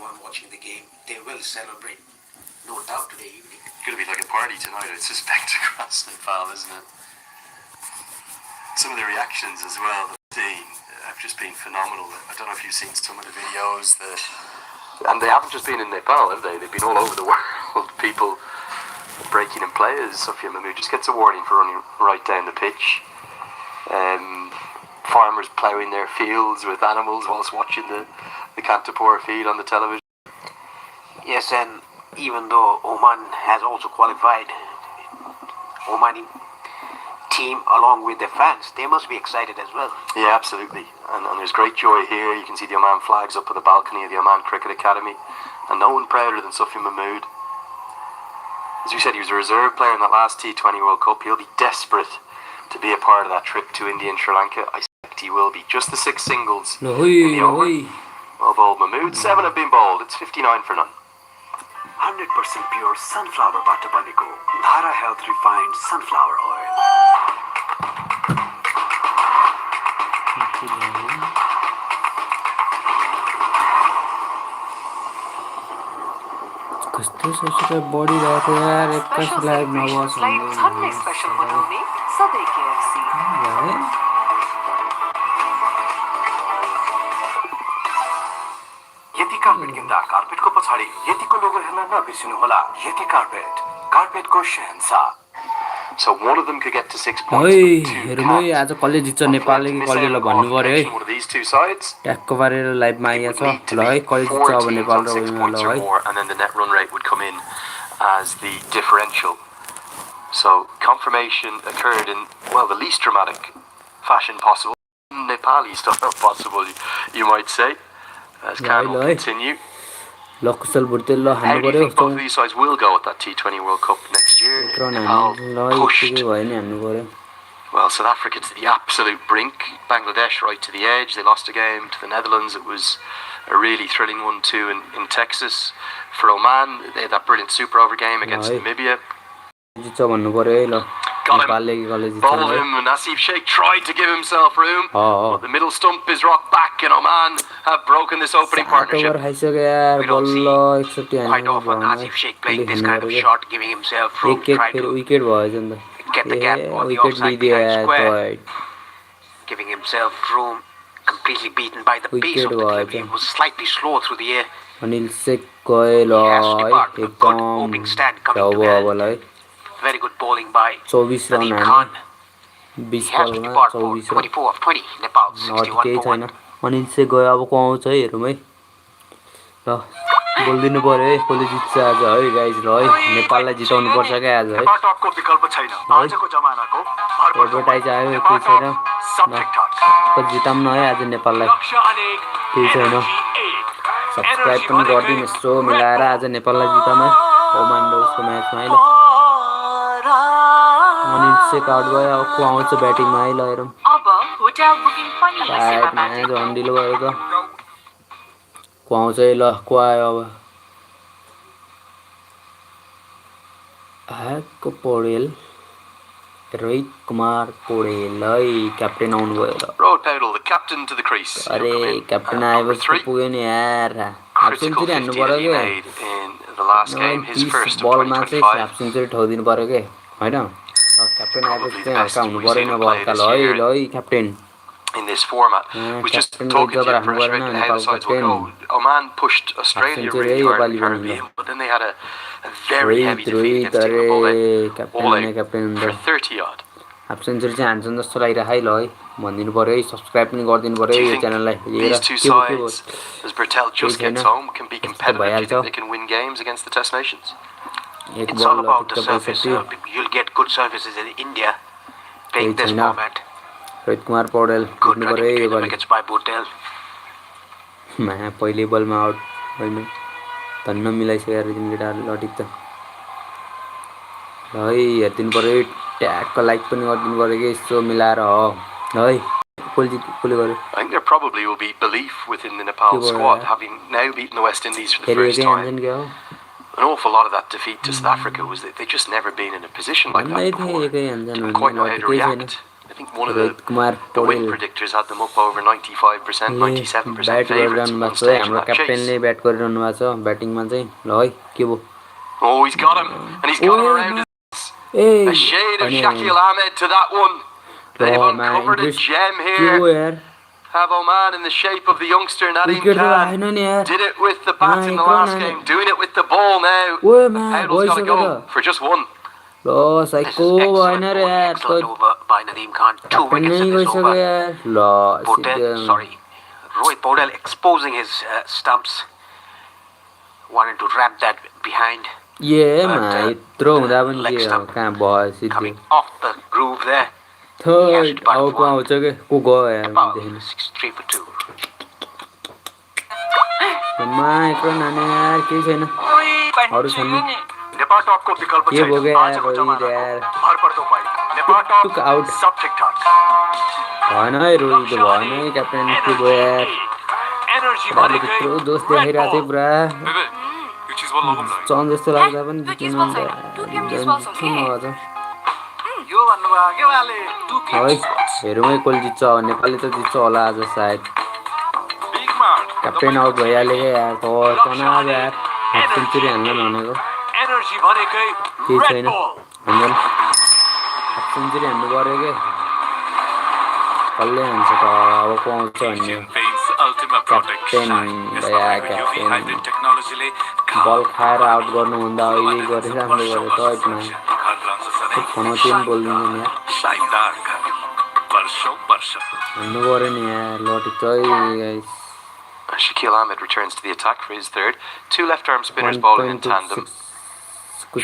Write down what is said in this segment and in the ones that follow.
everyone watching the game. They will celebrate, no doubt, today evening. It's going to be like a party tonight, I suspect, across Nepal, isn't it? Some of the reactions as well have just been phenomenal. I don't know if you've seen some of the videos, and they haven't just been in Nepal, have they? They've been all over the world. People breaking in play as Sufyan Mahmood just gets a warning for running right down the pitch. Farmers ploughing their fields with animals whilst watching the Kantapur feed on the television. Yes, and even though Oman has also qualified, Omani team along with their fans, they must be excited as well. Yeah, absolutely. And there's great joy here. You can see the Oman flags up on the balcony of the Oman Cricket Academy, and no one prouder than Sufyan Mahmood. As you said, he was a reserve player in that last T20 World Cup. He'll be desperate to be a part of that trip to India and Sri Lanka. I suspect he will be. Just the 6 singles in the over. Well bowled Mahmood. 7 have been bowled. It's 59 for none. 100% pure sunflower butter baneko. Dhara Health refined sunflower oil. कस्तो ससुका बडी रहेको यार एक्कास live नबस छन्ने special बनाउने सधैँ KFC यति carpet किन्दा कार्पेटको पछाडि यतिको लोगो हेर्न नबिर्सिनु होला यति कार्पेटको शहंशाह. So one of them could get to 6 points. ओइ हेर्नुमै आज कसले जित्छ नेपालले कि कसले भन्नु पर्यो है. ट्याक्क पारेर लाइभमा आइया छ ल है कसले जित्छ अब नेपाल र ल है. And then the net run rate would come in as the differential. So confirmation occurred in, well, the least dramatic fashion possible. Nepali stuff possible, you might say. As Khan will continue. ल कुशल भुर्तेल ल हान्नु पर्यो. Both of these sides will go at that T20 World Cup next year. Nepal pushed. Well, South Africa to the absolute brink. Bangladesh right to the edge. They lost a game to the Netherlands. It was a really thrilling one too in Texas. For Oman, they had that brilliant super over game against Namibia. Got him, bowled him, and Asif Sheikh tried to give himself room, but the middle stump is rocked back, and Oman have broken this opening partnership. We don't see quite often Asif Sheikh playing this kind of shot, giving himself room to try to get the gap on the offside behind square, giving himself room, completely beaten by the pace of the delivery. It was slightly slow through the air. He has to depart, a good opening stand coming to hand. Very good bowling by Nadeem Khan. He has to depart for 24 of 20. Nepal 61 for 1. Anil से गयो अब को आउँछ है हेरौँ है. ल बोल्दिनु पर्यो है कसले जित्छ आज है गाइज ल है. नेपाललाई जिताउनु पर्छ के आज है. टपको विकल्प छैन आजको जमानाको एडभर्टाइज आयो केही छैन. ल जिताउँ न है आज नेपाललाई. केही छैन. सब्स्क्राइब पनि गर्दिनु यसो मिलाएर आज नेपाललाई जिताउँ है. ओमान र उसको म्याचमा है ल. अनिल से आउट गयो अब को आउँछ ब्याटिङमा है ल हेरौँ. अब होटल बुकिङ पनि सेवामा झन्डिलो भयो त. को आउँछ है ल को आयो अब. को पौडेल रोहित कुमार पौडेल है क्याप्टेन आउनु भयो ल. अरे क्याप्टेन आएपछि पुग्यो नि यार. हाफ सेन्चुरी हान्नु पर्यो के. बलमा चाहिँ हाफ सेन्चुरी ठोकिदिनु पर्यो के होइन. क्याप्टेन आएपछि चाहिँ हल्का हुनु परेन बलका ल है ल है captain. In this format, was just talking to you for how the sides will go. Oman pushed Australia really hard in the Caribbean, but then they had a very heavy defeat against England all out for 30 odd. Half century चाहिँ हान्छन् जस्तो लागिरहेको है ल है. भनिदिनु पर्यो है. सब्स्क्राइब पनि गरिदिनु पर्यो यो च्यानललाई. These two sides, as Bhurtel just gets home, can be competitive. They can win games against the Test Nations. It's all about the service. You'll get good services in India playing this format. Rohit Kumar Paudel good running wickets by Bhurtel. मैं पहिले बलमा out होइन. धन्न मिलाइसकेर तिमीले ल ठिक त ल है. हेरिदिनु पर्यो ट्यागको लाइक पनि गरिदिनु पर्यो कि यसो मिलाएर हो है. कसले गर्यो. I think there probably will be belief within the Nepal squad, having now beaten the West Indies for the first time. An awful lot of that defeat to South Africa was that they just never been in a position like that before. Didn't quite know how to react. think one of Rohit Kumar the win Paudel predictors had them up over 95%, 97% bat favourites गरिरहनु at one भएको छ है stage in हाम्रो that chase. क्याप्टेनले bat गरिरहनु भएको छ ब्याटिङमा चाहिँ ल है के भयो Oh, he's got him, and he's got him around A a shade of Shakil Ahmed to that one. They've uncovered a gem के भयो here. यार Have Oman in the shape of the youngster Nadim wicket त Khan. आएन नि यार Did it with the bat in the Ekran last aane. game, doing it with the ball now. ओए And मा Powell's got to भइसक्यो go त for just one. ल This psycho is भएन excellent रे bowling, यार excellent over by Nadeem Khan. 2 captain wickets नै in this गइसक्यो over. यार ल Bhurtel, sorry, Rohit Bhurtel exposing his stumps. Wanted to wrap that behind. ये मा But, यत्रो हुँदा पनि leg के stump कहाँ भयो सिद्धि coming off the groove there. Third अब को आउँछ के को गयो यार Nepal, देख्नु 63 for 2. मा यत्रो नानी यार केही छैन अरू छन् नि नेपाल टपको विकल्प के भयो छैन यार आजको रोहित जमानाको यार भरपर्दो पाइक नेपाल टुक टप आउट सब ठिकठाक भएन है रोहित भएन है क्याप्टेन के भयो यार केटाले त्यत्रो दोष देखाइरहेको थियो पुरा चन जस्तो लाग्दा पनि जितेन अन्त जित्नु आज यो भन्नुभयो के वाले है हेरौँ है कसले जित्छ नेपालले त जित्छ होला आज सायद क्याप्टेन आउट भइहाल्यो क्या यार तनाव यार हाफ सेन्चुरी हाल्न भनेको एनर्जी भरेकै केही छैन हान्दैन हाफ सेन्चुरी हान्नु पऱ्यो के कसले हान्छ त अब को आउँछ भन्ने क्याप्टेन दया क्याप्टेन बल खाएर आउट गर्नुभन्दा अहिले गरे राम्रो गऱ्यो त एटमा खनौती पनि बोलिदिँदैन यार हान्नु पऱ्यो नि यार ल ठिक छ है guys Shakil Ahmed returns to the attack for his third. Two left-arm spinners bowling in tandem.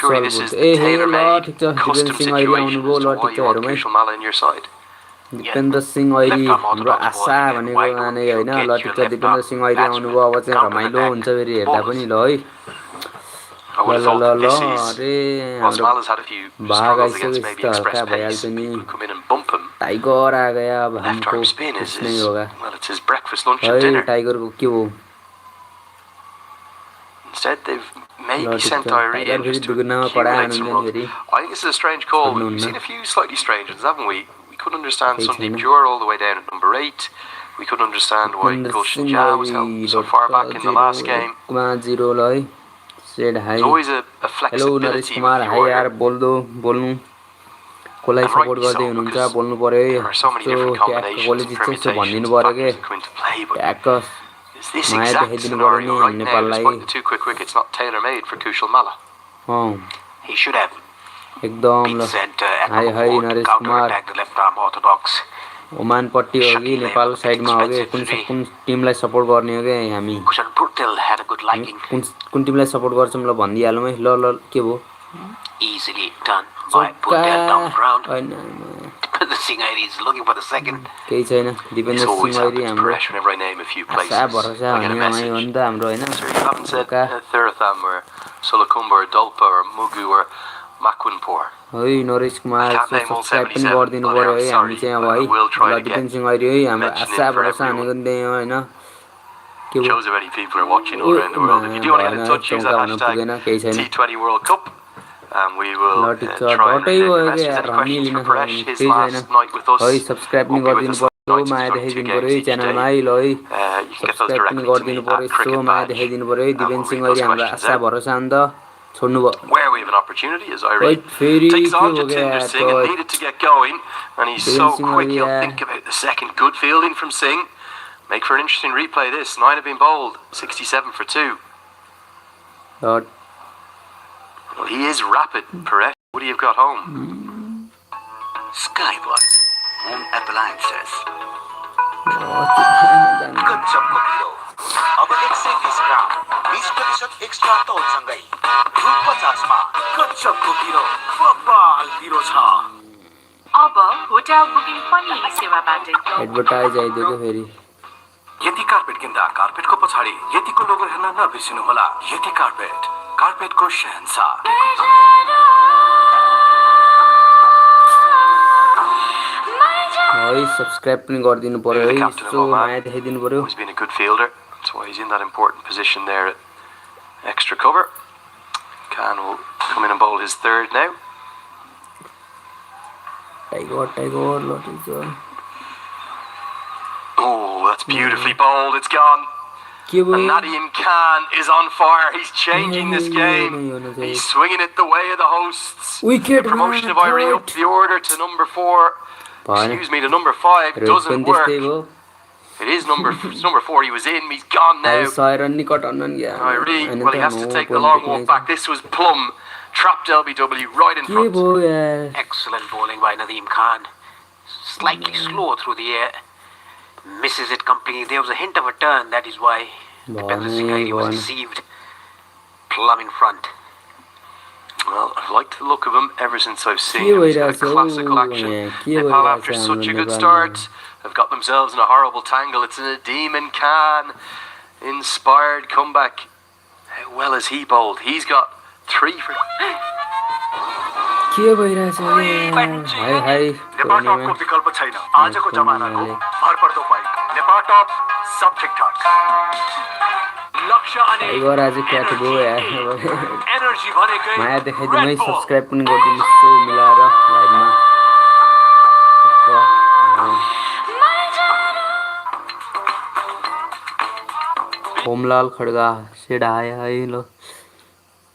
Surely this is the tailor-made, custom situation as to why you want Kushal Bhurtel in your side. Dipendra Singh Airee हाम्रो आशा भनेको नानी होइन ल ठिक छ दिपेन्द्र सिंह ऐरी आउनुभयो अब चाहिँ रमाइलो हुन्छ फेरि हेर्दा पनि ल है I would have thought that this अरे is, whilst Mal has had a few भाग struggles against आइसक्यो maybe यस्तो express हल्का भइहाल्छ pace, नि people who come in and bump him. Tiger आ गया अब Left हमको arm spin is, कुछ नहीं होगा well, it's his breakfast, lunch and है dinner. टाइगरको के हो Instead, they've ल maybe ठिक sent छ Irie टाइगर in फेरि just to दुगुनामा पढायो accumulate some हुनुहुन्थ्यो runs. फेरि I think this is a strange call. Pardon, We've no. seen a few slightly strange ones, haven't we? We couldn't understand Hey, Sundeep China. Jura all the way down at number 8. We couldn't understand why Dipendra Gulshan Singh Jha was held Airi so far back in the last game. मा 0 ल है said high There's always a hello Naresh flexibility Kumar with high your यार बोल्दो बोल्नु कसलाई And support rightly गर्दै so, हुनुहुन्छ because बोल्नु पर्यो है there are so many different ट्याक्क combinations कसले and जित्छ जस्तो भनिदिनु permutations पर्यो of के factors that come into play. But ट्याक्क is this Maya exact देखाइदिनु पर्यो scenario नि right now, नेपाललाई despite the two quick wickets, not tailor-made for Kushal Bhurtel? He should have एकदम been ल sent at high number high 4 to Naresh counter Kumar attack the left arm orthodox. ओमानपट्टि हो कि नेपाल साइडमा हो कि कुन टिमलाई सपोर्ट गर्ने हो कि हामी Kushal Bhurtel had a good liking. कुन टिमलाई सपोर्ट गर्छौँ ल भनिदिइहालौँ है ल ल के भयो Easily done by Bhurtel down ground. होइन The Singhari is looking for the second. केही छैन This Dipendra always Singh Airi happens, हाम्रो Paresh, whenever I name a few places. आशा भरोसा I get a भन्ने हो message. नि त हाम्रो होइन So you haven't said Thiratham or Sulakumba or Dolpa or Mugu or Makwinpur. है नरेश कुमार सब्सक्राइब पनि गरिदिनु पर्यो है हामी चाहिँ अब है ल दिपेन्द्र सिंह ऐरी है हाम्रो आशा भरोसा भनेको नि त्यही हो होइन के भयो Shows how many people are watching all around the world. If you do want to get in touch, use that hashtag T20 World Cup. And we will ल ठिक छ try and डटै get भयो messages. क्या Any हामी questions Lin for Paresh? सक्दैन His केही छैन last night with us. है सब्सक्राइब पनि Won't be with गरिदिनु us last पर्यो night, माया it's देखाइदिनु 22 पर्यो है games each च्यानलमा day. है ल है You can get those subscribe पनि directly to गरिदिनु me पर्यो at Yesso Cricket Maya Badge. देखाइदिनु पर्यो है And Dipendra we'll Singh read Airi those हाम्रो questions आशा out. भरोसा अन्त छोड्नु भयो Where we have an opportunity as है Irie फेरि takes के on हो क्या Jatinder Singh and यार needed to get going. And he's so Brilliance quick, he'll yeah. think about the second. Good fielding from Singh. Make for an interesting replay this. 9 have been bowled. 67 for 2. ल Well, he is rapid, Paresh. What do you got home? Skyward Home Appliances जानु गजबको पिरो अब 120 ग्राम 20% extra तौलसँगै रु 50 मा गजबको पिरो बबाल पिरो छ अब होटल बुकिङ पनि सेवाबाट एडभर्टाइज आइदियो क्या फेरि यति कार्पेट किन्दा कार्पेटको पछाडि यतिको लोगो हेर्न नबिर्सिनुहोला यति कार्पेटको शहंशाह है सब्सक्राइब पनि गरिदिनु पर्यो है यसो माया देखाइदिनु पर्यो He's been a good fielder. That's why he's in that important position there at extra cover. Khan will come in and bowl his third now. Tiger, lot is Oh, that's beautifully bowled. It's gone. And Nadim Khan is on fire. He's changing this game. He's swinging it the way of the hosts. Wicket, The promotion of Irie up the order to number 4. Excuse me, to number 5 doesn't work. It is number 4. He was in. He's gone now. Irie, well, he has to take the long walk back. This was plumb. Trapped LBW right in front. Excellent bowling by Nadim Khan. Slightly slow through the air. Misses it completely. There was a hint of a turn. That is why Dipendra Singh Airi was deceived. Plumb in front. Well, I've liked the look of him ever since I've seen him. He's got a classical action. Nepal, after such a good start, have got themselves in a horrible tangle. It's a Nadim Khan inspired comeback. How well has he bowled? He's got 3 for... Nepal टपको विकल्प छैन आजको जमानाको भरपर्दो fight Nepal टप सब ठिकठाक लक्ष्य अनेक energy भनेकै माया देखाइदिनु subscribe पनि गरिदिनुस् सो मिलाएर लाइभमा होमलाल खड्गा सेड आयो है ल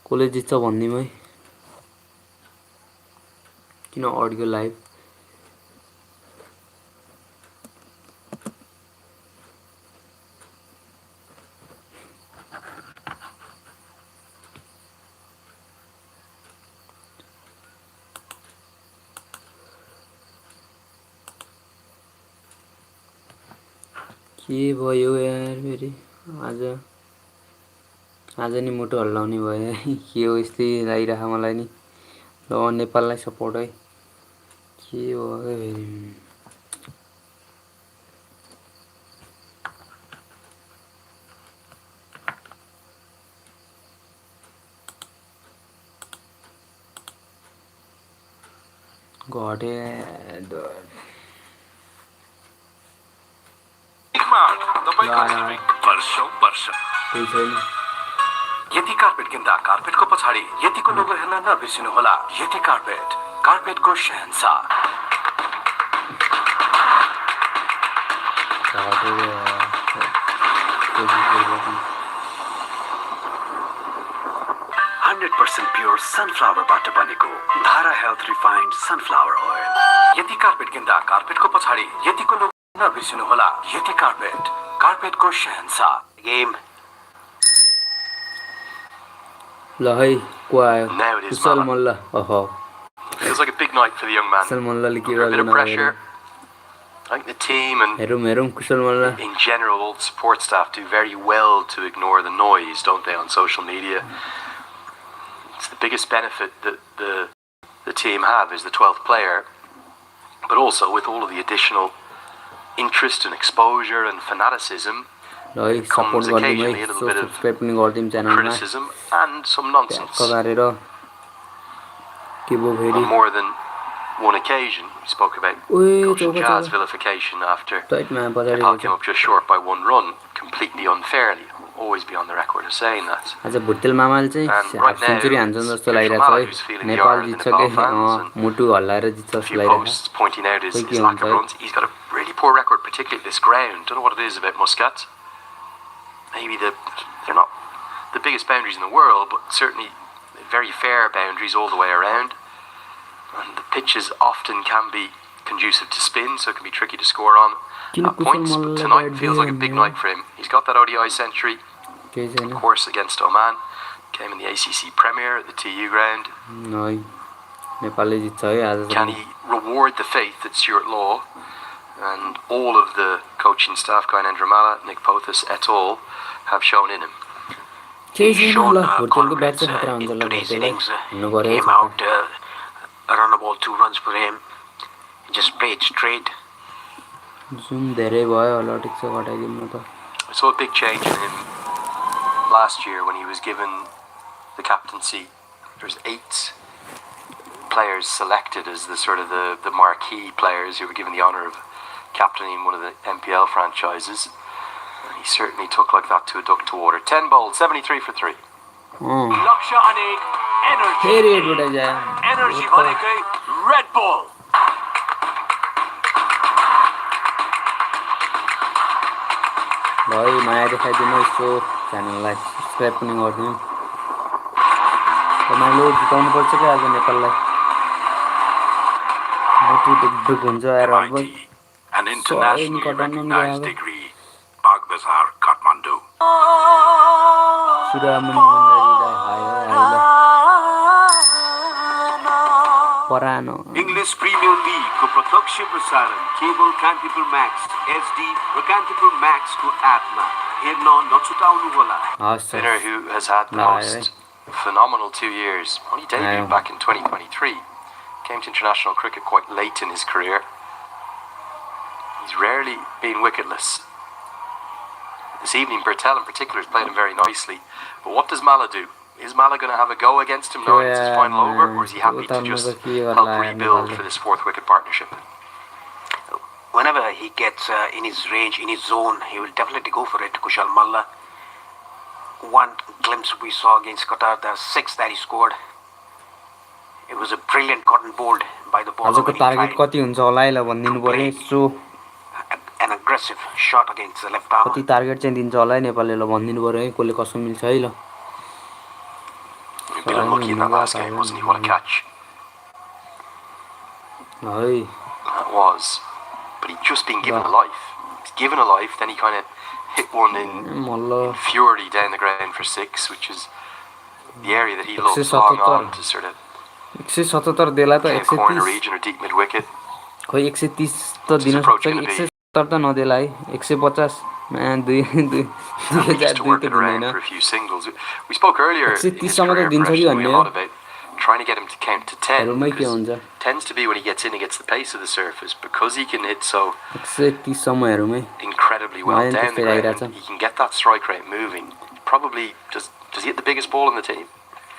कसले जित्छ भन्दिमै किन अडियो लाइभ के भयो यार फेरि आज नि मुटु हल्लाउने भयो के हो यस्तै लागिरह मलाई नि ल नेपाललाई सपोर्ट है के हो फेरि घटे यति कार्पेट किन्दा कार्पेटको पछाडि यतिको लोगो हेर्न नबिर्सिनु होला यति कार्पेट कार्पेटको शहंशाह 100% प्योर सनफ्लावरबाट बनेको Dhara health refined sunflower oil यति कार्पेट किन्दा कार्पेटको पछाडि यतिको लोगो नबिर्सिनु होला यति कार्पेट कार्पेटको शहंशाह Game. ल है को आयो कुशल मल्ल ओहो Feels like a big night for the young man. कुशल मल्लले के A bit of pressure. I think the team and हेरौँ कुशल मल्ल in general all the support staff do very well to ignore the noise, don't they, on social media? It's the biggest benefit that the team have is the 12th player, but also with all of the additional interest and exposure and fanaticism comes occasionally a little bit of criticism and some nonsense. On more than one occasion, we spoke about Coach Jazz vilification after Nepal came up just short by 1 run, completely unfairly. Always be on the record of saying that. आज भुटेल मामाले चाहिँ half century हान्छन् जस्तो लागिरहेछ है नेपाल जित्छ के मुटु हल्लाएर जित्छ जस्तो लागिरहेछ pointing out his lack of runs. He's got a really poor record, particularly this ground. Don't know what it is about Muscat. Maybe they're not the biggest boundaries in the world, but certainly very fair boundaries all the way around. And the pitches often can be conducive to spin, so it can be tricky to score on at points. But tonight feels like a big night for him. He's got that ODI century, of course, against Oman. Came in the ACC Premier at the TU ground. Can he reward the faith that Stuart Law and all of the coaching staff, Kainendra Mala, Nick Pothas et al. Have shown in him? He's shown confidence in today's innings. Came out, a run of all 2 runs for him. Just played straight. I saw a big change in him last year when he was given the captaincy. There's 8 players selected as the sort of the marquee players who were given the honour of captaining one of the MPL franchises. He certainly took like that to a duck to water. 10 bowled, 73 for 3. लक्ष्य अनेक energy भनेकै red बल भाइ माया देखाइदिनु यसो च्यानललाई subscribe पनि गरिदिनु तपाईँले जिताउनु पर्छ क्या आज नेपाललाई मोटु ढुकढुक हुन्छ यार अब an सही internationally निकटाउनु नि recognized अब degree, Baghbazar, Kathmandu. सुरामुनि मण्डलीलाई हाय हाय परानो English Premier League को प्रत्यक्ष प्रसारण केवल कान्तिपुर म्याक्स HD र कान्तिपुर म्याक्स को एपमा हेर्न नछुटाउनु होला। हस् Winner who has had the most phenomenal 2 years, only debuted back in 2023, came to international cricket quite late in his career. He's rarely been wicketless. This evening, Bhurtel in particular has played him very nicely. But what does Mala do? Is Mala going to have a go against him knowing it's his final over, or is he happy to just help rebuild for this fourth wicket partnership? Whenever he gets in his range, in his zone, he will definitely go for it, Kushal Malla. One glimpse we saw against Qatar, the 6 that he scored. It was a brilliant cotton bowled by the bowler. आजको target कति हुन्छ होला है ल भनिदिनु पर्यो यसो An aggressive shot against the left arm. कति target चाहिँ दिन्छ होला है नेपालले ल भनिदिनु पर्यो है कसले कसो मिल्छ है ल He'd been unlucky in that last game, wasn't he? What a catch. है That was. But he'd just been given a life. He's given a life, then he kind of hit one in Malla fury down the ground for 6, which is the area that he loves, long on to sort of 177 देला त corner 130 region or deep mid wicket. खोइ 130 त दिन सक्छ कि 170 त नदेला है 150 Man, He used to work it around for a few singles. We spoke earlier in his career professionally a lot about trying to get him to count to 10. Because tends to be when he gets in, he gets the pace of the surface. Because he can hit so incredibly well down the ground, he can get that strike rate moving. Probably, does he hit the biggest ball in the team?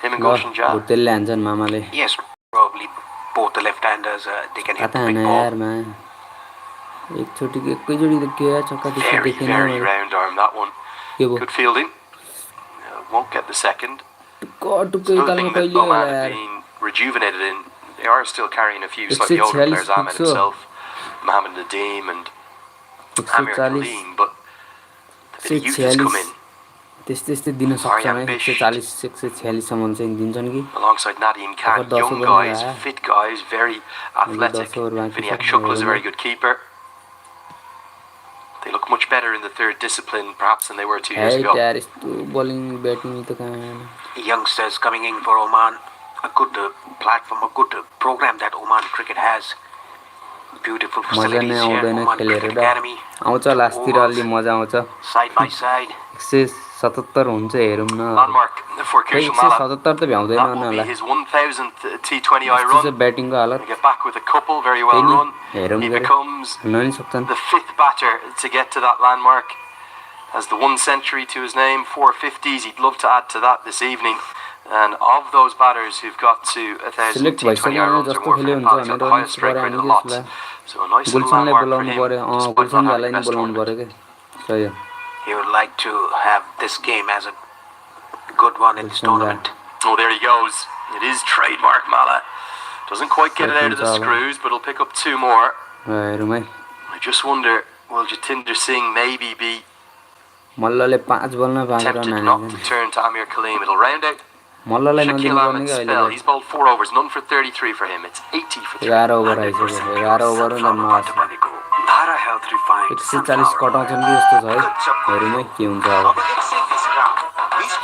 Him and Goshen Jha? Yes, probably both the left-handers, they can hit the big ball. Very round arm, that one. Good fielding. Won't get the second. Another thing that Oman have been rejuvenated in, they are still carrying a few slightly older players, Ahmed himself, Mohammed Nadeem and Amir Khalil, but the bit of youth has come in. Very ambitious. Alongside Nadeem Khan, young guys, fit guys, very athletic. Vinayak Shukla is a very good keeper. They look much better in the third discipline, perhaps, than they were 2 years ago. Youngsters coming in for Oman, a good platform, a good program that Oman cricket has. Beautiful facilities here, Oman Cricket Academy. Side by side. 177 हुन्छ हेरौँ न Landmark for Kushal Bhurtel. 177 त भ्याउँदैन That will be his 1000th T20I run. ब्याटिङको हालत Get back with a couple, very well run. हेरौँ He becomes नि सक्छन् the 5th batter to get to that landmark. Has the 1 century to his name, 4 50s. He'd love to add to that this evening. And of those batters who've got to 1000 T20I runs or more for Nepal, he's got the highest strike rate of the lot. So a nice little landmark for him. Despite not having the best tournament. He would like to have this game as a good one in this tournament. Oh, there he goes. It is trademark Mala. Doesn't quite get it out of the screws, but he'll pick up 2 more. I just wonder, will Jatinder Singh maybe be tempted not to turn to Amir Khalil? It'll round out Shakil Ahmed's spell. He's bowled 4 overs, none for 33 for him. It's 80 for 3. 11 Dhara Health Refined 140 कटाउँछन् कि जस्तो छ है हेरौँ है के हुन्छ अब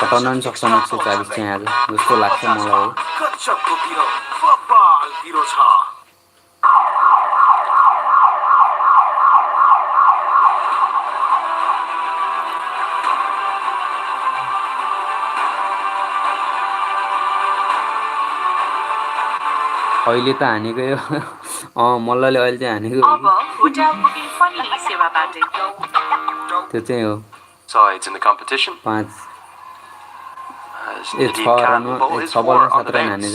कटाउन पनि सक्छन् 140 चाहिँ आज जस्तो लाग्छ मलाई हो अहिले त हानेको यो मल्लले अहिले चाहिँ हानेको त्यो चाहिँ हो Sides in the competition. 5 Nadeem Khan will bowl his 4 on the bounce.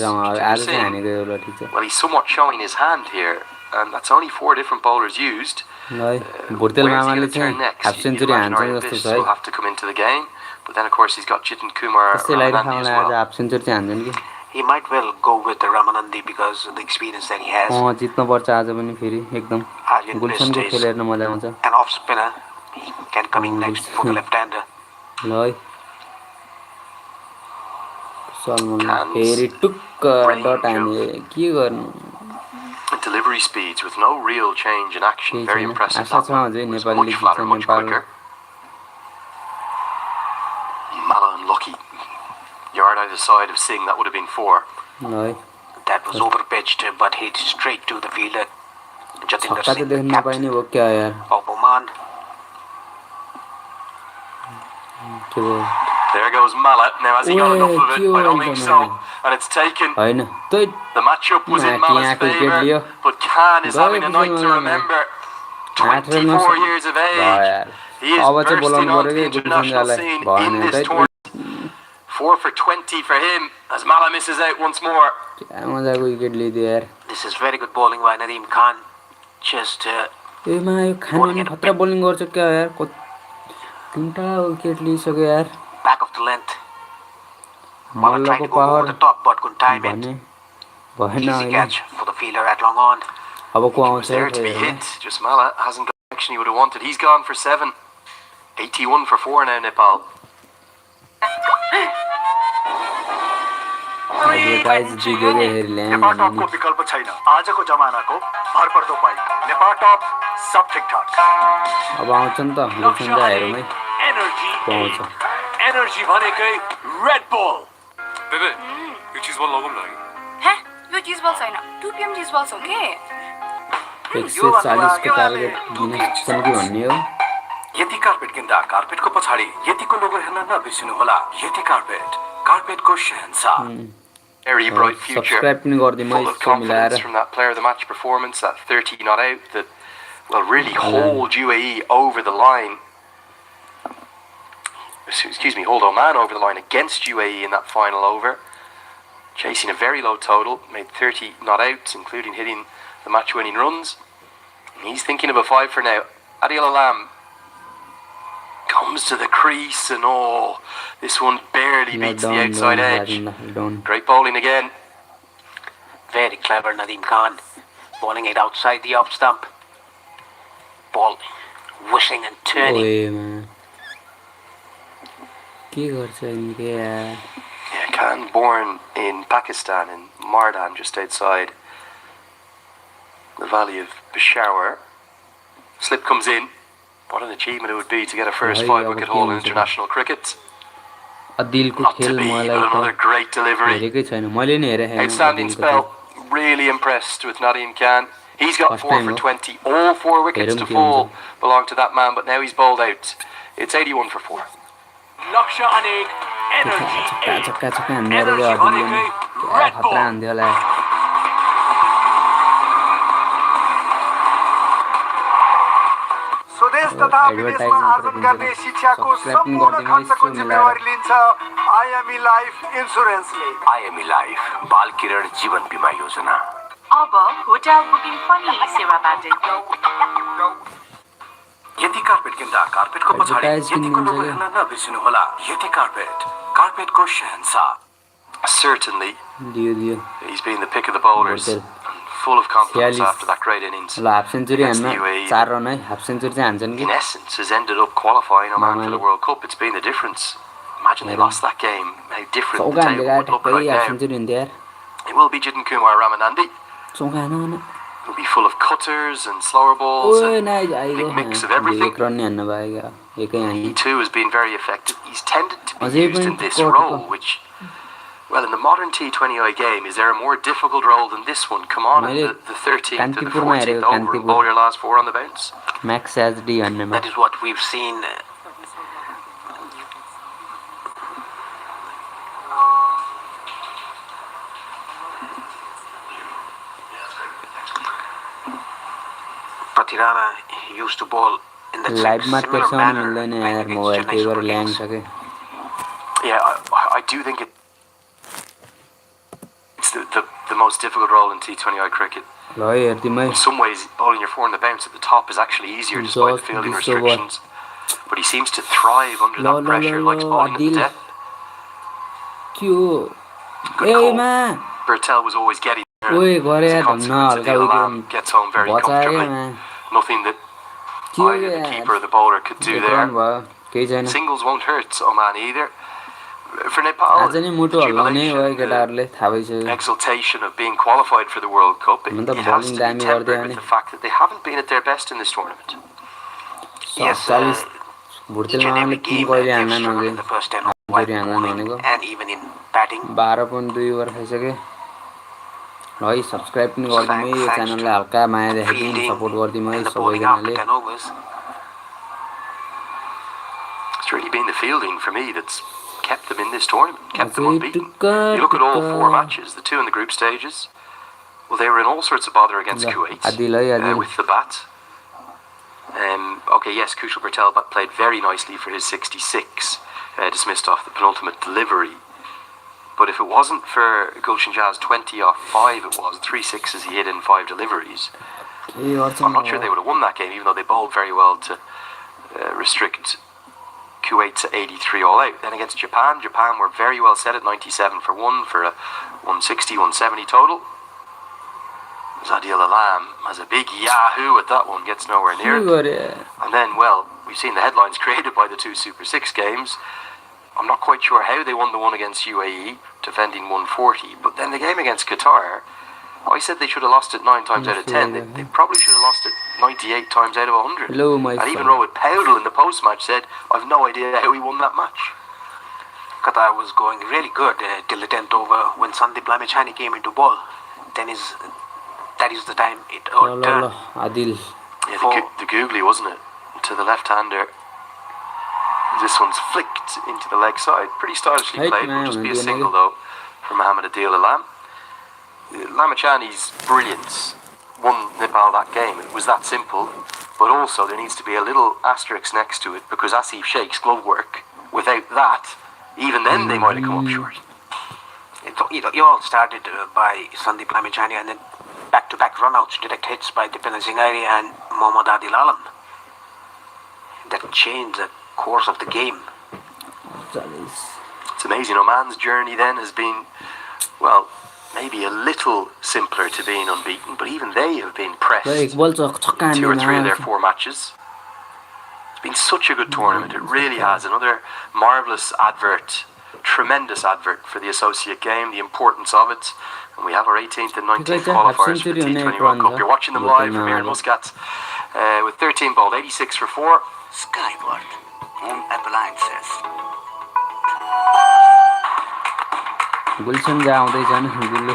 आज चाहिँ हानेको यो ल ठिक छ Well, he's somewhat showing his hand here, and that's only 4 different bowlers used. है भुर्तेल मामाले चाहिँ हाफ सेन्चुरी हान्छन् जस्तो छ है will have to come into the game, but then of course he's got Jitin Kumar त्यसै लागि Ramanandi as आज well. Half century चाहिँ हान्छन् कि He might well go with the Ramanandi because of the experience that he has. जित्नु पर्छ आज पनि फेरि एकदम गुलसनको खेल हेर्न मजा आउँछ An off spinner He can coming next for the left-hander. ल है सलमान फेरि टुक्क डट हाने के गर्नु Delivery speeds with no real change in action. Very impressive. आशा छ अझै नेपालले जित्छ Nepal Mala unlucky. Yard either side of Singh, that would have been 4. ल है That was over-pitched, but hit straight to the fielder. Jatinder छक्का त Singh, देख्न the नपाइने captain भयो क्या यार of Oman. के भयो There goes Mala. Now, has he got enough of it? I don't think so. And it's taken. हैन तै The matchup was in Matt, Mala's yeah, cricket favour, Leo but Khan is having a गयो night to पिछले remember. आठ रनमा 24 years of age. यार He is अब चाहिँ bursting बोलाउनु onto पर्यो the के international गुलसनलाई scene भएन in this तै tournament. 4 for 20 for him as Mala misses out once more. क्या मजाको विकेट लिदियो यार This is very good bowling by Nadeem Khan. Just एमा यो खाने खतरा बोलिङ गर्छ क्या यार तीनटा विकेट लिइसक्यो यार back of the length. Mala tried मल्लको to go over power the top but couldn't time it. भने भएन Easy Hahn catch for the fielder at long on. अब को He आउँछ was there to be hit. Just Mala hasn't got the action he would have wanted. He's gone for 7. 81 for 4 now, Nepal. Guys जित्यो के हेरले नेपाल टपको विकल्प छैन आजको जमानाको भरपर्दो पाइट नेपाल टप सब ठिकठाक अब आउँछ नि त गुलसन दा हेरौँ है एनर्जी को आउँछ एनर्जी भनेकै रेड बल बेबे यो चीज बल लगाउँ न हे यो चिज बल छैन 2 PM चिज बल हो के 140 को टार्गेट दिन सक्छन् कि भन्ने हो यति कार्पेट किन्दा कार्पेटको पछाडि यतिको लोगो हेर्न नबिर्सिनु होला यति कार्पेट कार्पेटको शहंशाह Very bright future. सब्स्क्राइब पनि गर्दिम Full है of यसको मिलाएर confidence from that player of the match performance, that 30 not out, that will really hold UAE over the line. Excuse me, hold Oman over the line against UAE in that final over. Chasing a very low total, made 30 not outs, including hitting the match-winning runs. And he's thinking of a 5 for now. Adil Alam comes to the crease and this one barely beats the outside edge. Great bowling again. Very clever Nadeem Khan. Bowling it outside the off stump. Ball wishing and turning. ओएमा के गर्छ यिनले यार Yeah, Khan born in Pakistan, in Mardan, just outside the valley of Peshawar. Slip comes in. What an achievement it would be to get a first 5-wicket haul in international cricket. अदिलको Not to खेल be, but मलाई another त great delivery. हेरेकै छैन मैले नि हेरे Outstanding spell. Really impressed with Nadeem Khan. He's got First 4 time, for no? 20. All 4 wickets to fall belong to that man, but now he's bowled out. It's 81 for 4. लक्ष्य अनेक energy छक्का छक्का छक्का हान्ने रहेको अदिलले क्या खतरा हान्थ्यो होला स्वदेश तथा विदेशमा आर्जन गर्ने शिक्षाको सम्पूर्ण खर्चको जिम्मेवारी लिन्छ आइएमई लाइफ इन्स्योरेन्सले आइएमई लाइफ बाल किरण जीवन बिमा योजना अब होटल बुकिङ पनि सेवाबाट यति कार्पेट किन्दा कार्पेटको पछाडि यतिको लोगो हेर्न नबिर्सिनु होला यति कार्पेट कार्पेटको शहंशाह Certainly, दियो दियो he's been the pick of the bowlers. Bhurtel. Full of confidence 46. after that great innings. ल हाफ सेन्चुरी Against हान्न the UAE. 4 रन है हाफ सेन्चुरी चाहिँ हान्छन् कि In essence, has ended up qualifying Oman for the World Cup. It's been the difference. Imagine they lost that game. How different the चौका हान्दै table गयो would look ठ्याक्कै right half now. Century हुन्थ्यो यार It will be Jiten Kumar Ramanandi. चौका हान It'll be full of cutters and slower balls. ओए And नाइ big आइगयो mix of everything. 1 run नि हान्न भयो एकै हानि He too has been very effective. He's tended to be Ajay used in पनि this टुक्क role, टुक्क। which, well, in the modern T20I game, is there a more difficult role than this one? Come on, in मैले the 13th and the कान्तिपुरमा 14th हेरेको over and Kantipur bowl your last 4 on the bounce. Max HD भन्नेमा That is what we've seen. Patirana used to bowl in the लाइभमा similar तेर्साउनु manner. मिल्दैन I यार think mobile it's त्यही Chennai भएर Super ल्याङ Kings. छ कि Yeah, I do think it's the most difficult role in T20I cricket. ल है हेर्दिमै In some ways, bowling your 4 on the bounce at the top is actually easier despite the Just fielding this over. restrictions. But he seems to thrive under Lo, that lo, pressure, lo, likes lo, bowling at the Adil. depth. त्यो Good call. एमा Bhurtel was always getting there. ओए गरे As a धन्न consequence, हल्का Adil wicket Alam gets home very बचायो comfortably. क्या Nothing that Either the keeper or the bowler could do there. भयो केही छैन Singles won't hurt Oman either. For Nepal, आज नि मुटु हल्लाउने भयो jubilation, केटाहरुले थाहा भइसक्यो exultation of being qualified for the World Cup, it हुन त has bowling to be दामी tempered गर्दै with आउने the fact that they haven't been at their best in this tournament. Yes, 40 each Bhurtel and मामाले every 3 game कहिले they've हान्न struggled नदिए in the first 10 जोरी while हान्न bowling भनेको and even in batting. 12.2 over खाइसके ल है subscribe पनि गरिदिनु है यो Thanks च्यानललाई to हल्का माया देखाइदिनु fielding सपोर्ट गरिदिनु है and the bowling after सबैजनाले 10 overs. It's really been the fielding for me that's kept them in this tournament, kept them अझै unbeaten. टुक्का You look at all 4 टुक्का matches, the 2 in the group stages, well, they were in all sorts of bother against ल Kuwait Adil है Adil with the bat. Okay, yes, Kushal Bhurtel played very nicely for his 66, dismissed off the penultimate delivery. But if it wasn't for Gulshan Jazz 20 off 5, it was 3 sixes he hit in 5 deliveries. केही गर्छ I'm not sure they would have won that game, even though they bowled very well to restrict Kuwait to 83 all out. Then against Japan, Japan were very well set at 97 for 1 for a 160, 170 total. Zadil Alam has a big yahoo at that one, gets nowhere near के it. गरे And then, well, we've seen the headlines created by the 2 Super 6 games. I'm not quite sure how they won the one against UAE, defending 140. But then the game against Qatar, I said they should have lost it 9 times out of 10. They probably should have lost it 98 times out of 100. Hello, my And even son. Rohit Powdell in the post-match said, I've no idea how he won that match. Qatar was going really good till the 10th over when Sandeep Lamechani came into ball. That is the time it ल ल turned. ल Adil Yeah, the googly, wasn't it? To the left-hander. This one's flicked into the leg side. Pretty stylishly Right, played. Will man, just be a man, single, though, for Mohammad Adil Alam. Lamechani's brilliance won Nepal that game. It was that simple. But also, there needs to be a little asterisk next to it, because Asif Sheikh's glove work, without that, even then they might have come up short. It all started by Sandeep Lamechani and then back-to-back run-outs, direct hits by Dipen Singhari and Mohammad Adil Alam. That changed the course of the game. 40 It's amazing. Oman's journey then has been, well, maybe a little simpler to being unbeaten, but even they have been pressed ल एक बल छक्का 2 or 3 of हान्ने their 4 matches. It's been such a good tournament. It really has. Another marvellous advert, tremendous advert for the associate game, the importance of it. And we have our 18th and 19th qualifiers for the T20 World Cup. You're watching them live from here in Muscat with 13 bowled, 86 for 4. Skyward Home Appliances. Gulsan दा आउँदैछन् गुल्लु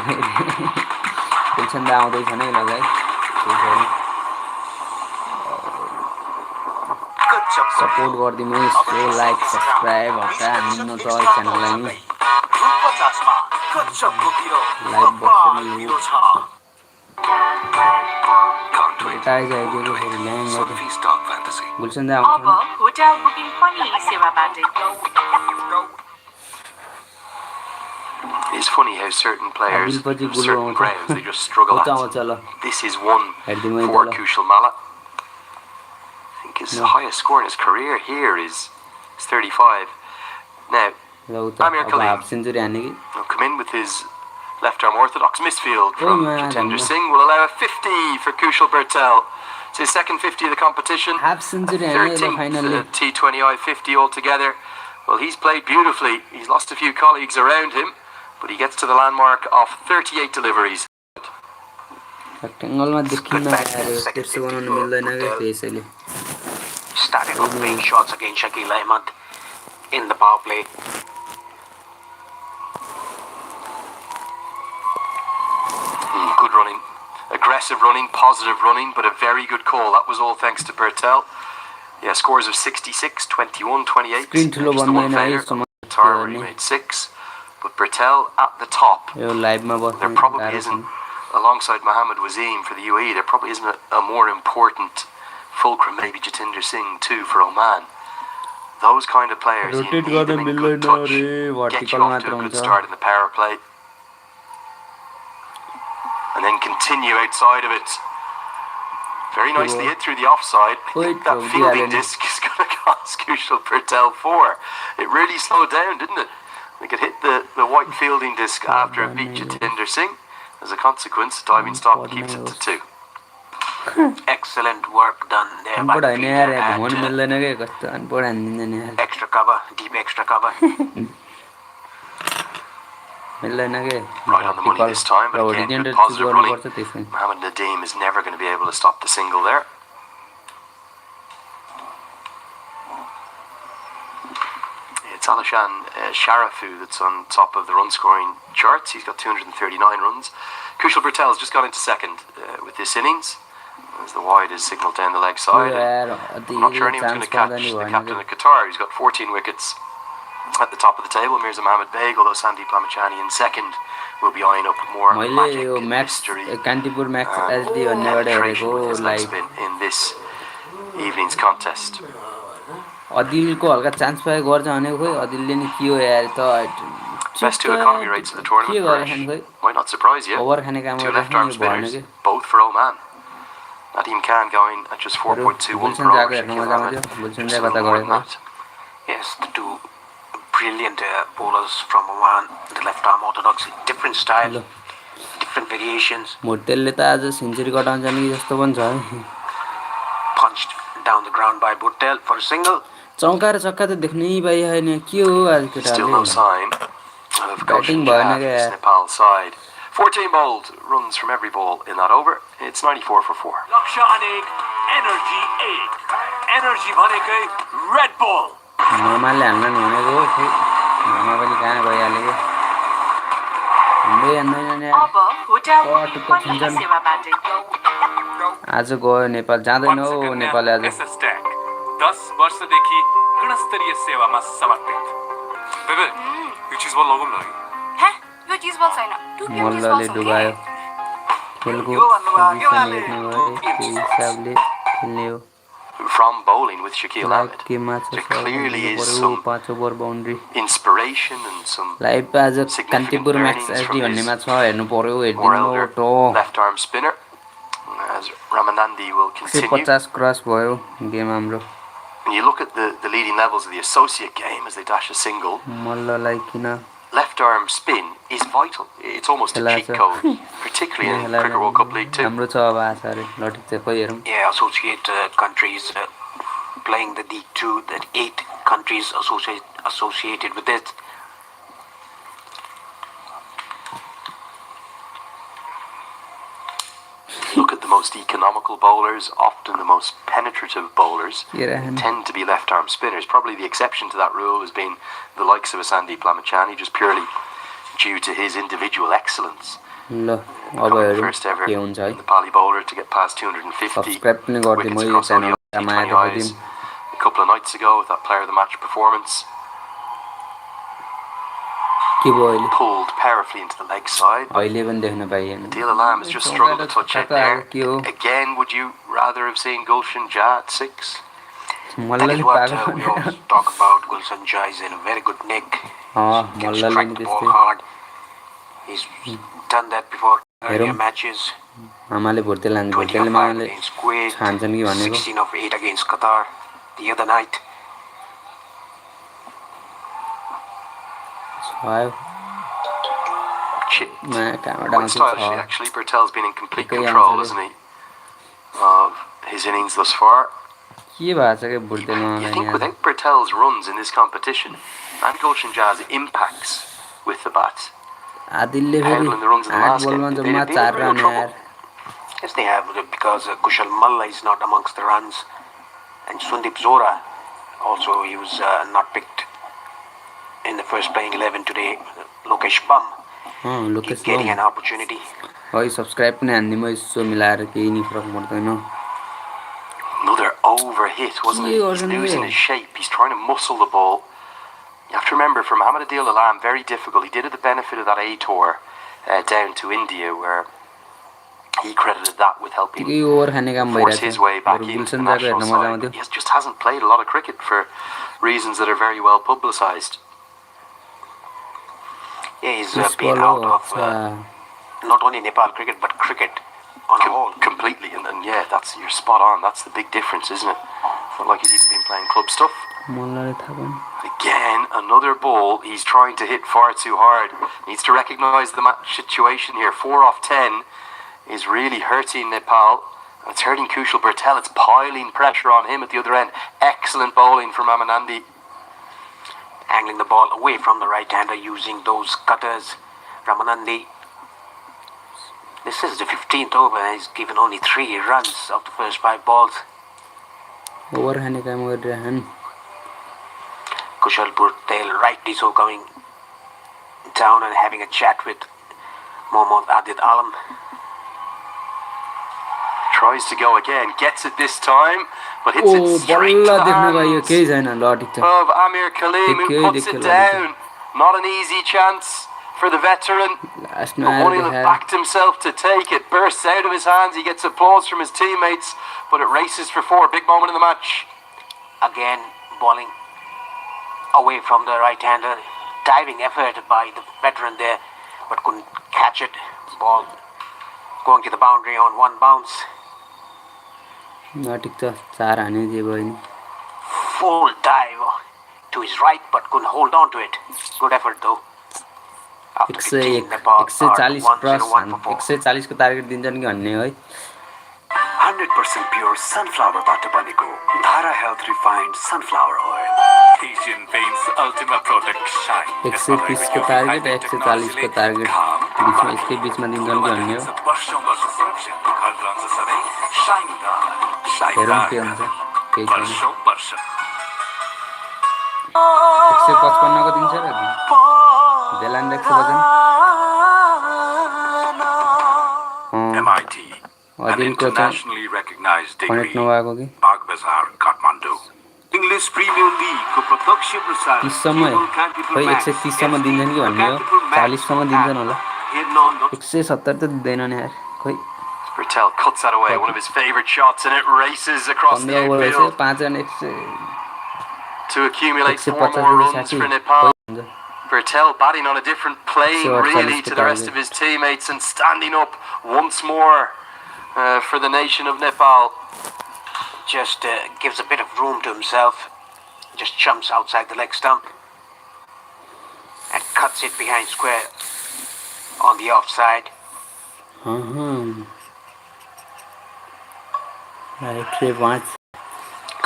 गुलसन दा आउँदैछन् है ल support गरिदिनु so like subscribe हल्का हान्नु त च्यानललाई नि लाइक बक्सले टाइ जाइदिएको फेरि ल्याङ गुलसन दा आउँछ अब होटल बुकिङ पनि सेवाबाट It's funny how certain players, Adil पछि certain Gullu grounds, they just struggle आउँछ at. आउँछ ल This is one हेर्दिमै for त ल Kushal Mala. I think his highest score in his career here is 35. Now, ल उता Amir अब Khalil हाफ सेन्चुरी हान्ने कि will come in with his left-arm orthodox misfield from man, Jatinder man. Singh. Will allow a 50 for Kushal Bhurtel. It's his second 50 of the competition. Half century हान्ने ल 13th finally T20I 50 altogether. Well, he's played beautifully. He's lost a few colleagues around him, but he gets to the landmark of 38 deliveries. रेक्टेङ्गलमा देखिन्न यार त्यसो बनाउनु मिल्दैन क्या त्यसैले Started off playing shots against Shakil Ahmed in the power play. Good running. Aggressive running, positive running, but a very good call. That was all thanks to Bhurtel. Yeah, scores of 66, 21, 28. Screen ठुलो Just the one भन्दैन है failure. सम्म Qatar where he made 6. But Bhurtel at the top. Yo लाइभमा There बस्नु probably गाह्रो छ isn't, alongside Mohammad Wazeem for the UAE, there probably isn't a more important fulcrum, maybe Jatinder Singh too for Oman. Those kind of players, you Rotate need गर्न them in good मिल्दैन touch, रे, get vertical you off मात्र to a good हुन्छ। start in the power play. And then continue outside of it. Very nicely hit through the offside. I think that fielding disc is going to cost Kushal Bhurtel 4. It really slowed down, didn't it? They could hit the white fielding disc after it beat Jatinder Singh. As a consequence, diving stop keeps it to 2. Excellent work done there by अनपढ the होइन fielder यार at घुमाउनु मिल्दैन के कस्तो अनपढ हानिदिँदैन यार extra cover, deep extra cover. मिल्दैन के Right on the money this time, but र again, originator good choose positive running. गर्नुपर्छ त्यसै Mohamed Nadeem is never going to be able to stop the single there. It's Alishan Sharafu that's on top of the run scoring charts. He's got 239 runs. Kushal Bhurtel has just got into second with this innings as the wide is signalled down the leg side. यार I'm not sure anyone's going to catch the captain of Qatar. He's got 14 wickets at the top of the table. Mirza Mohamed Beg, although Sandeep Lamachani in second will be eyeing up more मैले magic यो and Max mystery Kantipur Max and HD भन्नेबाट penetration हेरेको with his leg live spin in this evening's contest. अदिलको हल्का chance पाए गर्छ भने खोइ अदिलले नि के हो यार त Best two economy rates of the tournament के for गरे Ash. खाने खोइ Might not surprise you. Over खाने काम Two गरेर left arm नि भएन spinners, के both for Oman. Nadeem Khan going at just 4.21 Gulsan per over. जाको हेर्न Shakil मजा Ahmed आउँथ्यो गुलसन just जा a कता little more than गएको that. Yes, the two brilliant bowlers from Oman, the left arm orthodox, different style, different variations. भुटेलले त आज century कटाउँछ नि जस्तो पनि छ है Punched down the ground by Bhurtel for a single. चौका र छक्का त देख्नै पाइएन के हो आज Still केटाहरूले no sign of Batting Goshen भएन Jha क्या for this Nepal side. 14 bowled runs from every ball in that over. It's 94 for 4. लक्ष्य अनेक एनर्जी 8 एनर्जी भनेकै रेड बल मामाले हाल्न भनेको हो खोइ मामा पनि कहाँ गइहाल्यो कि हान्दै हान्दैन नि यार। अब होटल टुक्क पनि छिन्छन् सेवाबाटै आज गयो नेपाल जाँदैन हौ नेपाल आज 10 वर्षदेखि गुणस्तरीय सेवामा समर्पित बेबे यो चिज बल लगौँ न Huh? यो चिज बल छैन 2 PM चिज मल्लले बल डुबायो खेलको कन्डिसन हेर्नु गयो त्यही हिसाबले खेल्ने हो From bowling with Shakil live Ahmed, गेममा छ there clearly is पऱ्यो some 5 over boundary inspiration and some live आज significant Kantipur Max learnings HD from भन्नेमा his छ हेर्नु पर्यो more हेरिदिनु elder टो left arm spinner as Ramanandi will continue. 150 cross भयो गेम हाम्रो When you look at the leading levels of the associate game as they dash a single, मल्ललाई किन left arm spin is vital. It's almost a खेला cheat छ code, particularly in Cricket World Cup League 2. हाम्रो छ अब आशा अरे ल ठिक छ खोइ हेरौँ Yeah, associate countries playing the League 2, that 8 countries associated with it. Look at the most economical bowlers, often the most penetrative bowlers, Yeah. tend to be left arm spinners. Probably the exception to that rule has been the likes of a Sandeep Lamachani, just purely due to his individual excellence. ल अब Becoming the हेरौँ first ever के हुन्छ है Nepali bowler to get past 250 subscribe पनि गरिदिउँ wickets है यो across channel ODI Maya T20 देखाइदिउँ a couple of nights ago with that player of the match performance. के भयो अहिले Pulled powerfully into the leg side. अहिले पनि देख्न पाइएन Deal Alam has just struggled to touch it there. के हो Again, would you rather have seen Gulshan Jha at 6? That मल्लले is what पागल we always talk about. Gulshan Jha is in a very good nick. Can मल्लले strike नि the ball त्यस्तै hard. He's done that before earlier हेरौँ matches. आमाले भुर्तेल लान्छ 20 भुर्तेलले of 5 मामाले against Kuwait, छान्छन् कि भनेको 16 of 8 against Qatar the other night. आयो Chip. कहाँबाट Quite आउँछ stylishly, actually. Bhurtel's been in complete Okay, control, answer isn't he? Of his innings thus far. के भएको छ क्या भुर्तेलमा You मलाई think नि आज without Bhurtel's runs in this competition and Gulshan Jha's impacts with the bat, आदिलले फेरि handling the runs in the 8 last बलमा game, जम्मा they'd be in 4 real run trouble. यार Yes, they have because Kushal Malla is not amongst the runs, and Sundeep Zora also he was not picked in the first playing 11 today. Lokesh Bum Lokesh getting an opportunity. है subscribe पनि हानिदिउँ यसो मिलाएर केही नि फरक पर्दैन Another over hit, wasn't it? Yeah, He's wasn't it? losing his shape. He's trying to muscle the ball. You have to remember, for Mohamed Adil Alam, very difficult. He did it the benefit of that A tour down to India, where he credited that with helping ठिकै over खाने काम force his way भइरहेछ back बरु into the Gulsan जाको national हेर्न मजा side. आउँथ्यो He just hasn't played a lot of cricket for reasons that are very well publicised. Yeah, he's This been ball, out of not only Nepal cricket but cricket on a whole. Completely, and yeah, you're spot on. That's the big difference, isn't it? Not like he's even been playing club stuff. मल्लले थाहा पनि Again, another ball. He's trying to hit far too hard. Needs to recognise the match situation here. 4 off 10 is really hurting Nepal, It's hurting Kushal Bhurtel. It's piling pressure on him at the other end. Excellent bowling from Ramanandi. Angling the ball away from the right-hander using those cutters. Ramanandi. This is the 15th over and he's given only 3 runs of the first 5 balls. Over haने काम गरिरहन् Kushal Bhurtel rightly so coming down and having a chat with Mohammad Adid Alam. Tries to go again, gets it this time, but hits it straight to the hands of Amir Kaleem, who puts it down. Not an easy chance for the veteran. But one he'll have backed himself to take it. Bursts out of his hands, he gets applause from his teammates, but it races for 4. Big moment in the match. Again, bowling away from the right-hander. Diving effort by the veteran there, but couldn't catch it. Ball going to the boundary on 1 bounce. ठिक छ 4 हाने जे भयो नि Full dive to his right, but couldn't hold on to it. Good effort though. 101 140 plus 140 को target दिन्छन् कि भन्ने है 100% pure sunflower बाट बनेको धारा health refined sunflower oil. Asian Paints Ultima Protect Shine. 130 को टार्गेट 140 को टार्गेट बीचमा इसकै बीचमा दिन्छन् कि भन्ने हो हेरौँ के हुन्छ केही छैन 155 को दिन्छ र बेलान देख्छ वजन MIT an अदिल को internationally recognized degree कनेक्ट नभएको कि Bagbazar Kathmandu English Premier League को प्रत्यक्ष प्रसारण 30 सम्म खै 130 सम्म दिन्छन् कि भन्ने हो 40 सम्म दिन्छन् होला 170 त दिँदैन नि यार खै Bhurtel cuts that away, one of his favourite shots, and it races across the outfield 5 run 100 to accumulate 4 more runs for Nepal. Bhurtel batting on a different plane really to the rest of his teammates and standing up once more for the nation of Nepal. Just gives a bit of room to himself. Just jumps outside the leg stump and cuts it behind square on the offside.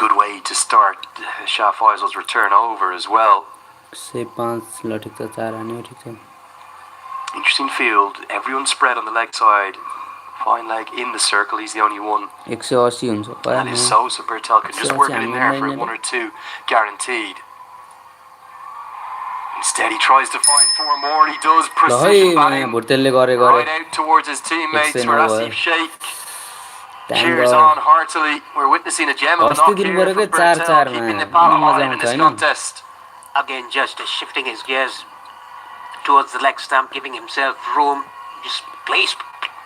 Good way to start Shah Faisal's return over as well. से 5 ल ठिक छ 4 हाने ठिक छ Interesting field. Everyone spread on the leg side. Fine leg in the circle. He's the only one. 180 हुन्छ That is so Bhurtel can just work it in there for 1 or 2 guaranteed. Instead, he tries to find 4 more. He does precision batting भुर्तेलले गरे right out towards his teammates. For Asif Sheikh cheers on heartily. We're witnessing a gem of a knock here from Bhurtel, keeping Nepal alive in this contest. Again, just shifting his gears towards the leg stump, giving himself room. Just placed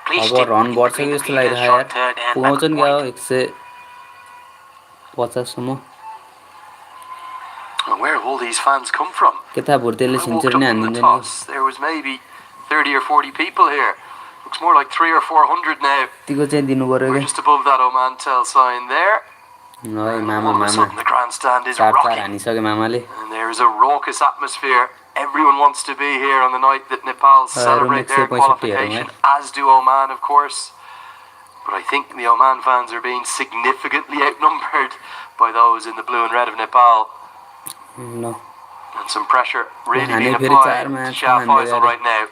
अब run बढ्छ कि जस्तो लागिरहेको यार पुगाउँछन् क्या 150 सम्म Where have all these fans come from? के थाहा भुर्तेलले सेन्चुरी नै हान्दिन्छ नि There was maybe 30 or 40 people here. Looks more like 300 or 400 now. त्यतिको चाहिँ दिनु पर्यो We're के just above that Oman tel sign there. है मामा All of a mama sudden the grandstand is 4 rocking. हानिसक्यो मामाले And there is a raucous atmosphere. Everyone wants to be here on the night that Nepal celebrate their qualification, as do Oman, of course. But I think the Oman fans are being significantly outnumbered by those in the blue and red of Nepal. No. And some pressure really being applied to Shah Faisal right now.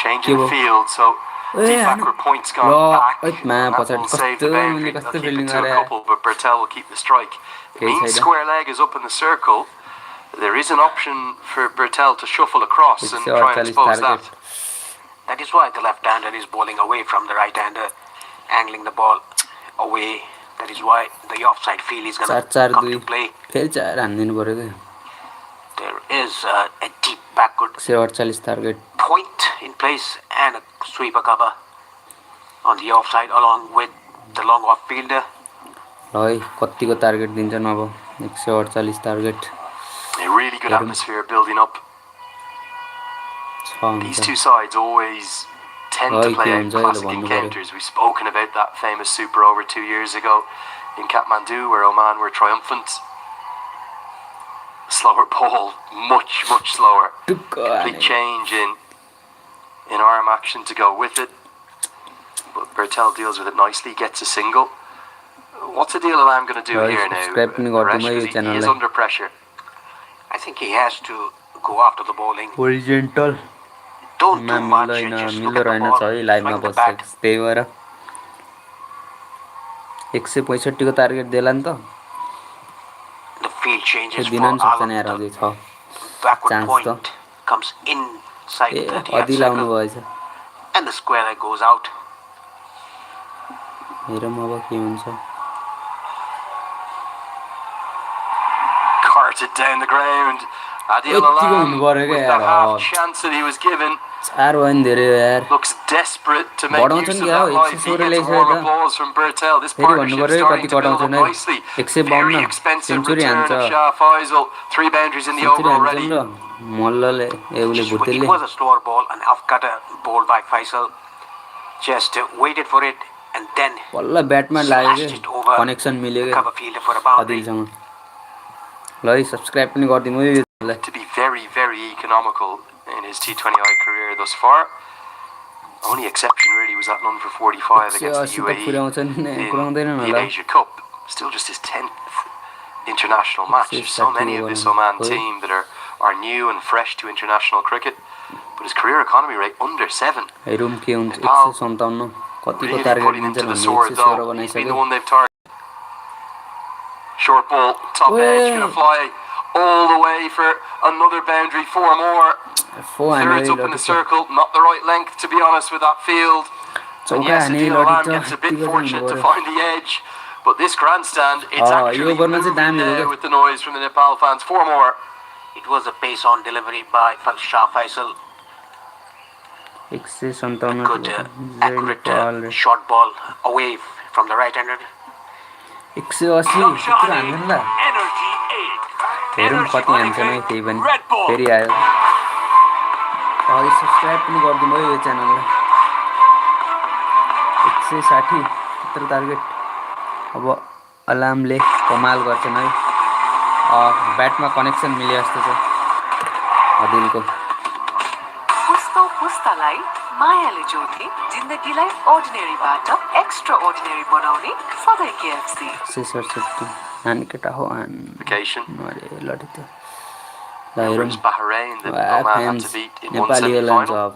Changing the field, so deep backward points gone back. And that will save the boundary. They'll keep it to a couple, but Bhurtel will keep the strike. It means square leg is up in the circle. There is an option for Bhurtel to shuffle across and try and expose that. That is why the left-hander is bowling away from the right-hander, angling the ball away. That is why the offside field is going to come to play. There is a deep backward point in place and a sweeper cover on the offside along with the long off fielder. कतिको target दिन्छन् अब 148 target A really good atmosphere building up. These two sides always tend to play out classic encounters. We've spoken about that famous super over 2 years ago in Kathmandu where Oman were triumphant. Slower ball, much slower. Complete change in arm action to go with it. But Bhurtel deals with it nicely, gets a single. What's Adil Alam going to do here now? Subscribe पनि गर्दिनु यो He is च्यानललाई under pressure. I think he has to go after the bowling. Horizontal Don't do much. मिल्दैन Just look मिल्दो at the रहेन ball. छ है लाइभमा Swing the बसेको bat. त्यही भएर 165 को टार्गेट देला नि त The field changes दिन for नि सक्छ नि Alam. यार अझै छ Backward chance point त comes inside ए 30 अदि लाउनु circle, भएछ and the square leg goes out. हेरौँ अब के हुन्छ Carted down the ground. Adil यतिको Alam, हुनु पर्यो with क्या the यार half chance that he was given, चार भयो नि धेरै हो यार looks desperate to make बढाउँछन् use of क्या हो that life. He 116 gets ल्याइसक्यो warm त applause from Bhurtel. This फेरि partnership भन्नु पर्यो starting कति to build कटाउँछन् up है nicely. 152 Very expensive century return हान्छ of Shah Faisal. 3 boundaries in the over century already. हान्छन् र मल्लले एउले It भुर्तेलले was a slower ball, an off cutter bowled by Faisal. Just waited for it and then बल्ल ब्याटमा लाग्यो slashed it के over connection मिल्यो the के cover fielder for a boundary. अदिलसँग ल है सब्स्क्राइब पनि गरिदिनु है यो च्यानललाई To be very, very economical in his T20I career thus far. Only exception really was that none for 45 against the UAE पुऱ्याउँदैनन् in the होला Asia Cup. Still just his 10th international match. There's so many of this Oman team that are new and fresh to international cricket. But his career economy rate under 7. हेरौँ के हुन्छ 157 कतिको Really target putting him दिन्छ to the भन्ने sword 116 though. He's been the बनाइसक्यो one they've targeted. Short ball, top edge, going to fly all the way for another boundary, 4 more. Thirds up in the circle, not the right length to be honest with that field. And yes, Adil Alam gets a bit fortunate to find the edge. But this grandstand, it's actually moving now with the noise from the Nepal fans. 4 more. It was a pace on delivery by Shah Faisal. 157 Good accurate short ball away from the right hander. 180 त्यत्रो हान्दैन ल हेरौँ कति हान्छन् है त्यही पनि फेरि आयो subscribe पनि गरिदिनु है यो च्यानललाई 160 त्यत्रो टार्गेट अब अलामले कमाल गर्छन् है ब्याटमा कनेक्सन मिले जस्तो छ अदिलको पुस्तो पुस्तालाई मायाले जोड्ने जिन्दगीलाई अर्डिनेरीबाट एक्स्ट्रा अर्डिनेरी बनाउने सधैँ केएफसी 167 हान केटा हो हान अरे लडी त ल हेरौँ Bahrain that Oman had to beat in one semi-final.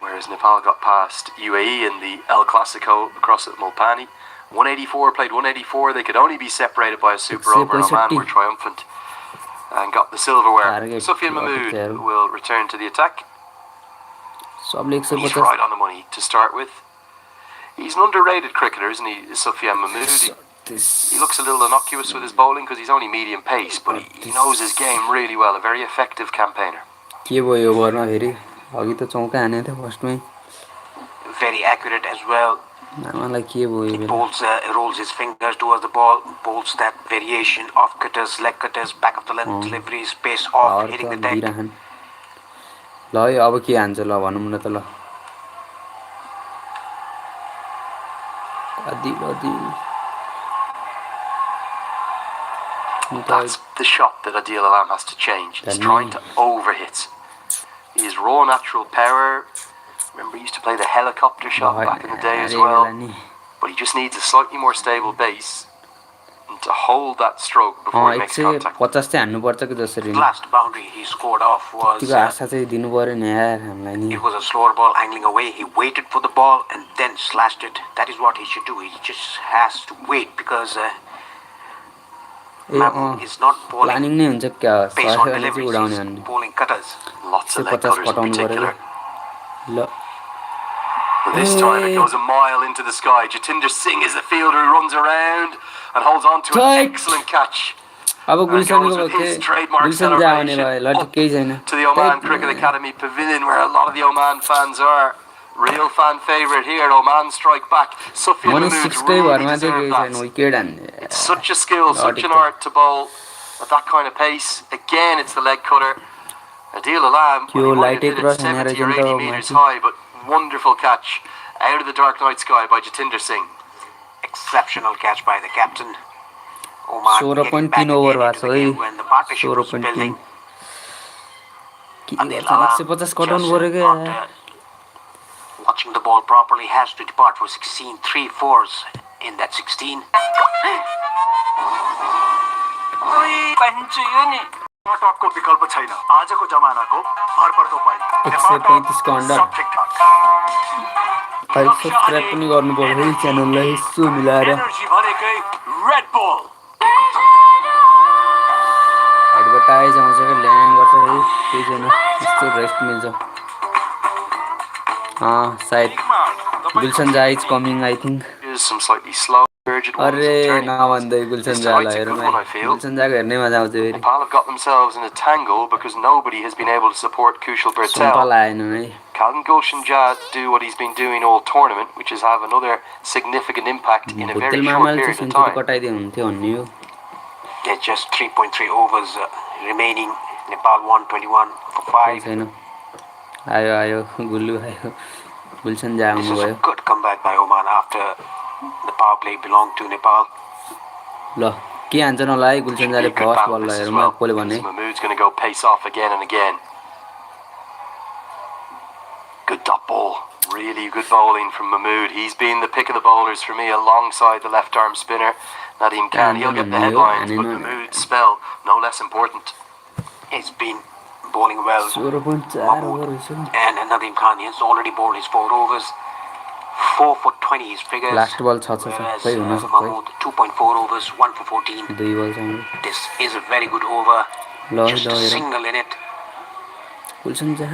Whereas Nepal got past UAE in the El Clasico across at Mulpani. 184 played 184. They could only be separated by a super over. Oman were triumphant and got the silverware. Sufyan Mahmood will return to the attack. He's right on the money to start with. He's an underrated cricketer, isn't he, Sufyan Mahmood? He looks a little innocuous with his bowling because he's only medium pace, but he knows his game really well. A very effective campaigner. के भयो यो ओभरमा फेरि अघि त चौका हाने थियो फर्स्टमै Very accurate as well. मलाई के भयो He rolls his fingers towards the ball, bowls that variation off cutters, leg cutters, back of the length deliveries, pace off, hitting the deck. ल है अब के हान्छ ल भनौँ न त ल That's the shot that Adil Alam has to change. He's trying to overhit. He has raw natural power. Remember, he used to play the helicopter shot back in the day as well. But he just needs a slightly more stable base and to hold that stroke before he makes contact. 50 चाहिँ हान्नु पर्छ कि जसरी Last boundary he scored off was. त्यो आशा चाहिँ दिनु पर्यो नि यार हामीलाई नि It was a slower ball angling away. He waited for the ball and then slashed it. That is what he should do. He just has to wait because is not bowling. Planning नै हुन्छ क्या Pace on सही चाहिँ उडाउने deliveries, भन्ने bowling cutters. Lots of leg cutters in particular. ल But this time it goes a mile into the sky. Jatinder Singh is the fielder who runs around and holds on to an excellent catch. अब And goes with his trademark celebration up छैन to the Oman Cricket Academy Pavilion where a lot of the Oman fans are. Real fan favourite here. Oman strike back. Sufyan Mahmood really deserved that. It's such a skill, such an art to bowl at that kind of pace. Again, it's the leg cutter. Adil Alam, well, he might have hit it 70 or 80 metres high, but wonderful catch out of the dark night sky by Jatinder Singh. Exceptional catch by the captain. Oman 16.3 over was when the partnership was 16.3 building. के 150 कटाउनु पर्यो के touching the ball properly, has to depart for 16, 3-4s in that 16. नटअपको विकल्प छैन आजको जमानाको भरपर्दो पाइ 135 को under सब ठिकठाक अहिले सब्स्क्राइब पनि गर्नु पर्यो है च्यानललाई यसो मिलाएर एनर्जी भरेकै रेड बल एडभर्टाइज आउँछ के ल्याङ गर्छ है केही छैन यस्तो रेस्ट मिल्छ सायद गुलसन जा is coming I think some slightly slow urgent ones अरे and turning नभन्दै गुलसन जालाई हेरौँ गुलसन जाको हेर्नै मजा आउँछ फेरि Nepal have got themselves in a tangle because nobody has been able to support Kushal सुम्पा Bhurtel. लाएन है Can Gulshan Ja do what he's been doing all tournament, which is have another significant impact in a very Bhutel short मामाले period चाहिँ of century time? कटाइदियो हुन्थ्यो भन्ने हो There's just 3.3 overs remaining. Nepal 121 for 5. छैन आयो आयो गुल्लु आयो गुलसन जा This आउनु is a भयो good comeback by Oman after the power play belonged to Nepal. ल के हान्छ नला है गुलसन जाले Good फर्स्ट battle बल this as हेरौँ well, कोले भने because Mahmood's going to go pace off again and again. Good dot ball. Really good bowling from Mahmood. He's been the pick of the bowlers for me alongside the left arm spinner Nadeem Khan. He'll get the headlines, but Mahmood's spell no less important. He's been bowling well. 0.4 over भइसक्यो And Nadeem Khan has already bowled his 4 overs. 4 for 20 his figures. Last बल 6 Whereas खै हुन सक्छ है Mahmood 2.4 overs, 1 for 14. 2 बल सँग This is a very good over. ल Just ल a हेरौँ single in it. गुलसन जा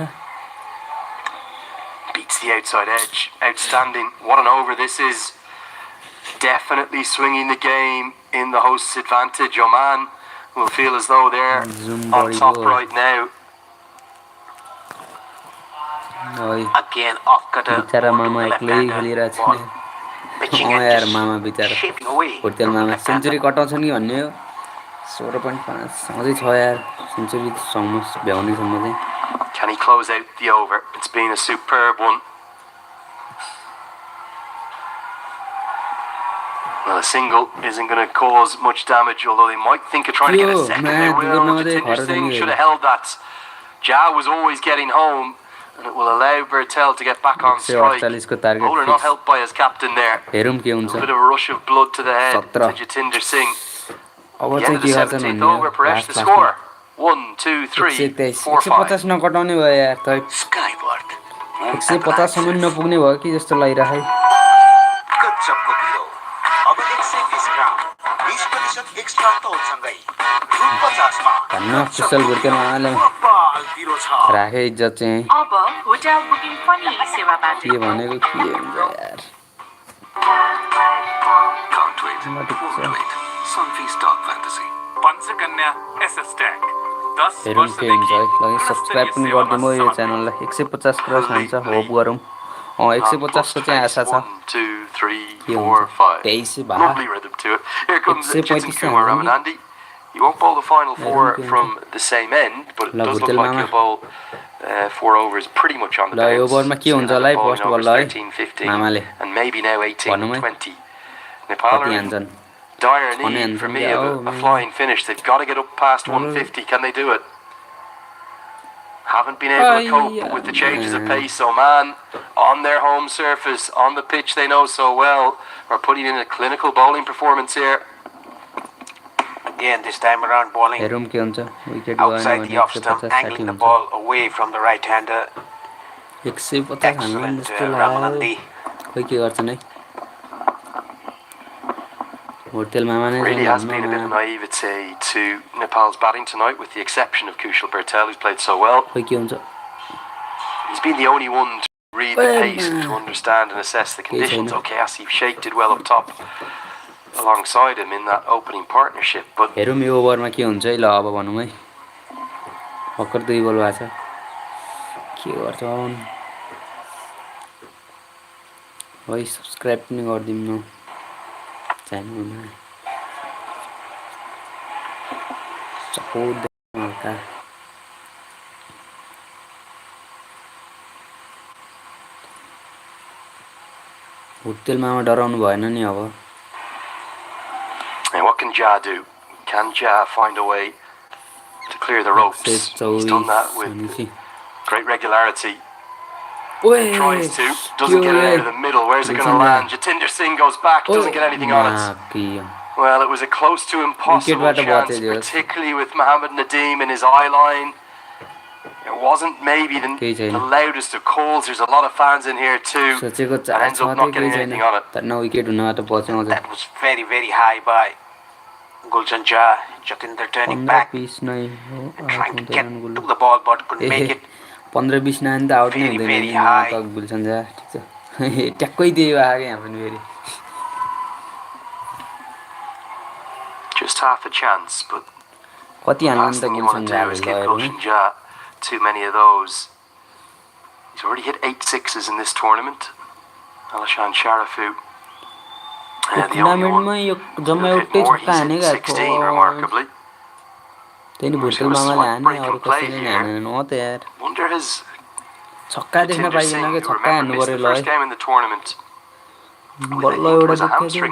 Beats the outside edge. Outstanding. What an over this is. Definitely swinging the game in the host's advantage. Oman will feel as though they're on top right now. Again off cutter. बिचारा मामा एक्लै खेलिरहेछ नि Pitching uh it यार just मामा बिचारा shaping away. Bhutel मामा century कटाउँछ नि भन्ने हो 16.5 अझै छ यार सेन्चुरी सम्म भ्याउनेसम्म चाहिँ Can he close out the over? It's been a superb one. Well, a single isn't going to cause much damage, although they might think of trying to get a second. They will. Jatinder Singh should have held that. Ja was always getting home, and it will allow Bhurtel to get back on strike. Bowler not helped by his captain there. हेरौँ के A हुन्छ bit of a rush of blood to the head 17 to Jatinder Singh. अब The चाहिँ end of के the गर्छ 17th भन्ने over, Paresh the score. 1, 2, 3, 4, 5. 150 नकटाउने भयो यार त स्काईवर्ड 150 सम्म नपुग्ने भयो कि जस्तो लागिरहेको गजबको पिरो अब 120 ग्राम 20% एक्स्ट्रा तौलसँगै रु 50 मा धन्न कुशल भुर्तेल मामाले बाल पिरो छ राखे इज्जत चाहिँ अब होटल बुकिङ पनि सेवाबाट के भनेको के हुन्छ यार Can't wait. Won't wait. Sunfeast Dark Fantasy. पंचकन्या SS tag 10 हेरौँ वर्ष के हुन्छ है ल गुणस्तरीय सब्सक्राइब पनि सेवामा गरिदिनु यो समर्पित। च्यानललाई 150 क्रस हुन्छ होप गरौँ 150 को चाहिँ आशा छ 1, 2, 3, के 4, हुन्छ 5. 23 भा Lovely rhythm to it. Here comes 135 Jitin Kumar हाल्नु नि। Ramanandi. You won't bowl the final Heading 4 game. from the same end, but it La does look Bhurtel like Mama. you'll bowl 4 overs pretty much on the ल यो bounce. ओभरमा के हुन्छ होला है first बल है 13, 15, मामाले and maybe now 18, भनौँ है 20. Nepal कति are in हान्छन् dire Funny need and for me funny. of Oh, a man. flying finish. They've got to get up past 150. Can they do it? Haven't been able to cope with the changes of pace. Oman on their home surface, on the pitch they know so well, are putting in a clinical bowling performance here. Again, this time around bowling हेरौँ के हुन्छ wicket outside the off stump, angling the ball away from the right-hander. 150 हाल्नु Excellent, जस्तो लाग्यो Ramanandi. खोइ के गर्छन् है भुर्तेल मामा नै Really has छन् been a bit of भन्न naivete to Nepal's batting tonight, with the exception of Kushal Bhurtel, who's played so well. खोइ के हुन्छ He's been the only one to read the pace and to understand and assess the conditions. Okay, Asif Sheikh did well up top alongside him in that opening partnership, but हेरौँ यो ओभरमा के हुन्छ है ल अब भनौँ है भर्खर 2 बल भएको छ के गर्छन् है सब्सक्राइब पनि गरिदिउँ न च्यानलमा सपोर्ट हल्का भुर्तेल मामा डराउनु भएन नि अब and what can Ja do? Can Ja find a way to clear the ropes? He's done that with great regularity. Tries to, doesn't get it out of the middle. Where's it going to land? Jatinder Singh goes back, doesn't get anything on it. Well, it was a close to impossible chance, particularly with Mohammad Nadeem in his eye line. It wasn't maybe the loudest of calls. There's a lot of fans in here too, and ends up not getting anything on it. That was very, very high by Gulshan Jha. Jatinder turning back, trying to get to the ball but couldn't make it. 15-20 nine त out नै हुँदैन नि त गुल्सन जा ठीक छ ट्याक्कै दियो आगे यहाँ पनि फेरि just half a chance but कति हाल्न त गुल्सन जा too many of those. He's already hit 8 sixes in this tournament. Alishan Sharafu टुर्नामेन्टमा यो जम्मा एउटै छक्का हानेका 16 remarkably. त्यही भुर्टेल मामाले हाने अरु कसैले नि हानेन हो त यार Wonder has छक्का देख्न पाइएन के छक्का हान्नु पर्यो ल first game in the tournament. बल्ल एउटा दुख्यो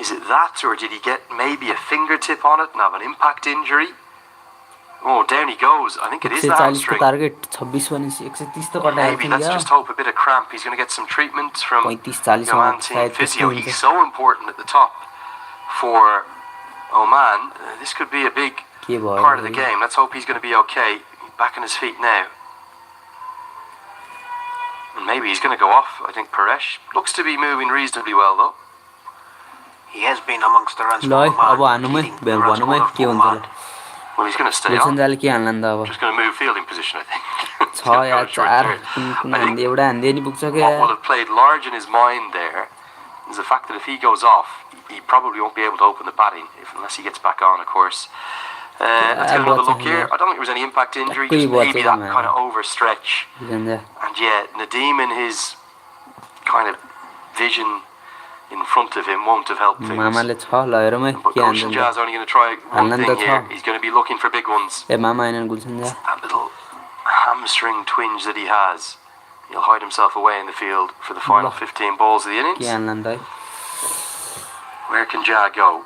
Is it that or did he get maybe a fingertip on it and have an impact injury? Oh, down he goes. I think it is the hamstring. Target 26 पनि 130 त कटा Maybe let's just hope a bit of cramp. He's going to get some treatment from Oman team physio. He's so important at the top for Oman. This could be a big part of the game. Let's hope he's going to be okay. Back on his feet now. And maybe he's going to go off. I think Paresh looks to be moving reasonably well though. He has been amongst the runs for Oman. Well, he's going to stay on. Just going to move fielding position, I think. What would have played large in his mind there is the fact that if he goes off, he probably won't be able to open the batting unless he gets back on, of course. Let's get another look here. I don't think there was any impact injury, just maybe that kind of overstretch. And yeah, Nadeem in his kind of vision in front of him won't have helped things. But Gulshan Jha is only going to try one thing here. He's going to be looking for big ones. That little hamstring twinge that he has. He'll hide himself away in the field for the final 15 balls of the innings. Where can Jha go?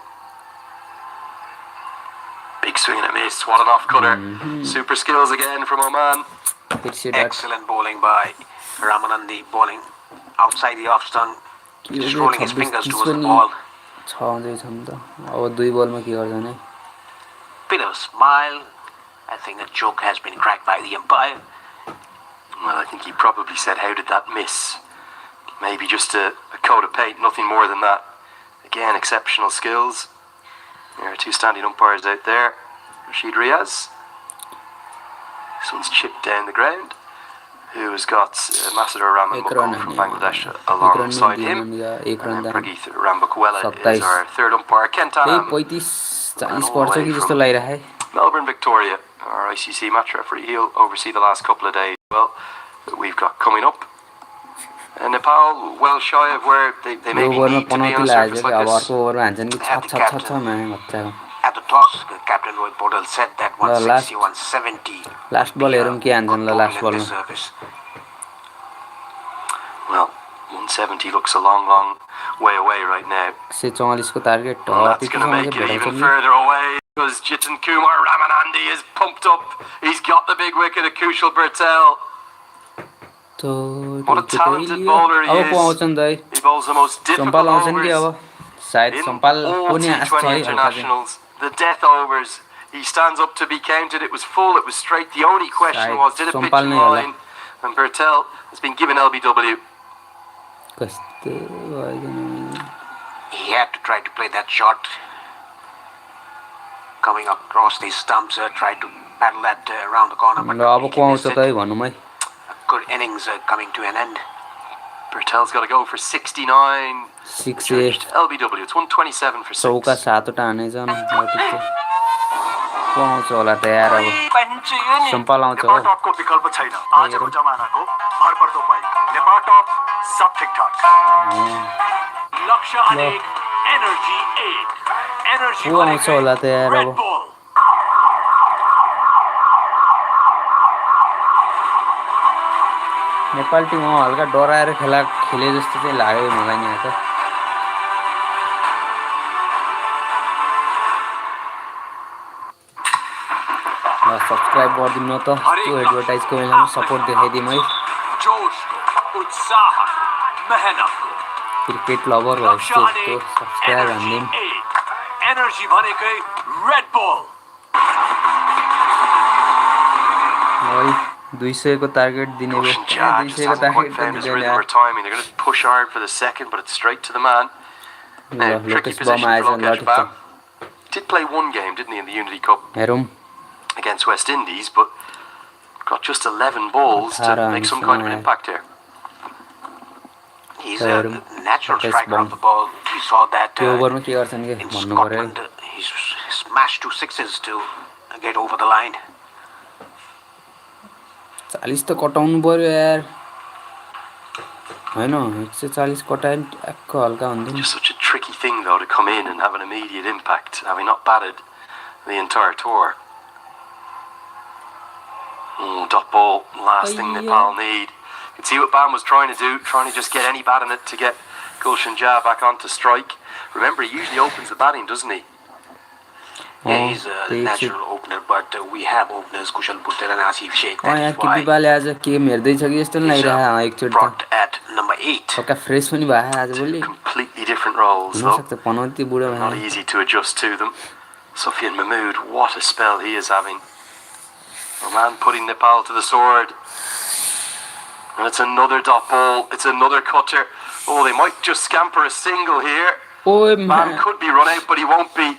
Big swing and a miss. What an off-cutter. Super skills again from Oman. Excellent bowling by Ramanandi, bowling outside the off stump. Just rolling his fingers towards the ball. Bit of a smile. I think a joke has been cracked by the umpire. Well, I think he probably said, how did that miss? Maybe just a coat of paint, nothing more than that. Again, exceptional skills. There are two standing umpires out there. Rashid Riaz. This one's chipped down the ground. Who's got Ambassador Raman Mukul from Bangladesh alongside him. And Prageeth Rambakwela is our third umpire. Kent Anam. Melbourne Victoria, our ICC match referee. He'll oversee the last couple of days. Well, that we've got coming up. Nepal, well shy of where they maybe need to be on a surface like this. At the toss, Captain Kushal Bhurtel said that 160, 170. Last ball, last ball. Well, 170 looks a long, long way away right now. Well, that's going to make it even further away because Jitin Kumar Ramanandi is pumped up. He's got the big wicket of Kushal Bhurtel. What a talented bowler he is. He bowls the most difficult overs in all T20 internationals. The death overs. He stands up to be counted. It was full, it was straight. The only question was, did it pitch in line? And Bhurtel has been given LBW. He had to try to play that shot. Coming up across these stumps, tried to paddle that around the corner. But good innings coming to an end. Bhurtel's got to go for 69. 6 LBW, it's 127 for 6. पाउँछ होला त यार अब सम्पाल आउँछ हो नेपालटपको विकल्प छैन आजको जमानाको भरपर्दो पाइ नेपालटप सब ठिकठाक लक्ष्य अनेक एनर्जी 1 एनर्जी आउँछ होला त यार अब नेपाल टिम हल्का डराएर खेले जस्तो चाहिँ लाग्यो मलाई नि यहाँ त सब्सक्राइब गरिदिनु न त त्यो एडभर्टाइजको बेलामा सपोर्ट देखाइदिउँ है जोश को उत्साह मेहनत को क्रिकेट लभर भएपछि त्यो सब्सक्राइब हान्दिउँ एनर्जी भनेकै रेड बल है 200 को टार्गेट दिने भए 200 को टार्गेट त दिँदैन यार They're going to push hard for the second, but it's straight to the man. Tricky position for Lokesh Bam. Did play one game, didn't he, in the Unity Cup हेरौँ against West Indies, but got just 11 balls to make some kind of an impact here. He's a natural striker of the ball. We saw that त्यो ओभरमा के गर्छन् के in भन्नु पर्यो Scotland. He smashed 2 sixes to get over the line. 40 त कटाउनु पर्यो यार हैन 140 कटाए नि ट्याक्क हल्का हुन्थ्यो नि Just such a tricky thing though to come in and have an immediate impact, having not batted the entire tour. Dot ball, last thing Nepal need. You can see what Bam was trying to do, trying to just get any bat in it to get Gulshan Jah back onto strike. Remember, he usually opens the batting, doesn't he? Yeah, he's a natural opener, but we have openers Kushal Bhurtel and Asif Sheikh. यहाँ किपिपाले आज game हेर्दै छ कि जस्तो नि लागिरहेको एकचोटि त Brought at number 8. पक्का फ्रेस पनि भयो आज भोलि Completely different roles, हुन though. सक्छ पनौती बुढो Not भयो easy to adjust to them. Sufyan Mahmood, what a spell he is having. Oman putting Nepal to the sword. And it's another dot ball. It's another cutter. Oh, they might just scamper a single here. ओए Man could be run out, but he won't be.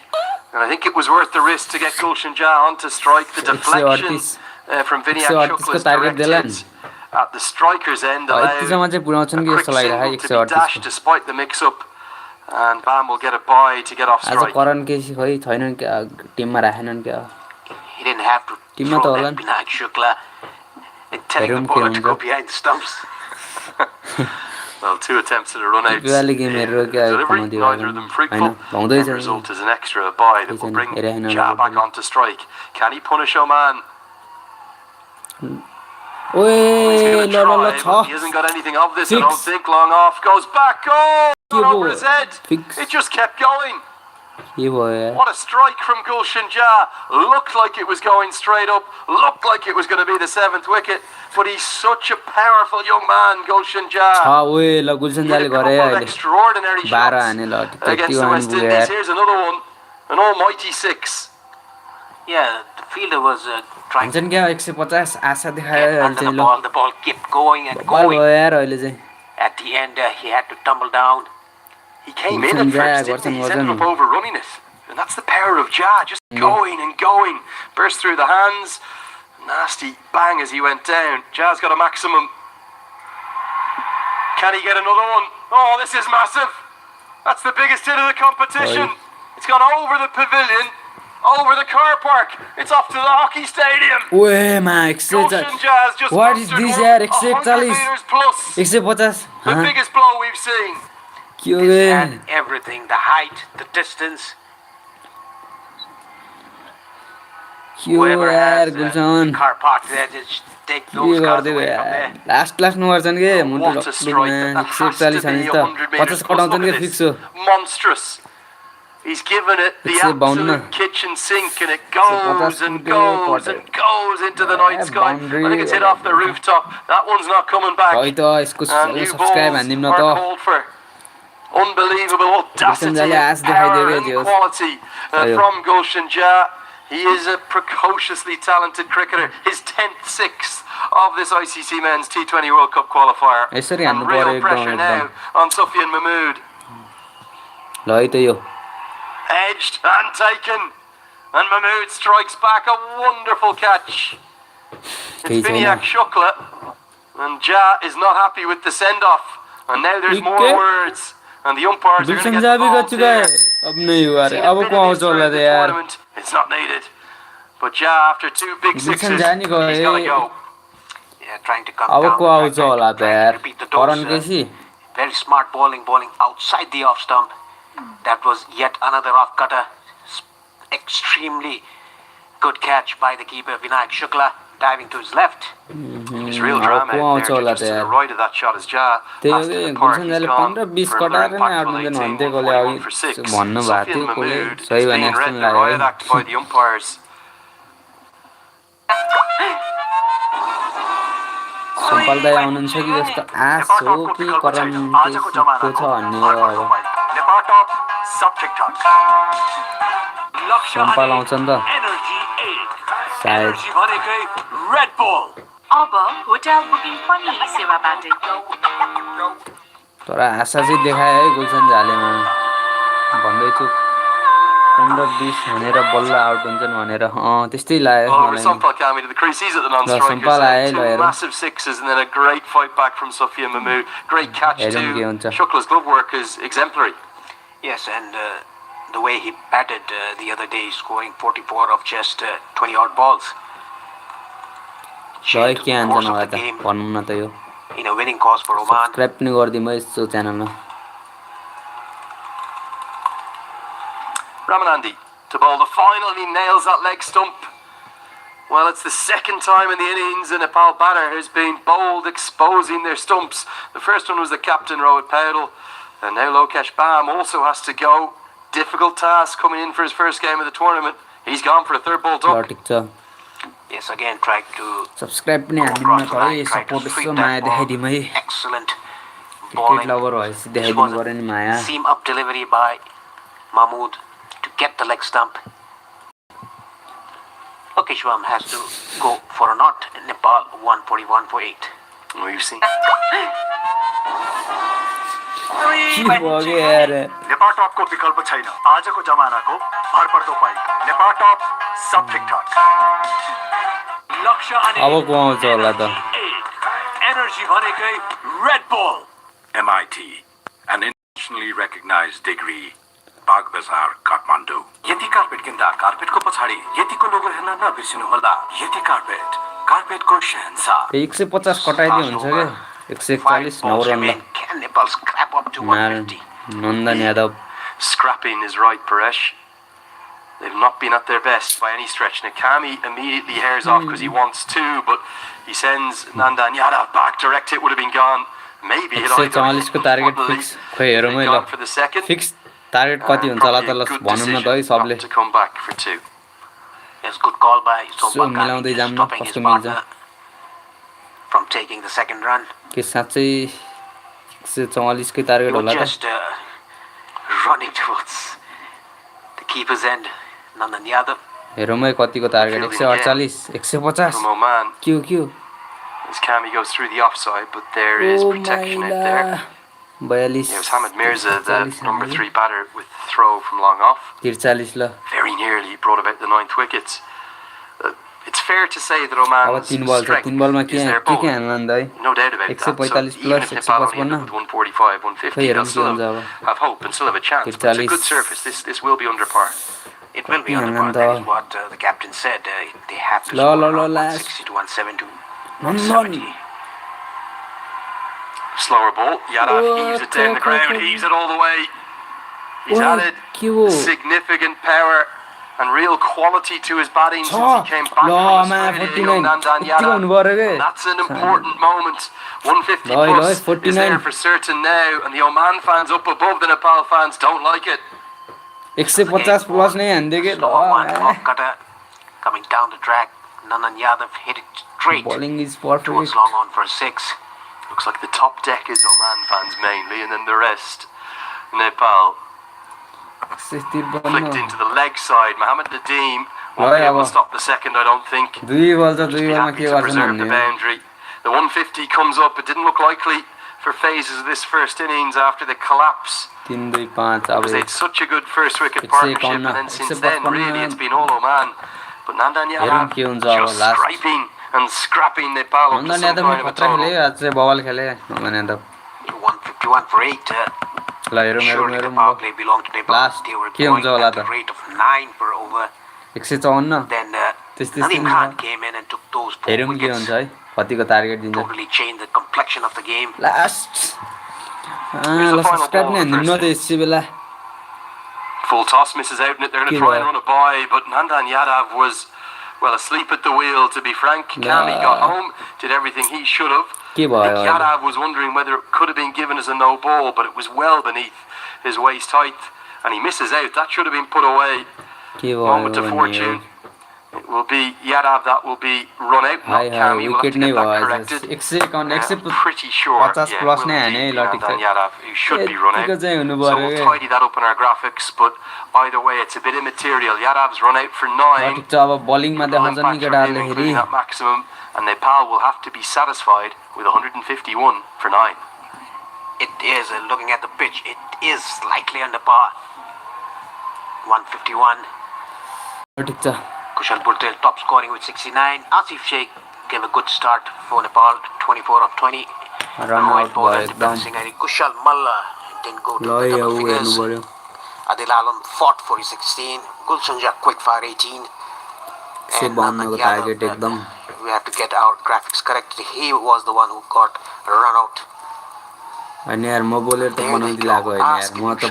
And I think it was worth the risk to get Gulshan Jah onto strike. The deflection from Vinayak Shukla's directed at the striker's end allowed यतिसम्म चाहिँ पुर्याउँछन् कि a जस्तो quick लागिरहेको single to be dashed despite the mix-up. And Bam will get a bye to get off आज strike. करण केसी खोइ छैनन् क्या टिममा राखेनन् क्या He didn't have to टिममा त throw होला that नि Vinayak Shukla, telling the bowler to go behind the stumps. Well, 2 attempts at a run out. किपिपाले गेम हेरेर क्या Delivery, Panauti neither of them Hahn fruitful. भाउँदै The छ result is an extra bye that will bring Jah back onto strike. Can he punish Oman? ओए He's going ल to ल ल try, छ but he hasn't got anything of this. I don't Six. think. Long off, goes back. Oh, के not over भयो his head. Fix It just kept going. के भयो यार What a strike from Gulshan Jah. Looked like it was going straight up. Looked like it was going to be the 7th wicket. But he's such a powerful young man, Gulshan Jah. छ ओए ल Gulsan He had जाले a गरे couple of अहिले extraordinary 12 shots हाने ल against the 31 West पुग्यो Indies. यार Here's another one. An almighty 6. Yeah, the fielder was trying to भन्छन् क्या 150 आशा देखायो get अहिले under चाहिँ the ल ball. The ball kept going and बल going. भयो यार अहिले चाहिँ At the end, he had to tumble down. He came in at Gulshan Jah first, didn't he? He's गर्छन् ended up overrunning it. And that's the power of Jah, just going and going. Burst through the hands. Nasty bang as he went down. Jah's got a maximum. Can he get another one? Oh, this is massive. That's the biggest hit of the competition. It's gone over the pavilion, over the car park. It's off to the hockey stadium. ओए मा 140 Gulshan Jah's just What is mustered this one, यार 100 140 meters plus. 150 The biggest blow we've seen. के हो This रे had everything, the height, the distance. के हो Whoever यार has Gulsan car parked there, just take के those cars गर्दै away गयो from there. यार लास्ट नगर्छन् के मुन्टु What a strike. डक्टुमा That has to 141 be छ त 100 meters 50 plus. कटाउँछन् Look के at फिक्स this. हो Monstrous. He's given it the 152. absolute kitchen sink and it goes and goes and goes into the night sky. I think it's hit off the rooftop. That one's not coming back. है त यसको And new subscribe balls हान्दिम न are त called for. Unbelievable audacity Gulshan Jah and ले आश power देखाइदियो and क्या quality Ayo. from Gulshan Jah. He is a precociously talented cricketer. His 10th sixth of this ICC Men's T20 World Cup qualifier. यसरी And हान्नु पर्यो real pressure एकदम एकदम now on Sufyan Mahmood. ल है त यो Edged and taken. And Mahmood strikes back a wonderful catch. केही It's छैन Vinayak Shukla. And Jah is not happy with the send-off. And now there's more Wicket. words. And the umpires are going to Gulsan get जा भी कर involved चुका है here. अब नहीं हुआ रे Seen a अब bit को of आउट this होला throughout रे the यार tournament. It's not needed. But Jah, after 2 big Gulshan sixes, Jah ni गयो he's got to go. Yeah, trying to come अब down. को आउट trying होला त यार to repeat the Karan dose. KC Very smart bowling outside the off stump. That was yet another off cutter. Extremely good catch by the keeper Vinayak Shukla, diving to his left. There's real drama को out आउँछ there. होला Just त to the यार right of that shot is Jah. त्यही हो Past कि the park, Gulsan he's जाले gone 15-20 for कटाएर another नै impactful आउट 18, भन्दै कसले 141 for 6. भन्नु भएको थियो Sufyan कसले Mahmood सही is भने being जस्तो read नि the riot लाग्यो act by the umpires. सम्पाल दाइ आउनुहुन्छ कि जस्तो आश हो कि करम को छ भन्ने हो अब नेपाल टप सब्जेक्ट टच सम्पाल आउँछ नि त सायद रेड बॉल अब होटल बुकिङ पनि सेवाबाटै तर आशा चाहिँ देखाए है गुलसन झालेमा भन्दैछु 15-20 हानेर बल्ल आउट हुन्छन् भनेर त्यस्तै लाग्यो मलाई Sampal coming to the crease. He's at the non-strikers. Two massive sixes and then a great fight back from Sofia Mahmood. Great catch too. Shukla's glove work is exemplary. Yes, and the way he batted the other day, scoring 44 of just 20 odd balls. Joy के हान्छ मलाई त भन्नु न त यो in a winning cause for Oman. Subscribe पनि गरिदिनु यस्तो च्यानलमा Ramanandi to bowl the final. He nails that leg stump. Well, it's the second time in the innings a Nepal batter has been bowled exposing their stumps. The first one was the captain, Rohit Paudel. And now Lokesh Bam also has to go. Difficult task coming in for his first game of the tournament. He's gone for a third ball duck. Yes, again tried to subscribe पनि हान्दिनु न त है support यसो माया देखाइदिम है excellent cricket lover भएपछि देखाइदिनु पर्यो नि माया seam up delivery by Mahmood to get the leg stump. Okay, Shwam has to go for a knot. Nepal 141 for 8. We've seen. Nepal टप को विकल्प छैन आजको जमानाको भरपर्दो पाइ नेपाल टप सब्जेक्ट टच लक्ष्य अनि अब को आउँछ होला त एनर्जी भनेकै red ball MIT an internationally recognized degree बाग बजार काठमाडौँ यति कार्पेट किन्दा कार्पेटको पछाडी यतिको लोगो हेर्न नबिर्सिनु होला यति कार्पेटको शहंशाह 150 कटाइदिए हुन्छ के 141 9 run Can Nepal scrap up to 150? Nandan Yadav scrapping is right, Paresh. They've not been at their best by any stretch. Nakami immediately hairs off because he wants to, but he sends Nandan Yadav back direct. It would have been gone. Maybe it would have को target fix खै हेरौँ है ल for the second. Fix target कति हुन्छ होला त ल भनौँ न त है सबले to come back for 2. Yes, good call by Sompal मिलाउँदै जाम न stopping his कस्तो मिल्छ partner from taking the second run. के साच्चै 144 कै टार्गेट होला त Just running towards the keeper's end. Nandan Yadav. हेरौँ है कतिको target 148 150 From Oman. Q As Kami goes through the offside, but there is protection out there. 42 It was Hamid Mirza, the number 3 batter, with throw from long off. 43 ल Very nearly brought about the 9th wickets. It's fair to say that Oman's strength is their bowling. हान्दैन है No doubt about that. So 145 even if Nepal only 155 ended with 145, 150, they'll still have hope and still have a chance. But it's a good surface. This will be under par. It will be under par. That is what the captain said. They have to score around 160 to 170 to 170. Slower ball. Yadav heaves it down the ground. Heaves it all the way. He's added significant power and real quality to his batting since he came back from Australia. Young Nandan Yadav. That's an important moment. 150 plus is there for certain now, and the Oman fans up above the Nepal fans don't like it. 150 plus नै हान्दियो के cutter coming down the track. Nandan Yadav hit it straight bowling is towards perfect long on for a 6. Looks like the top deck is Oman fans mainly, and then the rest Nepal. Flicked into the leg side. Mohammed Nadeem won't be able to stop the second, I don't think. Happy to preserve the boundary. The 150 comes up. It didn't look likely for phases of this first innings after the collapse. Because they had such a good first wicket partnership, and then since then, really, it's been all Oman. But Nandan Yadav just scraping and scrapping Nepal up to some kind of a total. 151 for 8. Surely the power play belonged to Nepal. They were going at the rate of 9 per over. 154 Then Nadeem Khan came in and took those 4 wickets. Totally changed the complexion of the game. Last subscribe नै हान्दिनु न त यसै बेला Full toss misses out in it. They're going to try and run a by, but Nandan Yadav was, well, asleep at the wheel, to be frank. Kami got home, did everything he should have. Yadav was wondering whether it could have been given as a no ball, but it was well beneath his waist height, and he misses out. That should have been put away. Moment of fortune. It will be Yadav that will be run out, not Kami. We'll have to get that corrected. I'm pretty sure. Yeah, will indeed be Nandan Yadav, who should be run out. So we'll tidy that up in our graphics, but either way, it's a bit immaterial. Yadav's run out for 9. That maximum, and Nepal will have to be satisfied with 151 for 9. It is, looking at the pitch, it is slightly under par. 151. Kushal Bhurtel top scoring with 69. Asif Sheikh gave a good start for Nepal, 24 of 20. White ball and bouncing. Kushal Malla didn't go to the double figures. Adil Alam fought for his 16. Gulsanja quick fire 18. And we have to get our graphics correct. He was the one who got run out. अनि यार म बोलेर त बनाउँदै लागो हैन यार म त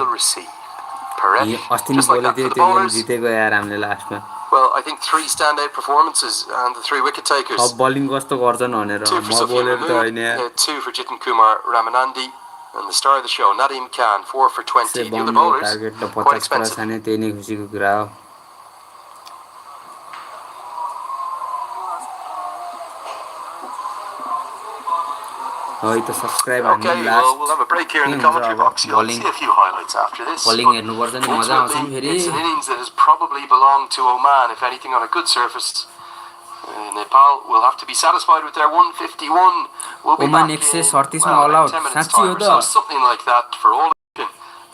अस्ति नै बोले थिए त्यो गेम जितेको यार हामीले लास्टमा Well, I think 3 standout performances and the 3 wicket takers. अब बलिङ कस्तो गर्छन् भनेर म बोलेर त हैन यार 2 for Jitin Kumar Ramanandi and the star of the show Nadim Khan 4 for 20. The other bowlers quite expensive. त्यही नै खुसीको कुरा हो subscribe okay, well, we'll have a break here in the commentary box. You'll see a few highlights after this. Bowling ultimately, it's an innings that has probably belonged to Oman, if anything, on a good surface. Nepal will have to be satisfied with their 151. We'll be Oman back in 10 minutes time so something like that for all.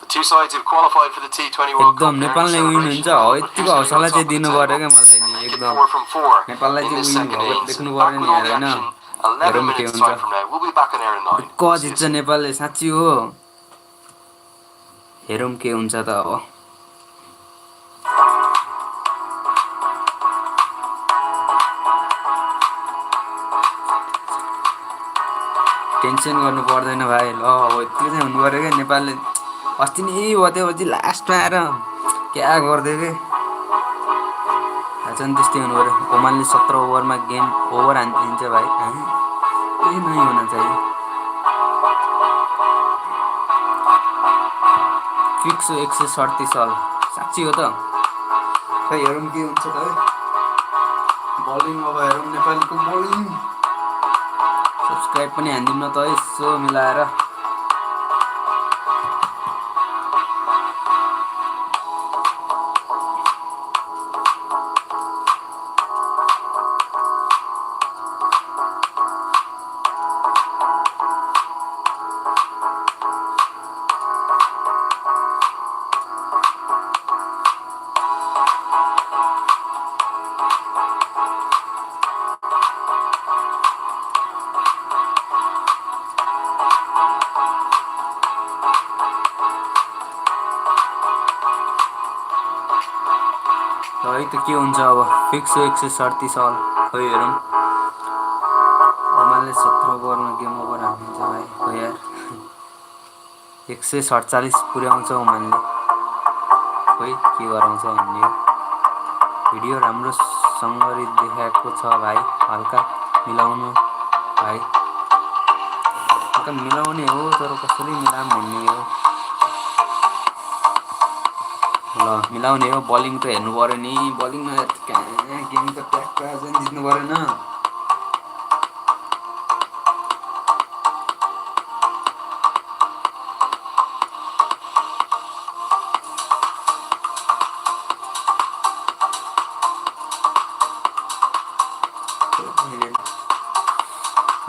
The two sides have qualified for the T20 World Cup. Nepal ले win हुन्छ हो यतिको हौसला चाहिँ दिनु पर्यो के मलाई नि एकदम नेपाललाई चाहिँ win भएको देख्नु पर्यो नि यार हैन 11 minutes time from now. We'll be back on air in 9. को जित्छ नेपालले साच्चै हो हेरौं के हुन्छ त अब टेन्सन गर्नु पर्दैन भाइ ल अब यति चाहिँ हुनु पर्यो के नेपालले अस्ति नै वतेपछि लास्टमा आएर क्या गर्दै के अझन त्यस्तै हुनु पर्यो ओमानले 17 ओभरमा गेम ओभर हान्छ भाइ यही नै हुन चाहिए फिक्स 137 साल साच्चै हो त खै हेरौँ के हुन्छ त है बलिङ अब हेरौँ नेपालीको बलिङ सब्स्क्राइब पनि हान्दिम न त यसो मिलाएर है त के हुन्छ अब फिक्स 137 साल खै हेरौँ ओमानले 17 ओभरमा गेम ओभर हान्छ भाइ हो यार 147 पुर्याउँछ ओमानले खै के गराउँछ भन्ने हो भिडियो राम्रोसँगले देखाएको छ भाइ हल्का मिलाउनु भाइ हल्का मिलाउने हो तर कसरी मिलाम भन्ने हो ल मिलाउने हो बलिङ त हेर्नु पर्यो नि बलिङमा गेम त ट्याक्क चाहिँ जित्नु पर्यो न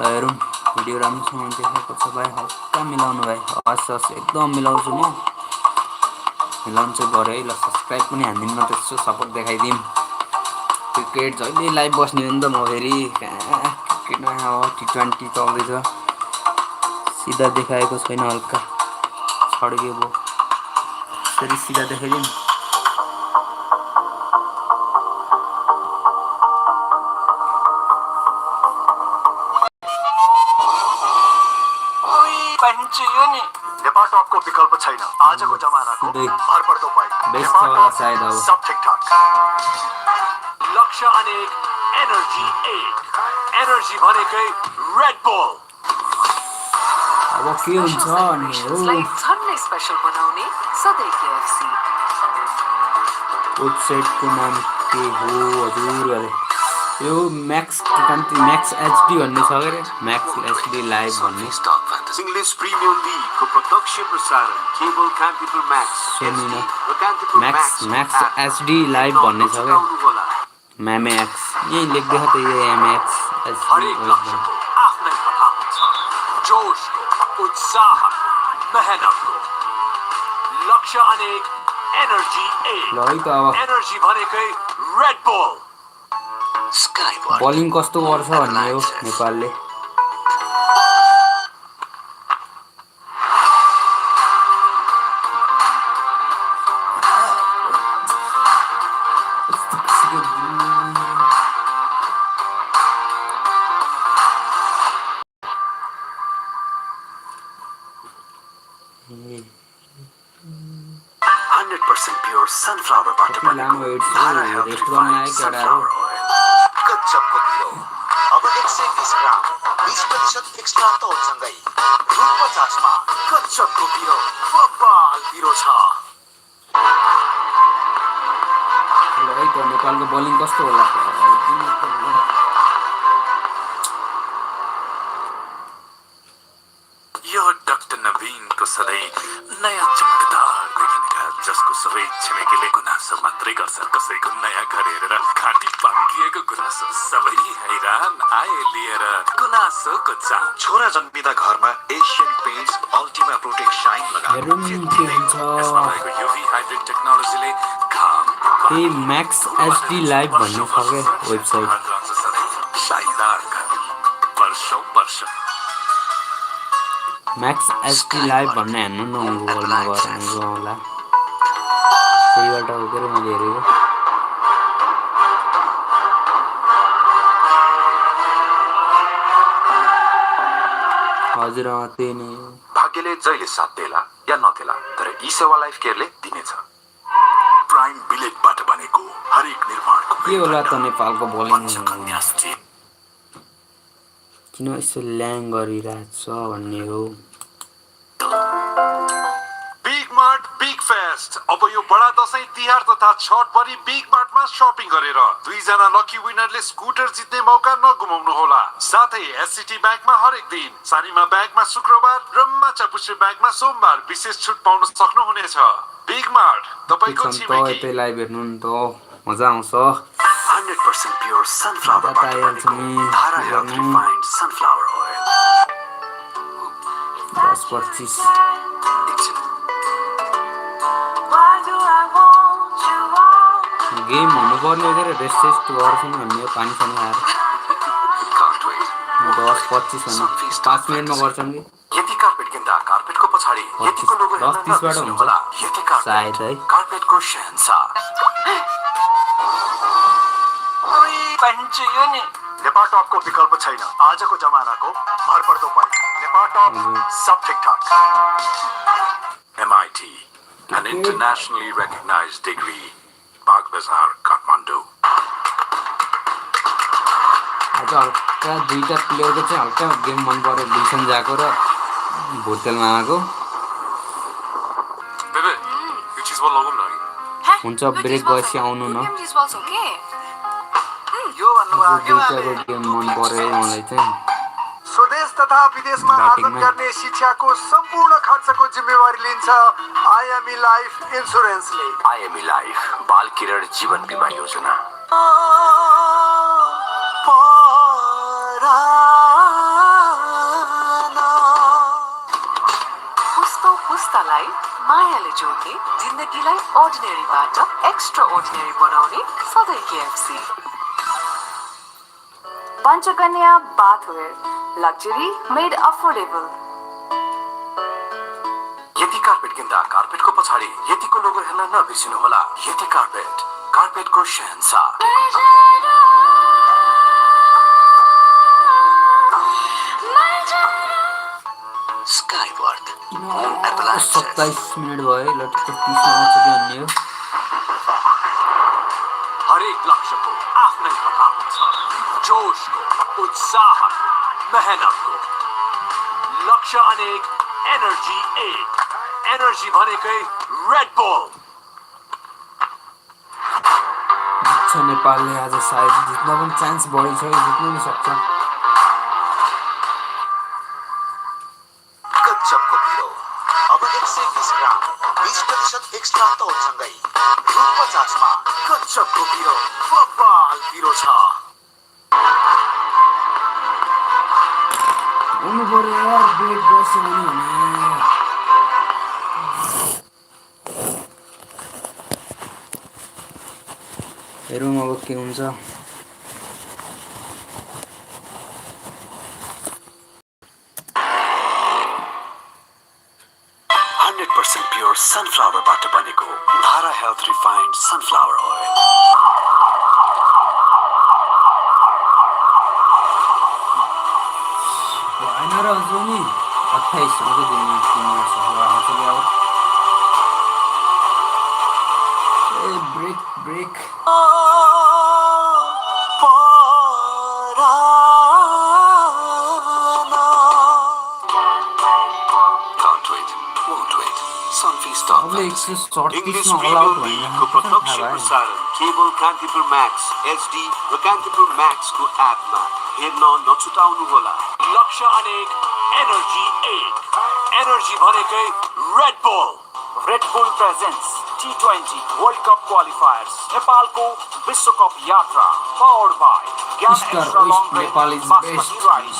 हेरौँ भिडियो राम्रोसँग देखाएको छ भाइ हल्का मिलाउनु भाइ हस् हस् एकदम मिलाउँछु म मिलाउँछु गरे है ल सब्स्क्राइब पनि हान्दिन न त्यसो सपोर्ट देखाइदिम क्रिकेट जहिले लाइभ बस्ने हो नि त म फेरि क्रिकेटमा अब T20 चल्दैछ सिधा देखाएको छैन हल्का छड्के भयो यसरी सिधा देखाइदिम नेपाटकको विकल्प छैन आजको जमानाको भरपर्दो पाइ बेस्ट सायद अब सब ठिकठाक लक्ष्य अनेक एनर्जी 8 एनर्जी भनेकै रेड बुल अब के हुन्छ अनि हो झन्नै स्पेशल बनाउने सधैँ KFC वेबसाइटको नाम के हो हजुर अरे यो म्याक्स एचडी भन्ने छ के रे म्याक्स एचडी लाइभ भन्ने इंग्लिश प्रीमियर लीग को प्रत्यक्ष प्रसारण केबल कम्प्युटर मैक्स सुनिन म्याक्स एचडी लाइभ भन्ने छ के म्याक्स यही लेख्दै छ त यो म्याक्स एचडी आफ्नै प्रभाव छ जोश उत्साह मेहनत लक्ष्य अनेक एनर्जी ल है त अब एनर्जी भनेकै रेड बल बलिङ कस्तो गर्छ भन्ने हो नेपालले प्योर सनफ्लावर बाट बनेको Dhara health refined sunflower oil कच्चपको किलो अब 120 ग्राम 20% एक्स्ट्रा तौलसँगै रु 50 मा कच्चपको किलो बब्बाल पिरो छ ल है त नेपालको बलिङ कस्तो होला यो डाक्टर नवीनको सधैँ नयाँ चमकदार देखिनेका जसको सबै छिमेकीले गुनासो मात्रै गर्छ कसैको नयाँ घर हेरेर घाँटी पाङ्गिएको गुनासो सबै हैरान आए लिएर गुनासोको चाम छोरा जन्मिँदा घरमा Asian Paints Ultima Protect Shine लगाएको युभी हाइब्रिड टेक्नोलोजीले घाम ए म्याक्स एचडी लाइभ भन्ने छ के वेबसाइट शानदार घर वर्षौं वर्ष म्याक्स एचडी लाइभ भन्ने हेर्नु न गुगलमा गएर होला त्यहीबाट उकेर मैले हेरेको हजुर त्यही नै भाग्यले जहिले साथ देला या नदेला तर ई सेवा लाइफ केयरले दिनेछ प्राइम बिलेटबाट बनेको हरेक निर्माणको के होला त नेपालको बलिङ किन यसो ल्याङ गरिरहेछ भन्ने हो बिग मार्ट बिग फेस्ट अब यो बडा दशैं तिहार तथा छठ भरि बिग मार्टमा शपिङ गरेर 2 जना लकी विनरले स्कुटर जित्ने मौका नगुमाउनु होला साथै एससीटी बैंकमा हरेक दिन सानिमा बैंकमा शुक्रबार र माछापुच्छ्रे बैंकमा सोमबार विशेष छुट पाउन सक्नुहुनेछ बिग मार्ट तपाईको छिमेकी यतै लाइभ हेर्नु नि त मजा आउँछ 100% प्योर सनफ्लावर धारा health refined sunflower oil 10-25 game हुनुपर्ने हो रेस्ट गर्छौँ भन्ने पानी सानी आएर 10-25 भन्ने 5 मिनटमा गर्छौँ कि यति कार्पेट किन्दा कार्पेटको पछाडि यतिको लोगो 10-30 बाट हुन्छ यति कार्पेट सायद है कार्पेटको शहंशाह नेपाल टपको विकल्प छैन आजको जमानाको भरपर्दो पाइ नेपाल टप सब ठिकठाक MIT an internationally recognized degree बाग बजार काठमाडौँ आज हल्का दुईटा प्लेयरको चाहिँ हल्का गेम मन पर्यो डिसन जाको र भुर्तेल मामाको हुन्छ ब्रेक गएपछि आउनु न दुईटाको गेम मन पर्यो मलाई चाहिँ स्वदेश तथा विदेशमा आर्जन गर्ने शिक्षाको सम्पूर्ण खर्चको जिम्मेवारी लिन्छ आईएमई लाइफ इन्स्योरेन्सले आईएमई लाइफ बाल किरण जीवन बीमा योजना पुस्तालाई मायाले जोड्ने जिन्दगीलाई अर्डिनेरीबाट एक्स्ट्रा अर्डिनेरी बनाउने सधैँ KFC Panchakanya bathware luxury made affordable यति कार्पेट किन्दा कार्पेटको पछाडि यतिको लोगो हेर्न नबिर्सिनु होला यति कार्पेट कार्पेटको शहंशाह स्काईवर्थ 27 मिनट भयो ल 30 मा आउँछ कि अन्य हो हरेक लक्ष्यको आफ्नै प्रभाव छ जोशको उत्साह मेहनतको लक्ष्य अनेक एनर्जी एक एनर्जी भनेकै रेड बल छ नेपालले आज सायद जित्न पनि चान्स बढी छ, जित्न पनि सक्छ। कच्चपको पिरो अब 120 ग्राम 20% एक्स्ट्रा तौलसँगै रु 50 मा कच्चपको पिरो बब्बाल पिरो छ। हुनु पर्यो यार, ब्रेक गर्छु भने हेरौँ अब के हुन्छ। 100% प्योर सनफ्लावरबाट बनेको Dhara health refined sunflower oil. भएन र हुन्छ नि 28 आउँछ दिनु तिम्रो सफा आउँछ नि अब। ए break break English Premier League को प्रत्यक्ष प्रसारण केवल कान्तिपुर मैक्स HD र कान्तिपुर मैक्स को एप मा हेर्न नछुटाउनु होला। लक्ष्य अनेक एनर्जी 8 एनर्जी भनेकै Red Bull presents T20 world cup qualifiers नेपालको विश्वकप यात्रा powered by Gyan extra long range basmati rice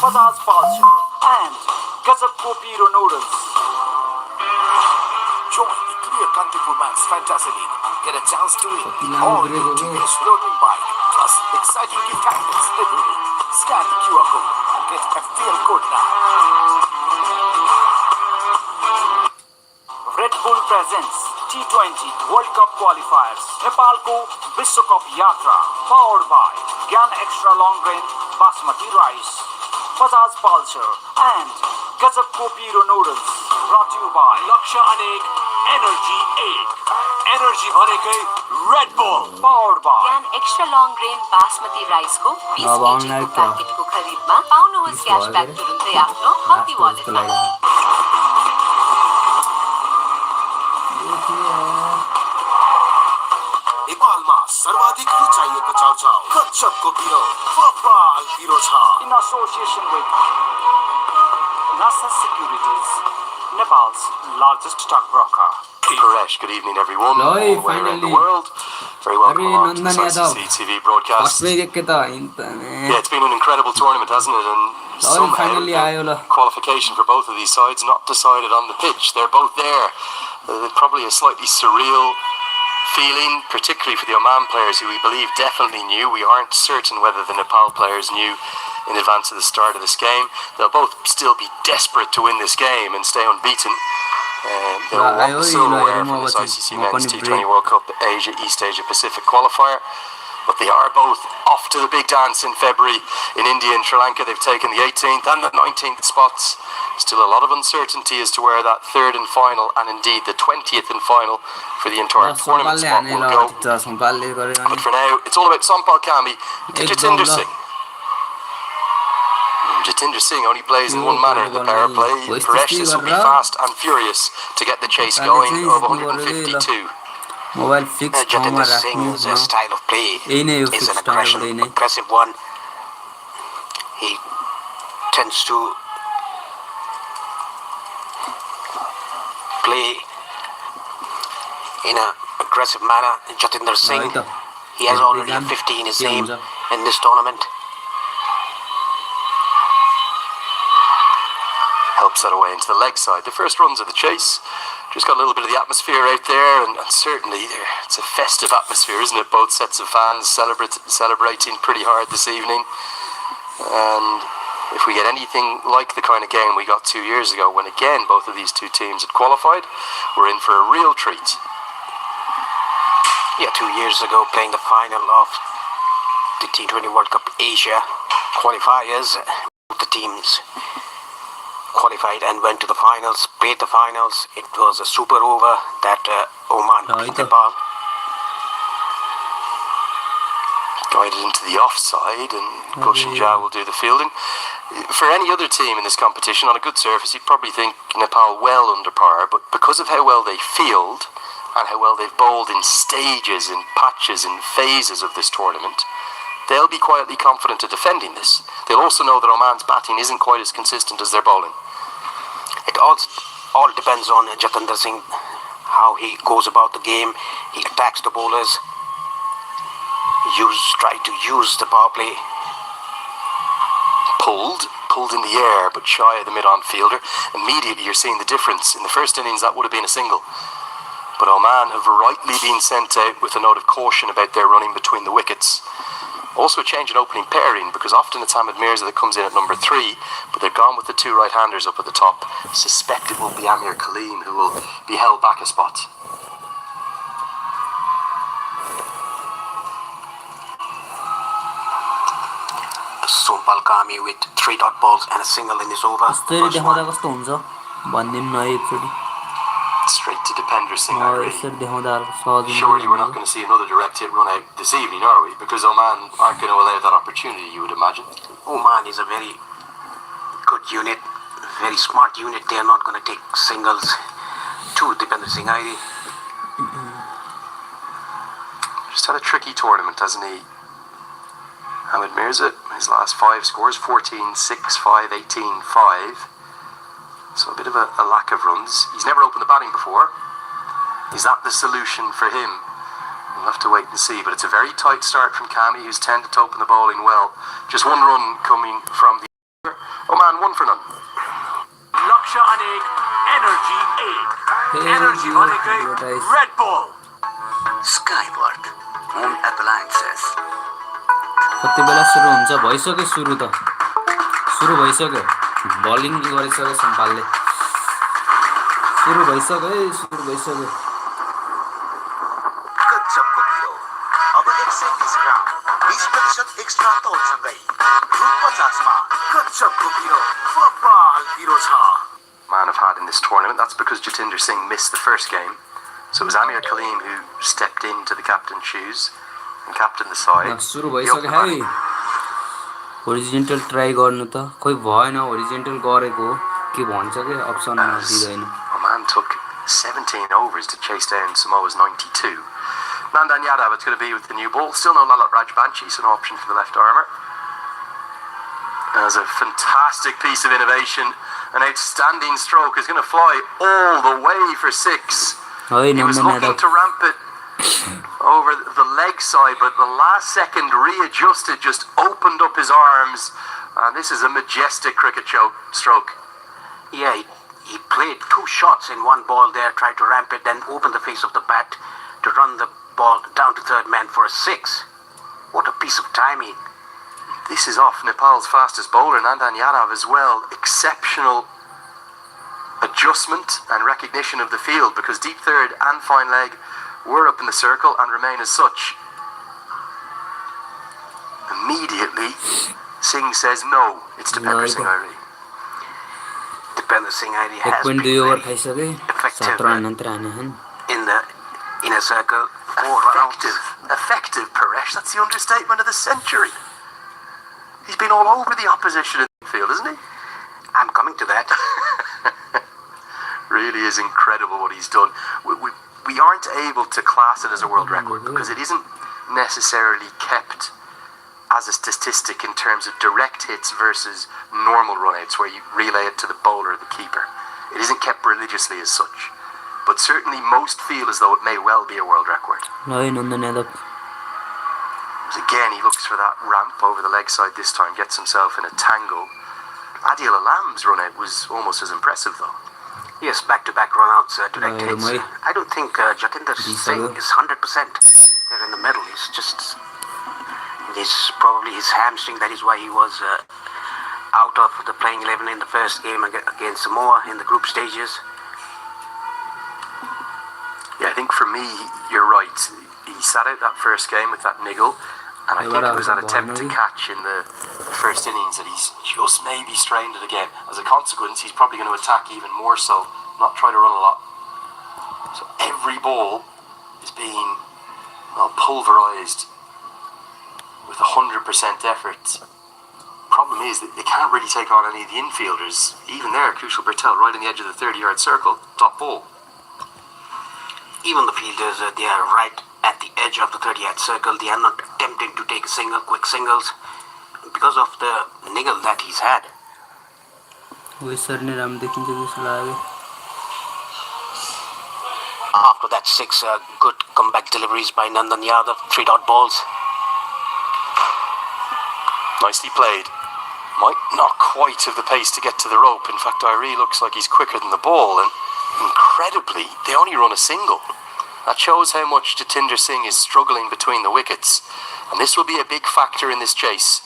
Bajaj Pulsar and गजबको पिरो noodles. Join the clear Kantipur Max Fantasy League and get a chance to win all your TVS floating bike plus exciting gift items every week. Scan the QR code and get a FPL code now. Red Bull presents T20 World Cup qualifiers नेपालको विश्वकप यात्रा powered by ज्ञान extra long range basmati rice Bajaj Pulsar and गजबको पिरो noodles. brought to you by लक्ष्य अनेक energy 8 energy भनेकै Red bull powered by ज्ञान extra long grain basmati राइसको 20 केजीको प्याकेटको खरिदमा पाउनुहोस् क्यासब्याक तुरुन्तै आफ्नो हल्दी वालेटमा। नेपालमा सर्वाधिक रुचाइएको चाउचाउ कच्चपको पिरो बब्बाल पिरो छ। in association with NASA Securities, Nepal's largest stockbroker. Paresh, good evening everyone. No, all the way around the world. Very welcome along to this ICC broadcast. Yeah, it's been an incredible tournament, hasn't it? And somehow the qualification for both of these sides not decided on the pitch. They're both there. Probably a slightly surreal feeling, particularly for the Oman players who we believe definitely knew. We aren't certain whether the Nepal players knew in advance of the start of this game. They'll both still be desperate to win this game and stay unbeaten. They will want the silverware from this ICC Men's T20 World Cup Asia, East Asia Pacific qualifier. But they are both off to the big dance in February in India and Sri Lanka. They've taken the 18th and the 19th spots. Still a lot of uncertainty as to where that third and final, and indeed the 20th and final for the entire tournament spot will go. But for now, it's all about Sampal Kami to Jatinder Singh. Jatinder Singh only plays in one manner, the power play. Paresh, this will be fast and furious to get the chase going of 152. Jatinder Singh's style of play is an aggressive one. He tends to play in an aggressive manner. Jatinder Singh, he has already a 50 in his name in this tournament. Helps that away into the leg side. The first runs of the chase. Just got a little bit of the atmosphere out there, and certainly it's a festive atmosphere, isn't it? Both sets of fans celebrating pretty hard this evening. And if we get anything like the kind of game we got 2 years ago, when again both of these two teams had qualified, we're in for a real treat. Yeah, 2 years ago, playing the final of the T20 World Cup Asia qualifiers, the teams qualified and went to the finals, played the finals. It was a super over that Oman beat Nepal. Guided into the offside, and Kushal will do the fielding. For any other team in this competition, on a good surface, you'd probably think Nepal well under par, but because of how well they field and how well they've bowled in stages, in patches, in phases of this tournament, they'll be quietly confident of defending this. They'll also know that Oman's batting isn't quite as consistent as their bowling. It all depends on Jatinder Singh, how he goes about the game. He attacks the bowlers, try to use the power play. Pulled in the air, but shy of the mid-on fielder. Immediately you're seeing the difference. In the first innings, that would have been a single. But Oman have rightly been sent out with a note of caution about their running between the wickets. Also a change in opening pairing, because often it's Hamid Mirza that comes in at number 3, but they're gone with the 2 right-handers up at the top. Suspect it will be Amir Kaleem who will be held back a spot. Sompal Kami with 3 dot balls and a single in his over. यसरी देखाउँदा कस्तो हुन्छ भन्दिनु न एकचोटी Straight to Dipender Singh. यसरी देखाउँदा सहज Surely we're not going to see another direct hit run out this evening, are we? Because Oman aren't going to allow that opportunity, you would imagine. Oman is a very good unit, very smart unit. They are not going to take singles to Dipender Singh. Just had a tricky tournament, hasn't he? Hamid Mirza, his last 5 scores, 14, 6, 5, 18, 5. So a bit of a lack of runs. He's never opened the batting before. Is that the solution for him? We'll have to wait and see. But it's a very tight start from Kami, who's tended to open the bowling well. Just 1 run coming from the... Oman 1 for none. Laksha Anek, Energy 8. Energy Anek, Red Ball. Skyward, home appliances. कति बेला सुरु हुन्छ भइसक्यो सुरु भइसक्यो bowling गरिसक्यो सम्पालले सुरु भइसक्यो कच्चपको पिरो अब 120 ग्राम 20% एक्स्ट्रा तौलसँगै रु 50 मा कच्चपको पिरो फुटबल पिरो छ. Man have had in this tournament. That's because Jatinder Singh missed the first game. So it was Amir Kaleem who stepped into the captain's shoes and captained the side. सुरु भइसक्यो है horizontal try गर्नु त खोइ भएन horizontal गरेको के भन्छ के option दिदैन. Oman took 17 overs to chase down Samoa's 92. Nandan Yadav, it's going to be with the new ball. Still no Lalat Rajbanshi, so no option for the left armour. There's a fantastic piece of innovation. An outstanding stroke is going to fly all the way for 6. He was looking to ramp it over the leg side, but the last second readjusted, just opened up his arms, and this is a majestic cricket stroke. Yeah, he played 2 shots in 1 ball there, tried to ramp it, then open the face of the bat to run the ball down to 3rd man for a 6. What a piece of timing. This is off Nepal's fastest bowler, Nandan Yadav, as well. Exceptional adjustment and recognition of the field, because deep third and fine leg were up in the circle and remain as such. Immediately, Singh says no. It's Dipender Singh Airi. Dipender Singh Airi has been very effective in the inner circle. Effective, Paresh. That's the understatement of the century. He's been all over the opposition in the field, isn't he? I'm coming to that. Really is incredible what he's done. We aren't able to class it as a world record because it isn't necessarily kept as a statistic in terms of direct hits versus normal run-outs where you relay it to the bowler or the keeper. It isn't kept religiously as such. But certainly most feel as though it may well be a world record. Again, he looks for that ramp over the leg side this time, gets himself in a tangle. Adil Alam's run-out was almost as impressive though. Yes, back-to-back run-outs, direct hits. I don't think Jatinder Singh is 100% there in the middle. It's probably his hamstring. That is why he was out of the playing 11 in the first game against Samoa in the group stages. Yeah, I think for me, you're right. He sat out that first game with that niggle, and I think it was that attempt to catch in the first innings that he's just maybe strained it again. As a consequence, he's probably going to attack even more so, not try to run a lot. So every ball is being pulverised with 100% effort. Problem is that they can't really take on any of the infielders. Even there, Kushal Bhurtel right on the edge of the 30-yard circle, top ball. even the fielders, they are right at the edge of the 30th circle. They are not attempting to take quick singles because of the niggle that he's had. After that 6 good comeback deliveries by Nandan Yadav, 3 dot balls. Nicely played. Might not quite have the pace to get to the rope. In fact, Irie looks like he's quicker than the ball, and incredibly, they only run a single. That shows how much Jatinder Singh is struggling between the wickets, and this will be a big factor in this chase.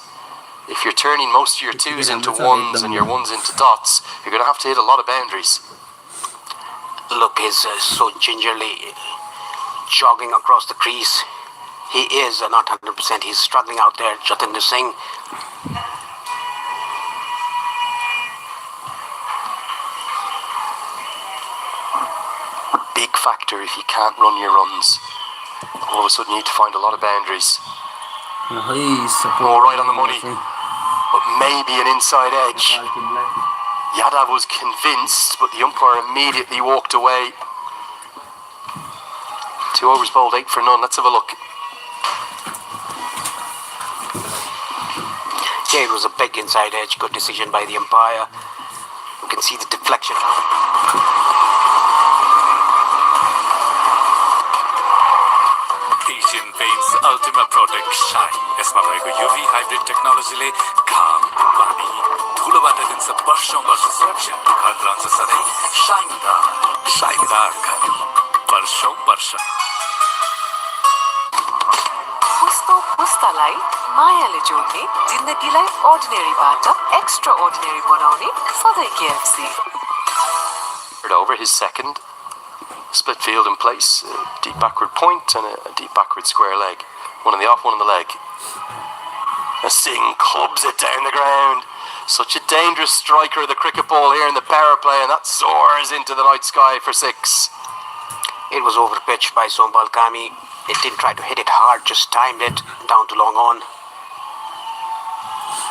If you're turning most of your 2s into 1s and your 1s into dots, you're going to have to hit a lot of boundaries. Look, he's so gingerly jogging across the crease. He is not 100%. He's struggling out there, Jatinder Singh. Big factor if you can't run your runs. All of a sudden you need to find a lot of boundaries. All right on the money, but maybe an inside edge. Yadav was convinced, but the umpire immediately walked away. 2 overs bowled, 8 for none. Let's have a look. Yeah, it was a big inside edge. Good decision by the umpire. You can see the deflection. Asian Paints Ultima Protect Shine. यसमा भएको UV hybrid टेक्नोलोजीले घाम, पानी, धुलोबाट दिन्छ वर्षौं वर्ष सुरक्षा। घर रहन्छ सधैँ शाइनदार घर, वर्षौं वर्ष। पुस्तालाई मायाले जोड्ने, जिन्दगीलाई अर्डिनेरीबाट एक्स्ट्रा अर्डिनेरी बनाउने सधैँ KFC। Over his second. Split field in place, a deep backward point and a deep backward square leg. One on the off, one on the leg. Singh clubs it down the ground. Such a dangerous striker of the cricket ball here in the power play, and that soars into the night sky for 6. It was over pitched by Sompal Kami. It didn't try to hit it hard, just timed it down to long on.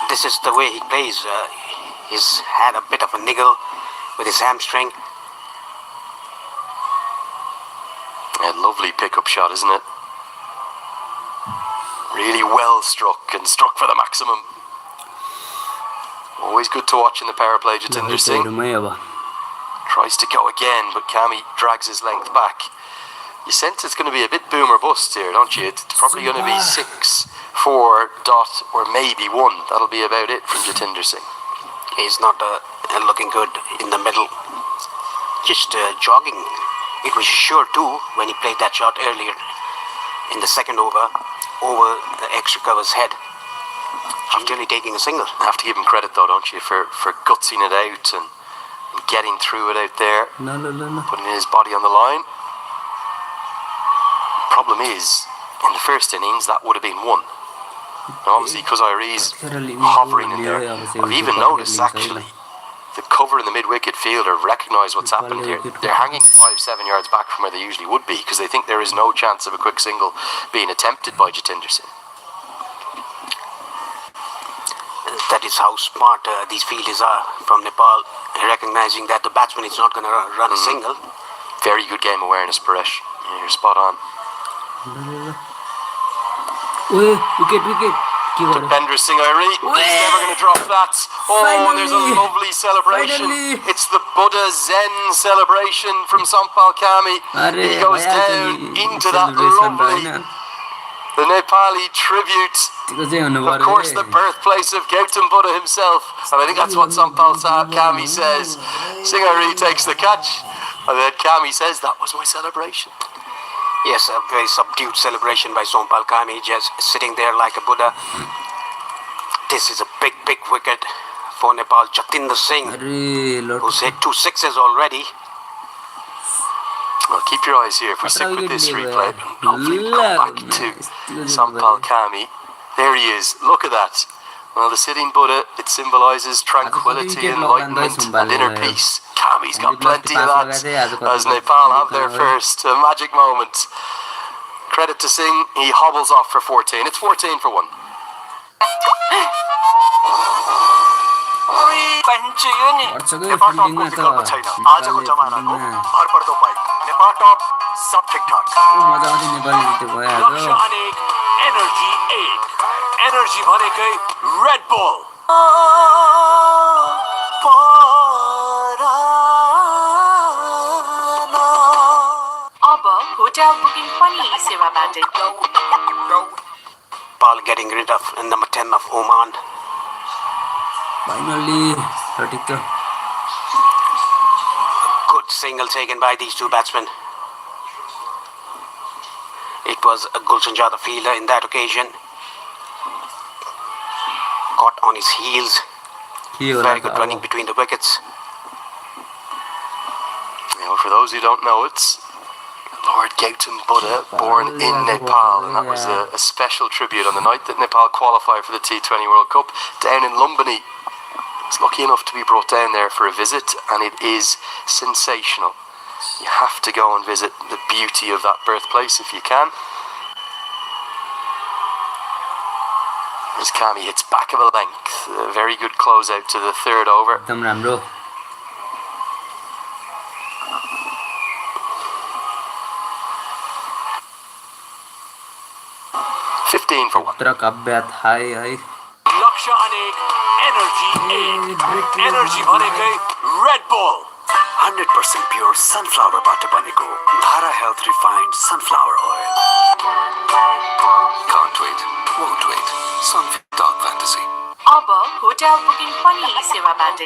This is the way he plays. He's had a bit of a niggle with his hamstring. A lovely pickup shot, isn't it? Really well struck, and struck for the maximum. Always good to watch in the power play, Jatinder Singh. Tries to go again, but Kami drags his length back. You sense it's going to be a bit boom or bust here, don't you? It's probably going to be 6, 4, dot, or maybe 1. That'll be about it from Jatinder Singh. He's not looking good in the middle. Just jogging. It was sure too when he played that shot earlier in the second over the extra cover's head. He's really taking a single. Have to give him credit though, don't you, for gutsing it out and getting through it out there. Putting his body on the line. Problem is, in the first innings, that would have been 1. Now obviously, because Irie's hovering in there, I've even noticed actually the cover in the mid-wicket field have recognised what's happened here. They're hanging 5-7 yards back from where they usually would be because they think there is no chance of a quick single being attempted by Jatinder Singh. That is how smart these fielders are from Nepal, recognising that the batsman is not going to run a single. Very good game awareness, Paresh. You're spot on. Wicket. Bender Singh Irie, he's never going to drop that. Oh, finally, there's a lovely celebration. Finally. It's the Buddha Zen celebration from Sompal Kami. He goes down into that lovely, the Nepali tribute. Of course, the birthplace of Gautam Buddha himself. And I think that's what Sompal Kami says. Singh Irie takes the catch, and then Kami says, that was my celebration. Yes, a very subdued celebration by Sompal Kami, just sitting there like a Buddha. This is a big wicket for Nepal. Jatinder Singh, who's hit 2 6s already. Well, keep your eyes here. If we stick with this replay, hopefully we'll come back to Sompal Kami. There he is. Look at that. Well, the sitting Buddha, it symbolises tranquility, enlightenment and inner peace. Kami's got plenty of that as Nepal have their first magic moment. Credit to Singh, he hobbles off for 14. It's 14 for 1. Nepal टपको विकल्प छैन आजको जमानाको भरपर्दो pipe Nepal टप सब ठिकठाक मजा आउँथ्यो नेपाली जित्यो भयो लक्ष्य अनेक एनर्जी एक एनर्जी भनेकै रेड बुल अब होटल बुकिङ पनि सेवाबाट Nepal getting rid of number 10 of Oman. Finally ठिक छ Good single taken by these two batsmen. It was a Gulshan Jadhav fielder in that occasion. Caught on his heels. Very good running between the wickets. For those who don't know, it's Lord Gautam Buddha, born in Nepal, and that was a special tribute on the night that Nepal qualified for the T20 World Cup down in Lumbini. It's lucky enough to be brought down there for a visit, and it is sensational. You have to go and visit the beauty of that birthplace if you can. As Kami hits back of a length, a very good close out to the third over. एकदम राम्रो 15 for 1. पुत्र काव्यात हाय है लक्ष्य अनेक energy एक energy भनेकै Red bull 100% pure sunflower बाट बनेको धारा health refined sunflower oil. Can't wait, won't wait. Sunfit Dark Fantasy. अब होटल बुकिङ पनि सेवाबाट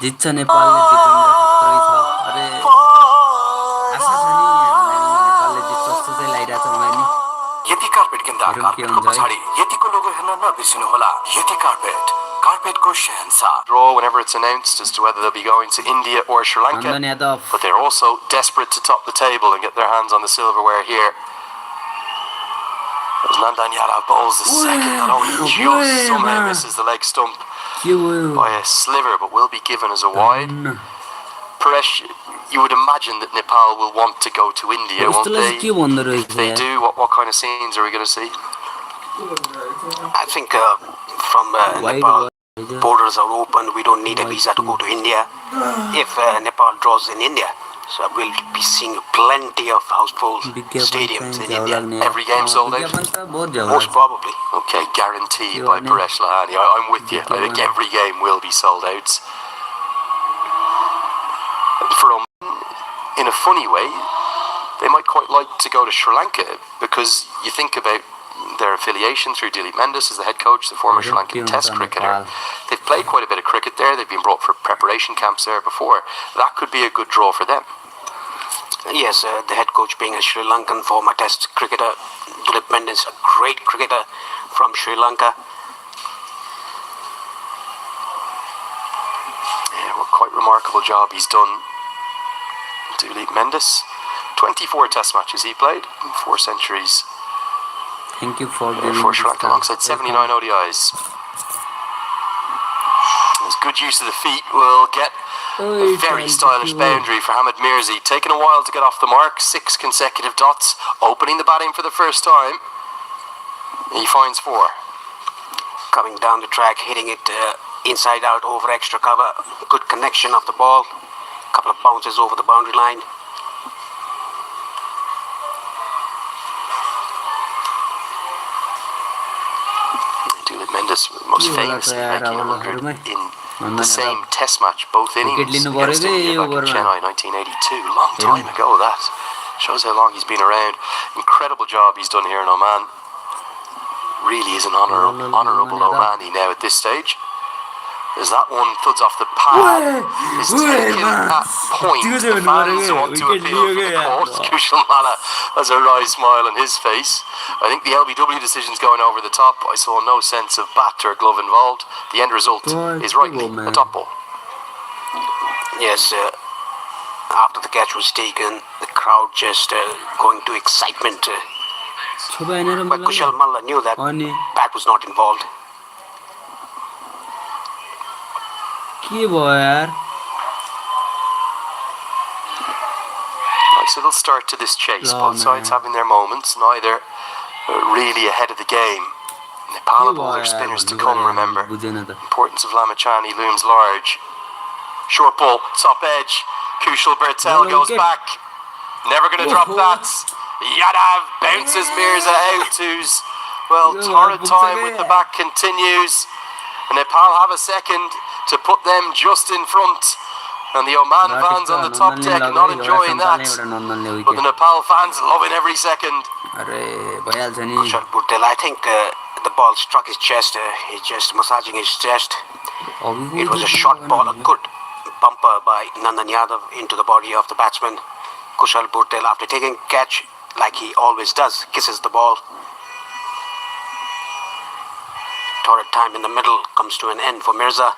जित्छ नेपालले जिताउन खतरै छ अरे आशा छ नि नेपालले जित्छ जस्तो चाहिँ लागिरहेछ मलाई नि यति कार्पेट किन्दा कार्पेटको पछाडि यतिको लोगो हेर्न नबिर्सनु होला यति कार्पेटको शहंशाह. Draw whenever it's announced as to whether they'll be going to India or Sri Lanka, Nandan Yadav but they're also desperate to top the table and get their hands on the silverware here. As Nandan Yadav bowls the second, not only just somehow misses the leg stump के भयो by a sliver, but will be given as a wide. Paresh, you would imagine that Nepal will want to go to India, won't यस्तोलाई they? के भन्दो If रहेछ they यार do, what kind of scenes are we going to see? I think from Nepal, borders are open. We don't need a visa to go to India. If Nepal draws in India, so we'll be seeing plenty of houseful stadiums in India. Every game sold out? विज्ञापन त बहुत झ्याउ Most probably. Okay, guaranteed by Paresh Lahani. I'm with you. I think every game will be sold out. For Oman, in a funny way, they might quite like to go to Sri Lanka because you think about their affiliation through Dilip Mendes as the head coach, the former Sri Lankan Test cricketer. They've played quite a bit of cricket there. They've been brought for preparation camps there before. That could be a good draw for them. Yes, the head coach being a Sri Lankan former Test cricketer, Dilip Mendes, a great cricketer from Sri Lanka. Yeah, well, quite remarkable job he's done. Dilip Mendes, 24 Test matches he played, 4 centuries. Thank you for For Sri Lanka alongside 79 ODIs. His good use of the feet will get a very stylish boundary for Hamid Mirzi. Taken a while to get off the mark, 6 consecutive dots, opening the batting for the first time. He finds 4. Coming down the track, hitting it inside out over extra cover. Good connection of the ball. Couple of bounces over the boundary line. Dilip Mendes most famously making 100 in the same Test match, both innings against India back in Chennai 1982. Long time ago that. Shows how long he's been around. Incredible job he's done here in Oman. Really is an honourable Omani now at this stage. As that one thuds off the pad, is taken at point. The fans want to appeal for the court. Kushal Bhurtel has a wry smile on his face. I think the LBW decision's going over the top. I saw no sense of bat or glove involved. The end result is rightly a top ball. Yes, after the catch was taken, the crowd just going to excitement. But Kushal Bhurtel knew that bat was not involved. के भयो यार Nice little start to this chase. Both sides having their moments, neither really ahead of the game. Nepal bowler spinners to come, remember. Importance of Lamachani looms large. Short ball, top edge. Kushal Bhurtel goes back. Never going to drop that. Yadav bounces Mirza out, who's, well, torrid time with the back continues. And Nepal have a second to put them just in front. And the Oman fans on the top deck not enjoying that. But the Nepal fans loving every second. Kushal Bhurtel, I think the ball struck his chest. He's just massaging his chest. It was a short ball, a good bumper by Nandan Yadav into the body of the batsman. Kushal Bhurtel, after taking catch, like he always does, kisses the ball. Torrid time in the middle comes to an end for Mirza.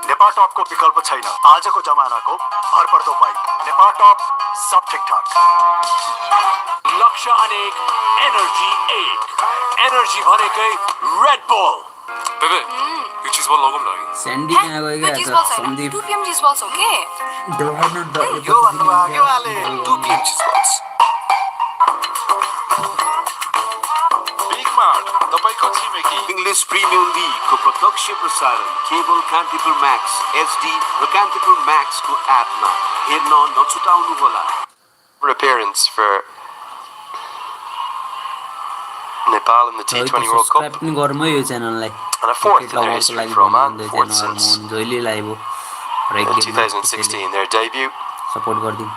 Nepal टपको विकल्प छैन आजको जमानाको भरपर्दो pipe Nepal टप सब ठिकठाक लक्ष्य अनेक energy 8 energy भनेकै red बल बेबे यो चीज बल लगौँ न स्यान्डी कहाँ गयो क्या cheese balls Sandeep 2 p.m. cheese balls, okay? यो भन्नुभयो के वाले 2 PM cheese balls big mart तपाईको छिमेकी इंग्लिश प्रीमियर लीग को प्रत्यक्ष प्रसारण केबल कान्तिपुर मैक्स एचडी र कान्तिपुर मैक्स को एपमा हेर्न नछुटाउनुहोला Appearance for Nepal in the T20 World Cup. पनि गर्मै यो च्यानललाई And a fourth in their history for Oman, fourth since जहिले लाइभ 2016, their debut. सपोर्ट गर्दिन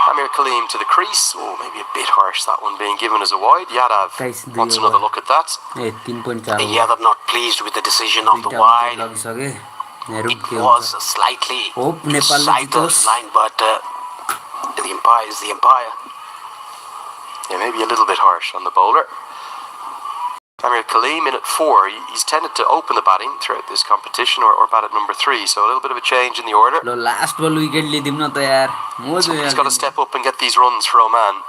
Amir Kaleem to the crease. Oh, maybe a bit harsh, that one being given as a wide. Yadav wants another look at that. A 3.4 Yadav not pleased with the decision of the wide. लगिसके It was slightly Hope Nepal side of jitos. line, but the umpire is the umpire. Yeah, maybe a little bit harsh on the bowler. Amir Kaleem in at 4. He's tended to open the batting throughout this competition or bat at number 3, so a little bit of a change in the order. ल last बल wicket लिदिम न त यार Somebody's got to step up and get these runs for Oman.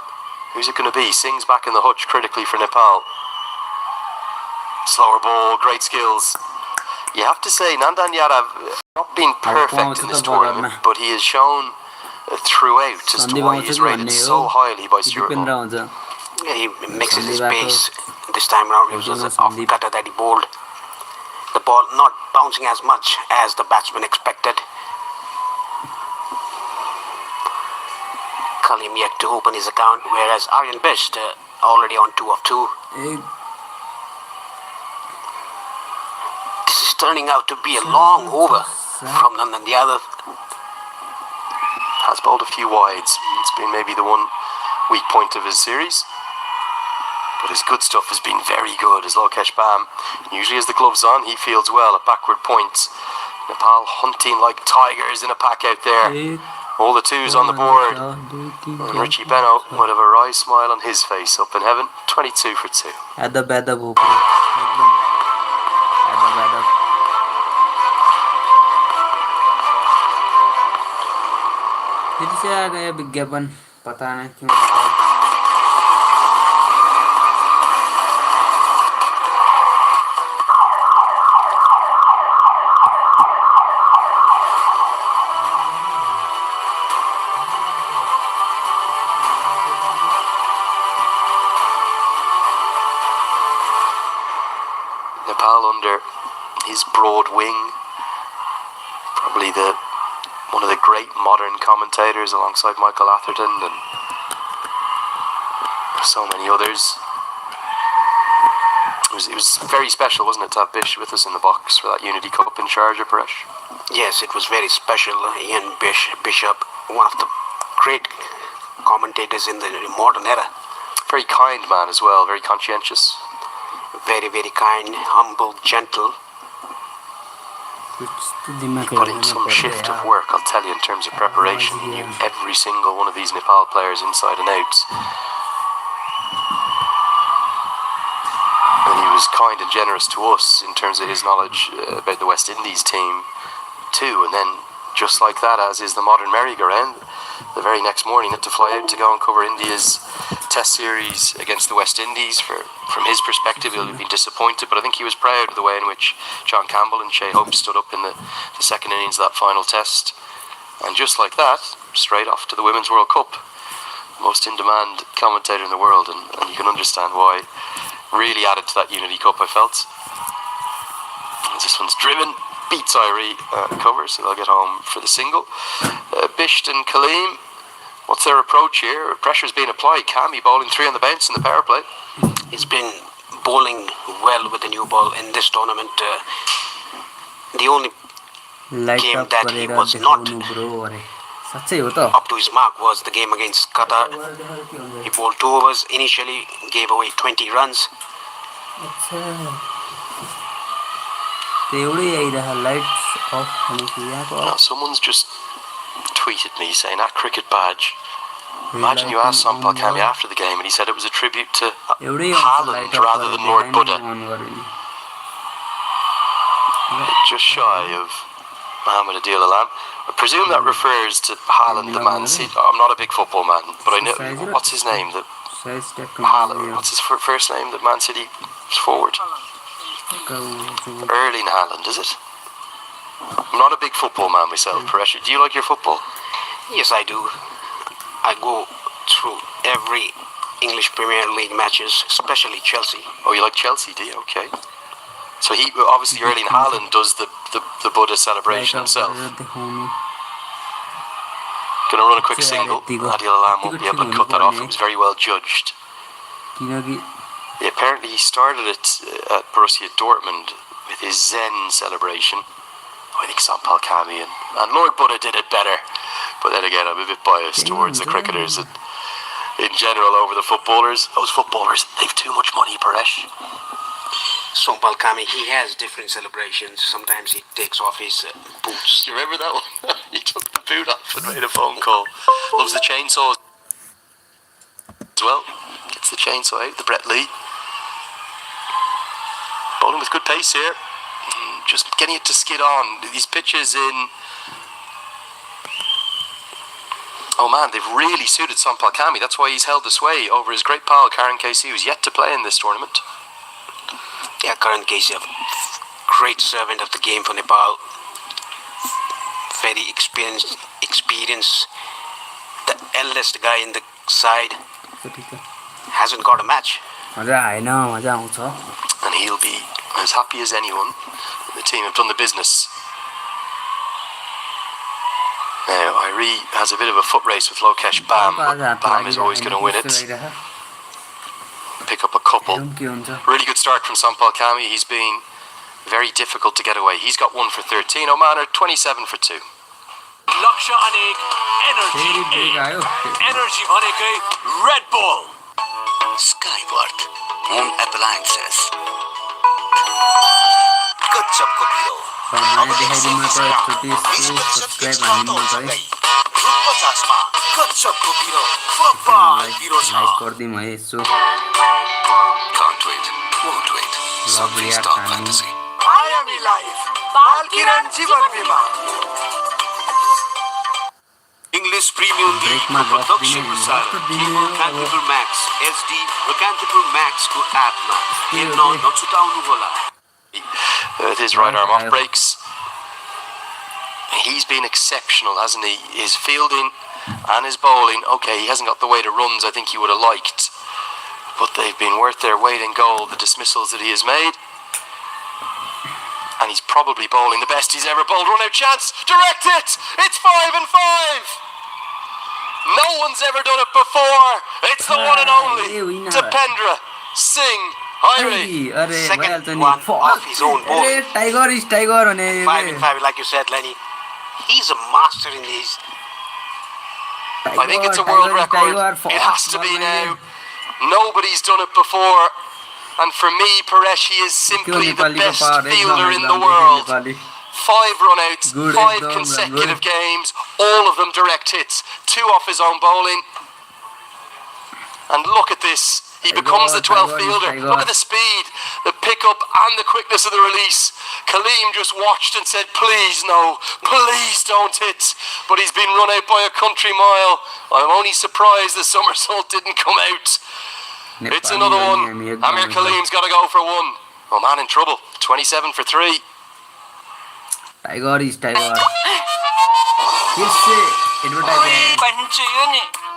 Who's it going to be? Singh's back in the hutch critically for Nepal. Slower ball, great skills. You have to say, Nandan Yadav not been perfect in this tournament, but he has shown throughout as to why he is rated so highly by Stuart depend Law. हुन्छ Yeah, he mixes his pace. This time round, it was an off cutter that he bowled. The ball not bouncing as much as the batsman expected. Kaleem yet to open his account, whereas Aryan Best already on 2 of 2. This is turning out to be a long over from Nandan Yadav. Has bowled a few wides. It's been maybe the one weak point of his series. But his good stuff has been very good as Lokesh Bam. Usually has the gloves on, he fields well at backward points. Nepal hunting like tigers in a pack out there. All the twos on the board. And Richie Beno would have a wry smile on his face up in heaven. 22 for 2. Adab adab हो पुरो एकदम adab adab फिर से आ गया विज्ञापन पता नहीं क्यों Nepal under his broad wing, probably one of the great modern commentators alongside Michael Atherton and so many others. It was very special, wasn't it, to have Bish with us in the box for that Unity Cup in Sharjah, Paresh? Yes, it was very special. Ian Bishop, one of the great commentators in the modern era. Very kind man as well, very conscientious. Very, very kind, humble, gentle. He put in some shift of work, I'll tell you, in terms of preparation. He knew every single one of these Nepal players inside and out. And he was kind and generous to us in terms of his knowledge about the West Indies team too. And then, just like that, as is the modern merry-go-round, the very next morning had to fly out to go and cover India's Test series against the West Indies. From his perspective, he'll have been disappointed, but I think he was proud of the way in which John Campbell and Shea Hope stood up in the second innings of that final test. And just like that, straight off to the Women's World Cup. Most in-demand commentator in the world, and you can understand why. Really added to that Unity Cup, I felt. This one's driven, beats Irie, cover, so they'll get home for the single. Bisht and Kaleem, what's their approach here? Pressure's being applied. Cammy bowling 3 on the bounce in the power play. He's been bowling well with the new ball in this tournament. The only game that he was not up to his mark was the game against Qatar. He bowled 2 overs initially, gave away 20 runs. Someone's just tweeted me saying, "At cricket badge." Imagine you asked Sampal Kami after the game and he said it was a tribute to Haaland rather than Lord Buddha. Just shy of Mohammed Adil Alam. I presume that refers to Haaland, the Man City. I'm not a big football man, but I know what's his name. Haaland. What's his first name? That Man City was forward. Erling Haaland, is it? I'm not a big football man myself. Paresh, do you like your football? Yes, I do. I go through every English Premier League matches, especially Chelsea. Oh, you like Chelsea, do you? Okay. So he obviously Erling Haaland does the Buddha celebration himself. Gonna run a quick single. Adil Alam won't be able to cut that off. It was very well judged. Yeah, apparently he started it at Borussia Dortmund with his Zen celebration. I think Sampal Kami and Lord Buddha did it better. But then again, I'm a bit biased towards the cricketers and in general over the footballers. Those footballers, they've too much money, Paresh. Sampal Kami, he has different celebrations. Sometimes he takes off his boots. Do you remember that one? He took the boot off and made a phone call. Loves the chainsaw as well. Gets the chainsaw out, the Brett Lee. Bowling with good pace here. Just getting it to skid on. These pitches in Oman, they've really suited Sampal Kami. That's why he's held the sway over his great pal Karan Casey, who's yet to play in this tournament. Yeah, Karan Casey, a great servant of the game for Nepal. Very experienced. The eldest guy in the side hasn't got a match. And he'll be as happy as anyone. The team have done the business. Now, Irie has a bit of a foot race with Lokesh Bam, but Bam is always going to win it. Pick up a couple. Really good start from Sampal Kami. He's been very difficult to get away. He's got 1 for 13. Oman are 27 for 2. लक्ष्य अनेक energy energy भनेकै Red bull Skyworth Home Appliances. गजबको पिरो गजबको पिरो बब्बाल पिरो छ Can't wait, won't wait. Something Star Fantasy. Miami Life. Balkiran Jivan Bima. English Premium League को प्रत्यक्ष प्रसारण केवल कान्तिपुर मैक्स HD र कान्तिपुर मैक्स को एपमा हेर्न नछुटाउनु होला. With his right arm off breaks. He's been exceptional, hasn't he? His fielding and his bowling. Okay, he hasn't got the weight of runs I think he would have liked, but they've been worth their weight in gold, the dismissals that he has made. And he's probably bowling the best he's ever bowled. Run out chance, direct it! It's 5 and 5! No one's ever done it before! It's the one and only, Dipendra Singh Irie. Second one off his own ball. Tiger is Tiger. 5 and 5, like you said, Lenny. He's a master in these. I think it's a world record. It has to be now. Nobody's done it before. And for me, Paresh, he is simply the best fielder in the world. 5 run-outs, 5 consecutive games, all of them direct hits. 2 off his own bowling. And look at this. He becomes the 12th fielder. Look at the speed, the pickup and the quickness of the release. Kaleem just watched and said, please no, please don't hit. But he's been run out by a country mile. I'm only surprised the somersault didn't come out. It's another one. Amir Kaleem's got to go for 1. Oh man, in trouble. 27 for 3. Tiger is Tiger. फिर से advertise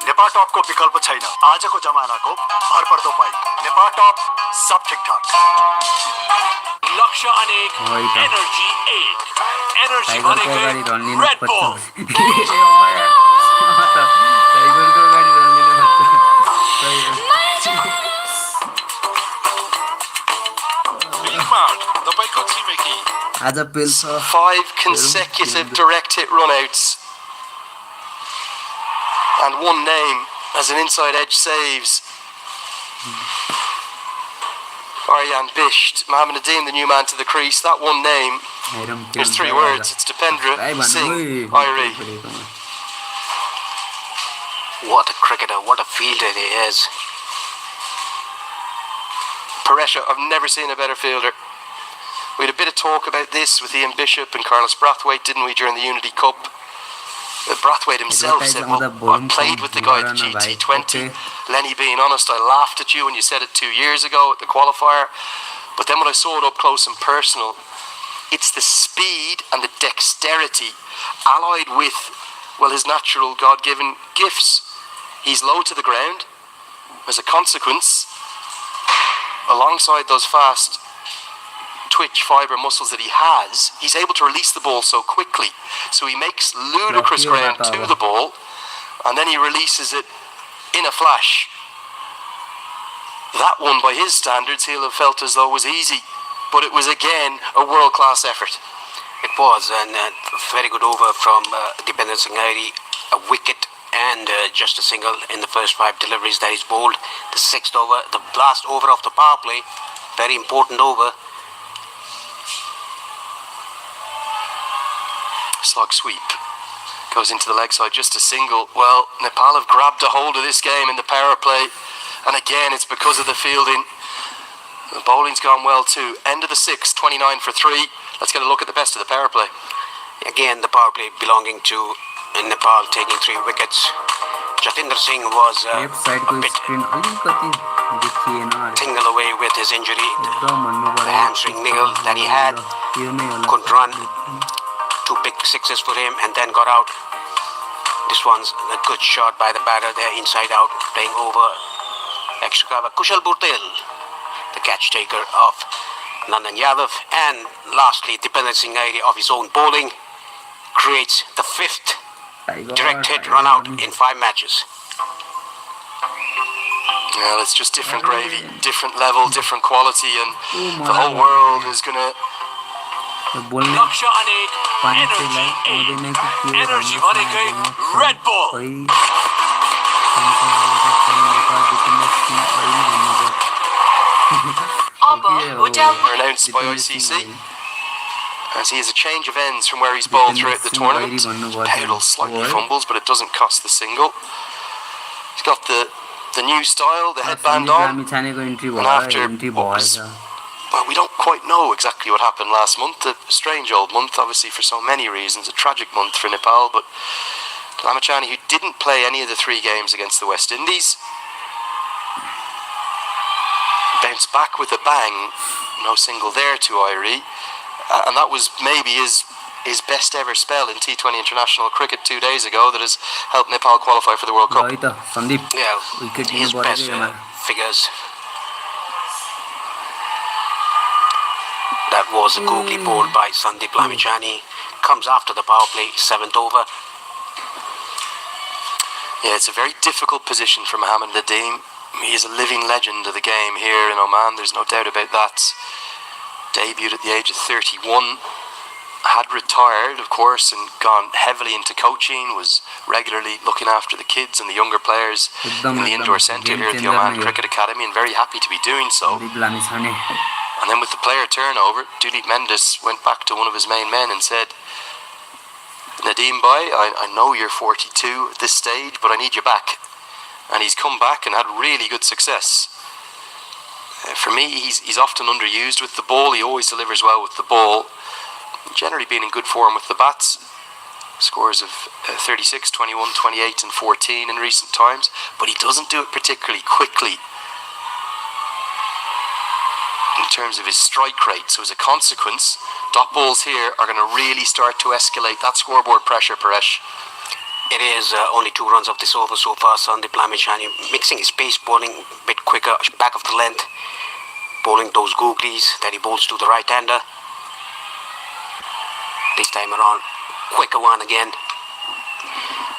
Nepal टपको विकल्प छैन आजको जमानाको भरपर्दो पाइ नेपाल टप सब ठिकठाक लक्ष्य अनेक एनर्जी 8 एनर्जी भनेकै रेड बुल टाइगरको गाडी रनिदिनु आज पेल्छ 5 consecutive direct hit runouts and one name as an inside edge saves. Aryan Bisht, Mohamed Nadeem, the new man to the crease. That one name, there's 3 words. It's Dipendra Singh Airi. What a cricketer, what a fielder he is. Paresha, I've never seen a better fielder. We had a bit of talk about this with Ian Bishop and Carlos Brathwaite, didn't we, during the Unity Cup? Brathwaite himself said, well, I played with the guy at the GT20. Lenny, being honest, I laughed at you when you said it 2 years ago at the qualifier. But then when I saw it up close and personal, it's the speed and the dexterity allied with, well, his natural God-given gifts. He's low to the ground. As a consequence, alongside those fast twitch fibre muscles that he has, he's able to release the ball so quickly. So he makes ludicrous ground to the ball, and then he releases it in a flash. That one, by his standards, he'll have felt as though it was easy. But it was, again, a world-class effort. It was, and very good over from Dipendra Singh Airi, a wicket and just a single in the first 5 deliveries that he's bowled. The 6th over, the last over of the power play, very important over. Slog sweep goes into the leg side, just a single. Well, Nepal have grabbed a hold of this game in the power play, and again it's because of the fielding. The bowling's gone well too. End of the 6th, 29 for 3. Let's get a look at the best of the power play. Again, the power play belonging to Nepal, taking 3 wickets. Jatinder Singh was a bit tingle away with his injury, the hamstring niggle that he had. Couldn't run. 2 big 6s for him and then got out. This one's a good shot by the batter there, inside out, playing over extra cover. Kushal Bhurtel, the catch taker of Nandan Yadav. And lastly, Dipendra Singh Airi of his own bowling creates the 5th direct hit run out in 5 matches. Well, it's just different gravy, different level, different quality, and the whole world is going to लक्ष्य अनेक energy 8 energy भनेकै Red bull announced by ICC, as he has a change of ends from where he's bowled throughout the tournament. Powdell slightly fumbles, but it doesn't cost the single. He's got the new style, the headband on, and after what was, well, we don't quite know exactly what happened last month. A strange old month, obviously, for so many reasons. A tragic month for Nepal, but Lamachani, who didn't play any of the 3 games against the West Indies, bounced back with a bang. No single there to Airi, and that was maybe his best ever spell in T20 international cricket 2 days ago that has helped Nepal qualify for the World Cup. Yeah, his best figures. That was a googly ball by Sandeep Lamichhani. Comes after the power play, 7th over. Yeah, it's a very difficult position for Mohamed Nadeem. He is a living legend of the game here in Oman, there's no doubt about that. Debuted at the age of 31. Had retired, of course, and gone heavily into coaching, was regularly looking after the kids and the younger players in the indoor centre here at the Oman Cricket Academy, and very happy to be doing so. And then with the player turnover, Duleep Mendes went back to one of his main men and said, Nadeem bhai, I know you're 42 at this stage, but I need you back. And he's come back and had really good success. For me, he's often underused with the ball. He always delivers well with the ball. Generally been in good form with the bats. Scores of 36, 21, 28 and 14 in recent times. But he doesn't do it particularly quickly in terms of his strike rate. So as a consequence, dot balls here are going to really start to escalate that scoreboard pressure, Paresh. It is only 2 runs of this over so far. Sandeep Lamishani mixing his pace, bowling a bit quicker, back of the length, bowling those googlies that he bowls to the right-hander. This time around, quicker one again.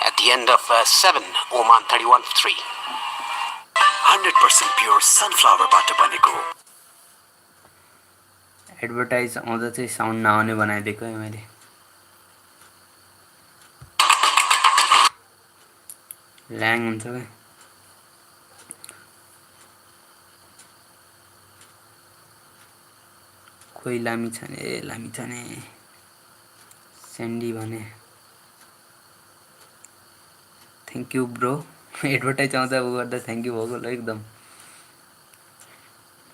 At the end of 7, Oman 31 for 3. 100% pure sunflower butter बनेको advertise आउँदा चाहिँ sound नआउने बनाइदिएको है मैले ल्याङ हुन्छ क्या खोइ लामी छाने स्यान्डी भने थ्याङ्क यू ब्रो एडभर्टाइज आउँदा उ गर्दा थ्याङ्क यू भएको एकदम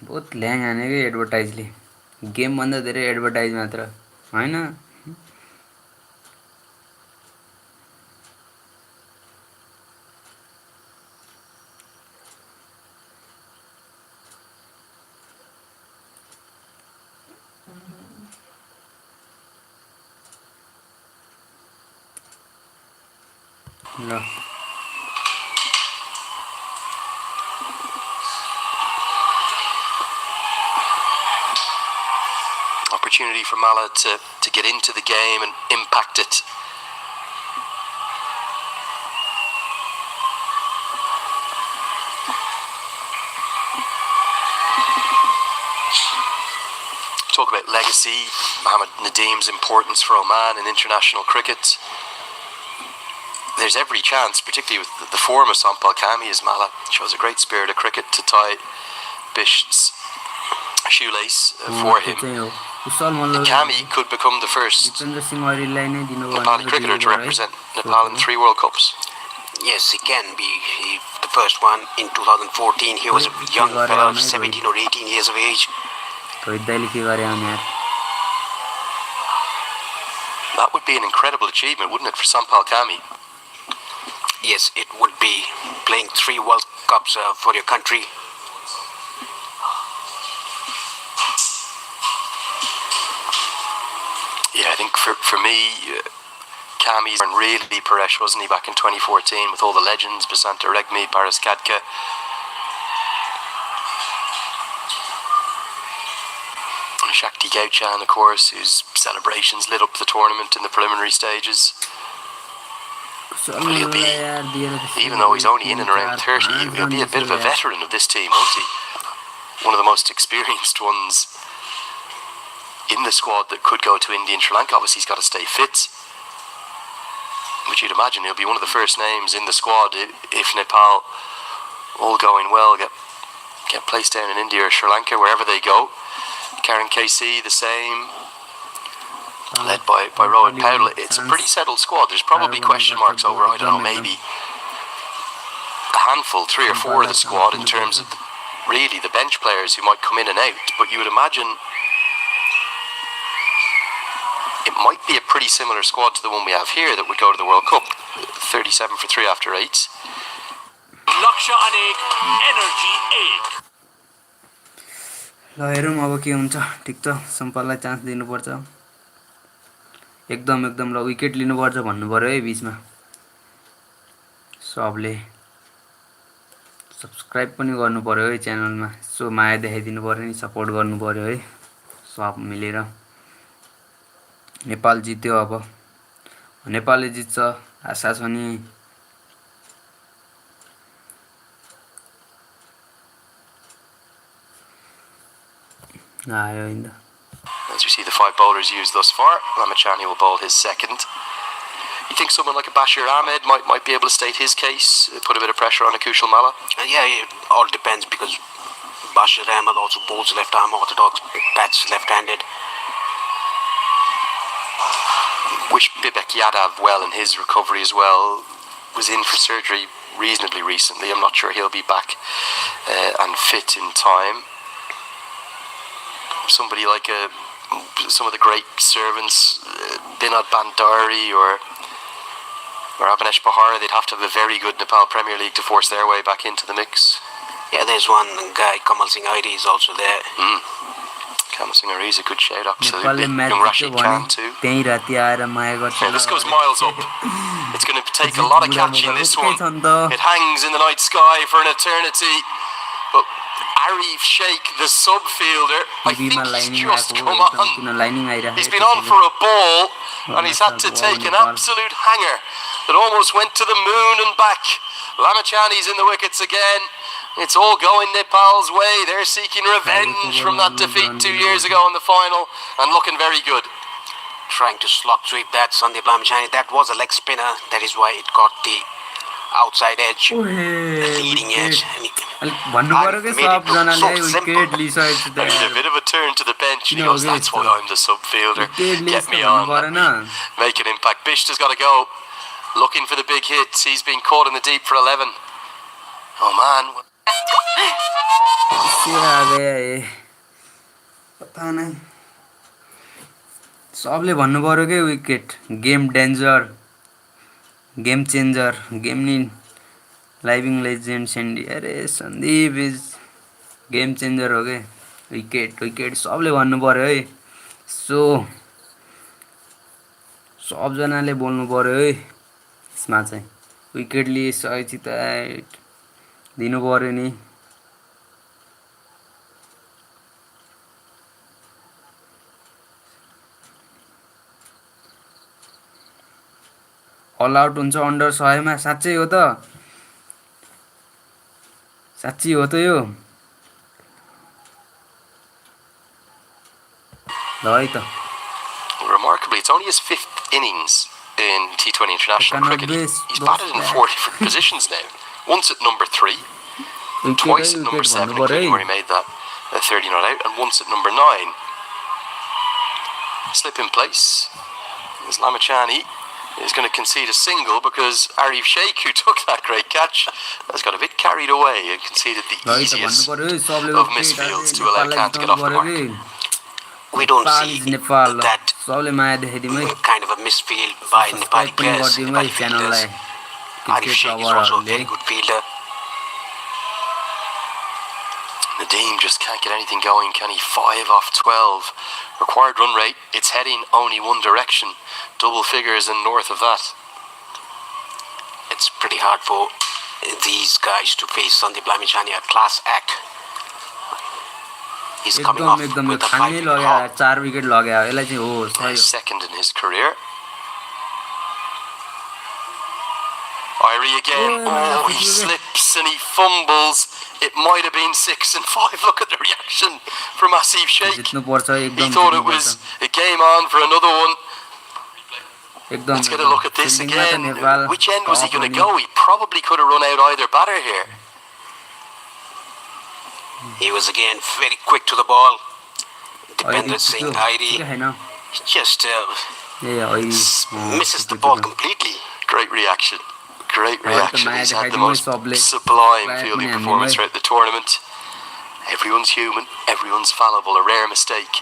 बहुत ल्याङ हाने क्या एडभर्टाइजले गेम भन्दा धेरै एडभर्टाइज मात्र हैन ल Opportunity for Mala to get into the game and impact it. Talk about legacy, Mohammed Nadeem's importance for Oman in international cricket. There's every chance, particularly with the form of Sampal Kami, as Mala shows a great spirit of cricket to tie Bish's shoelace for him. Kami could become the first Nepali cricketer to represent Nepal in 3 World Cups. Yes, he can be the first one in 2014. He was a young fellow, 17 or 18 years of age. That would be an incredible achievement, wouldn't it, for Sampal Kami? Yes, it would be, playing 3 World Cups for your country. Yeah, I think for me, Kami's really Paresh, wasn't he, back in 2014 with all the legends, Basanta Regmi, Paras Kadka. And Shakti Gauchan, of course, whose celebrations lit up the tournament in the preliminary stages. Well, he'll be, even though he's only in and around 30, he'll be a bit of a veteran of this team, won't he? One of the most experienced ones in the squad that could go to India and Sri Lanka. Obviously, he's got to stay fit. But you'd imagine he'll be one of the first names in the squad if Nepal, all going well, get placed down in India or Sri Lanka, wherever they go. Karen KC, the same. Led by Rohit Powell. It's a pretty settled squad. There's probably question marks over, I don't know, maybe a handful, 3 or 4 of the squad in terms of really the bench players who might come in and out. But you would imagine it might be a pretty similar squad to the one we have here that would go to the World Cup. 37 for 3 after 8. Laksha Anek, Energy 8. ल हेरौँ अब के हुन्छ ठीक छ सम्पाललाई chance दिनुपर्छ एकदम ल विकेट लिनुपर्छ भन्नु पर्यो है बीचमा सबले सब्स्क्राइब पनि गर्नु पर्यो है च्यानलमा सो माया देखाइदिनु पर्यो नि सपोर्ट गर्नु पर्यो है सब मिलेर नेपाल जित्यो अब नेपालले जित्छ आशा छ नि आयो हैन As you see the 5 bowlers used thus far, Lamachani will bowl his second. You think someone like a Bashir Ahmed might be able to state his case, put a bit of pressure on a Kushal Mala? Yeah, it all depends because Bashir Ahmed also bowls left-arm orthodox, bats left-handed. Wish Bibek Yadav well in his recovery as well. Was in for surgery reasonably recently. I'm not sure he'll be back and fit in time. Somebody like some of the great servants, Binod Bandari or Abhinesh Bahara, they'd have to have a very good Nepal Premier League to force their way back into the mix. Yeah, there's one guy, Kamal Singh Aidi, is also there. Kamasingari is a good shout, absolutely. नेपालले match Young जित्यो Rashid भने Khan too. त्यही राति आएर माया गर्छ Yeah, this goes miles up. It's going to take a lot of catching, this one. It hangs in the night sky for an eternity. But Arif Sheikh, the subfielder, I think he's just come on. He's been on for a ball and he's had to take an absolute hanger that almost went to the moon and back. Lamachani's in the wickets again. It's all going Nepal's way. They're seeking revenge from that defeat 2 years ago in the final and looking very good. Trying to slot sweep that Sandeep Lamchani. That was a leg spinner. That is why it got the outside edge, the leading edge. भन्नु पर्यो के सबजनाले wicket लिइसकेको I need a bit of a turn to the bench and he goes, that's why I'm the subfielder. Get me on. Make an impact. Bishta's got to go. Looking for the big hits. He's been caught in the deep for 11. Oh man. पता नहीं सबले भन्नु पर्यो के wicket game danger game changer game नि लाइभिङ legend Sandy अरे Sandeep is game changer हो के विकेट विकेट सबले भन्नु पर्यो है सो सबजनाले बोल्नु पर्यो है यसमा चाहिँ विकेट लिइसकेपछि त दिनु पर्यो नि अल आउट हुन्छ अन्डर 100 मा साच्चै हो त साच्चै हो त यो ल है त Remarkably, it's only his 5th innings in T20 international cricket. He's batted in 4 different positions now. Once at number 3, twice at number 7 including where he made that 30 not out, and once at number 9. Slip in place. There's Lamachani is going to concede a single because Arif Sheikh, who took that great catch, has got a bit carried away and conceded the easiest of misfields to allow Khan to get off the mark. We don't see that kind of a misfield by Nepali players, Nepali fielders. Arif Sheikh is also a very good fielder. Nadeem just can't get anything going, can he? 5 off 12. Required run rate, it's heading only one direction. Double figures and north of that. It's pretty hard for these guys to face Sandeep Lamachani, a class act. He's coming off with a 5 wicket 4 wicket लाग्यो यसलाई चाहिँ हो सही हो second in his career. Irie again. Oh, he slips and he fumbles. It might have been 6 and 5. Look at the reaction from Asif Sheikh. He thought it was a game on for another one. Let's get a look at this again. Which end was he going to go? He probably could have run out either batter here. He was again very quick to the ball. Dependent Singh Irie. He just misses the ball completely. Great reaction. Great reaction. He's had the most sublime fielding performance throughout the tournament. Everyone's human. Everyone's fallible. A rare mistake.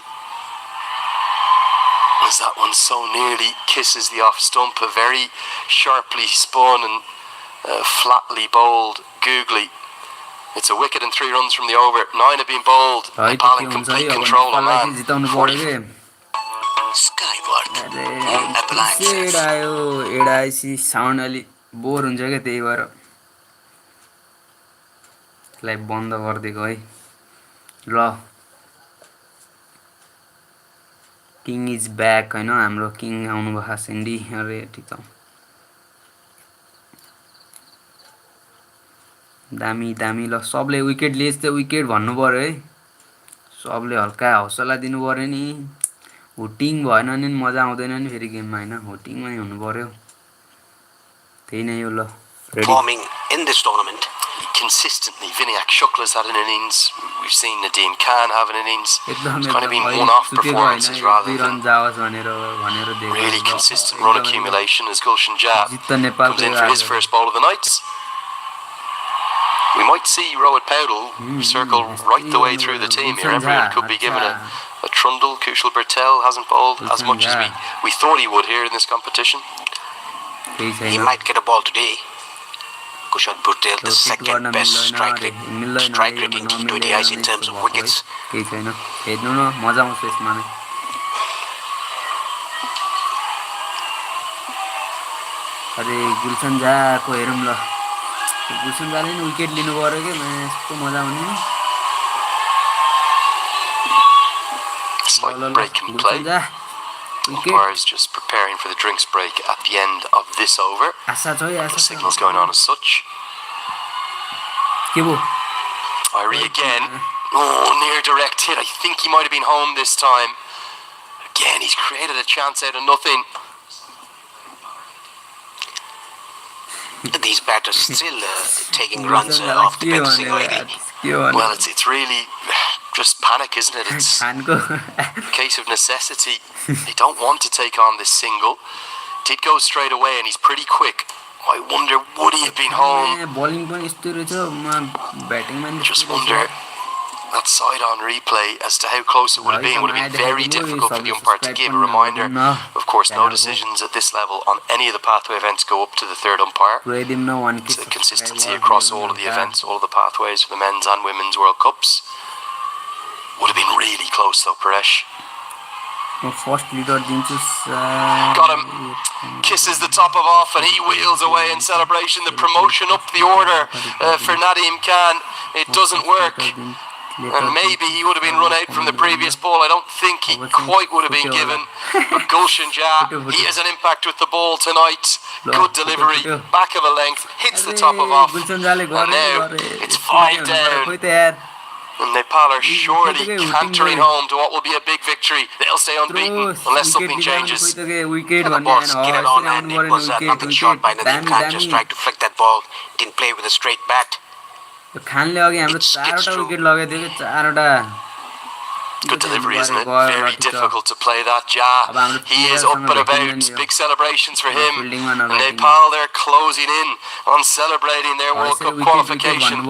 As that one so nearly kisses the off stump. A very sharply spun and flatly bowled googly. It's a wicket and 3 runs from the over. 9 have been bowled. Nepal in complete control. Oman 40. Skyward. Appliances. एडाइसी sound अलि bore हुन्छ क्या त्यही भएर यसलाई बन्द गरिदिएको है ल किङ इज ब्याक हैन हाम्रो किङ आउनु भएको छ सेन्डी अरे ठिक छ दामी दामी ल सबले विकेट लिएछ त विकेट भन्नु पर्यो है सबले हल्का हौसला दिनु पर्यो नि हुटिङ भएन नि मजा आउँदैन नि फेरि गेममा हैन हुटिङमै हुनु पर्यो त्यही नै हो ल Performing in this tournament consistently. Vinayak Shukla's had an innings. We've seen Nadeem Khan have an innings. It's kind of been one-off performances rather than really consistent run accumulation as Gulshan Jha comes in for his first bowl of the night. We might see Rohit Powdell circle right the way through the team here. Everyone could be given a trundle. Kushal Bhurtel hasn't bowled as much as we thought he would here in this competition. he might get a ball today. Kushal Bhurtel, the second best strike rate in T20Is in terms of wickets. केही छैन हेर्नु न मजा आउँछ यसमा नै अरे गुलसन जाको हेरौँ ल गुलसन जाले नि विकेट लिनु पर्यो के यस्तो मजा आउने नि Slight break in play. Umpires just preparing for the drinks break at the end of this over. The signals going on as such. Irie again. Oh, near direct hit. I think he might have been home this time. Again, he's created a chance out of nothing. These batters still taking runs off the Benzing lady. Well, it's really just panic, isn't it? It's a case of necessity. They don't want to take on this single. Did go straight away, and he's pretty quick. I wonder, would he have been home? Just wonder that side-on replay as to how close it would have been. Would have been very difficult for the umpire to give a reminder. Of course, no decisions at this level on any of the pathway events go up to the third umpire. It's a consistency across all of the events, all of the pathways for the men's and women's World Cups. Would have been really close though, Paresh. Got him. Kisses the top of off and he wheels away in celebration. The promotion up the order for Nadeem Khan. It doesn't work. And maybe he would have been run out from the previous ball. I don't think he quite would have been given. But Gulshan Jah, he has an impact with the ball tonight. Good delivery, back of a length, hits the top of off. And now it's 5 down. And Nepal are surely cantering home to what will be a big victory. They'll stay unbeaten unless something changes. And the ball skidded on, and it was nothing short by Nadeem Khan. Just tried to flick that ball. Didn't play with a straight bat. खानले अघि हाम्रो चारवटा wicket लगाइदियो के चारवटा Good delivery, isn't it? Very difficult to play that. Jah, he is up and about. Big celebrations for him. And Nepal, they're closing in on celebrating their World Cup qualification.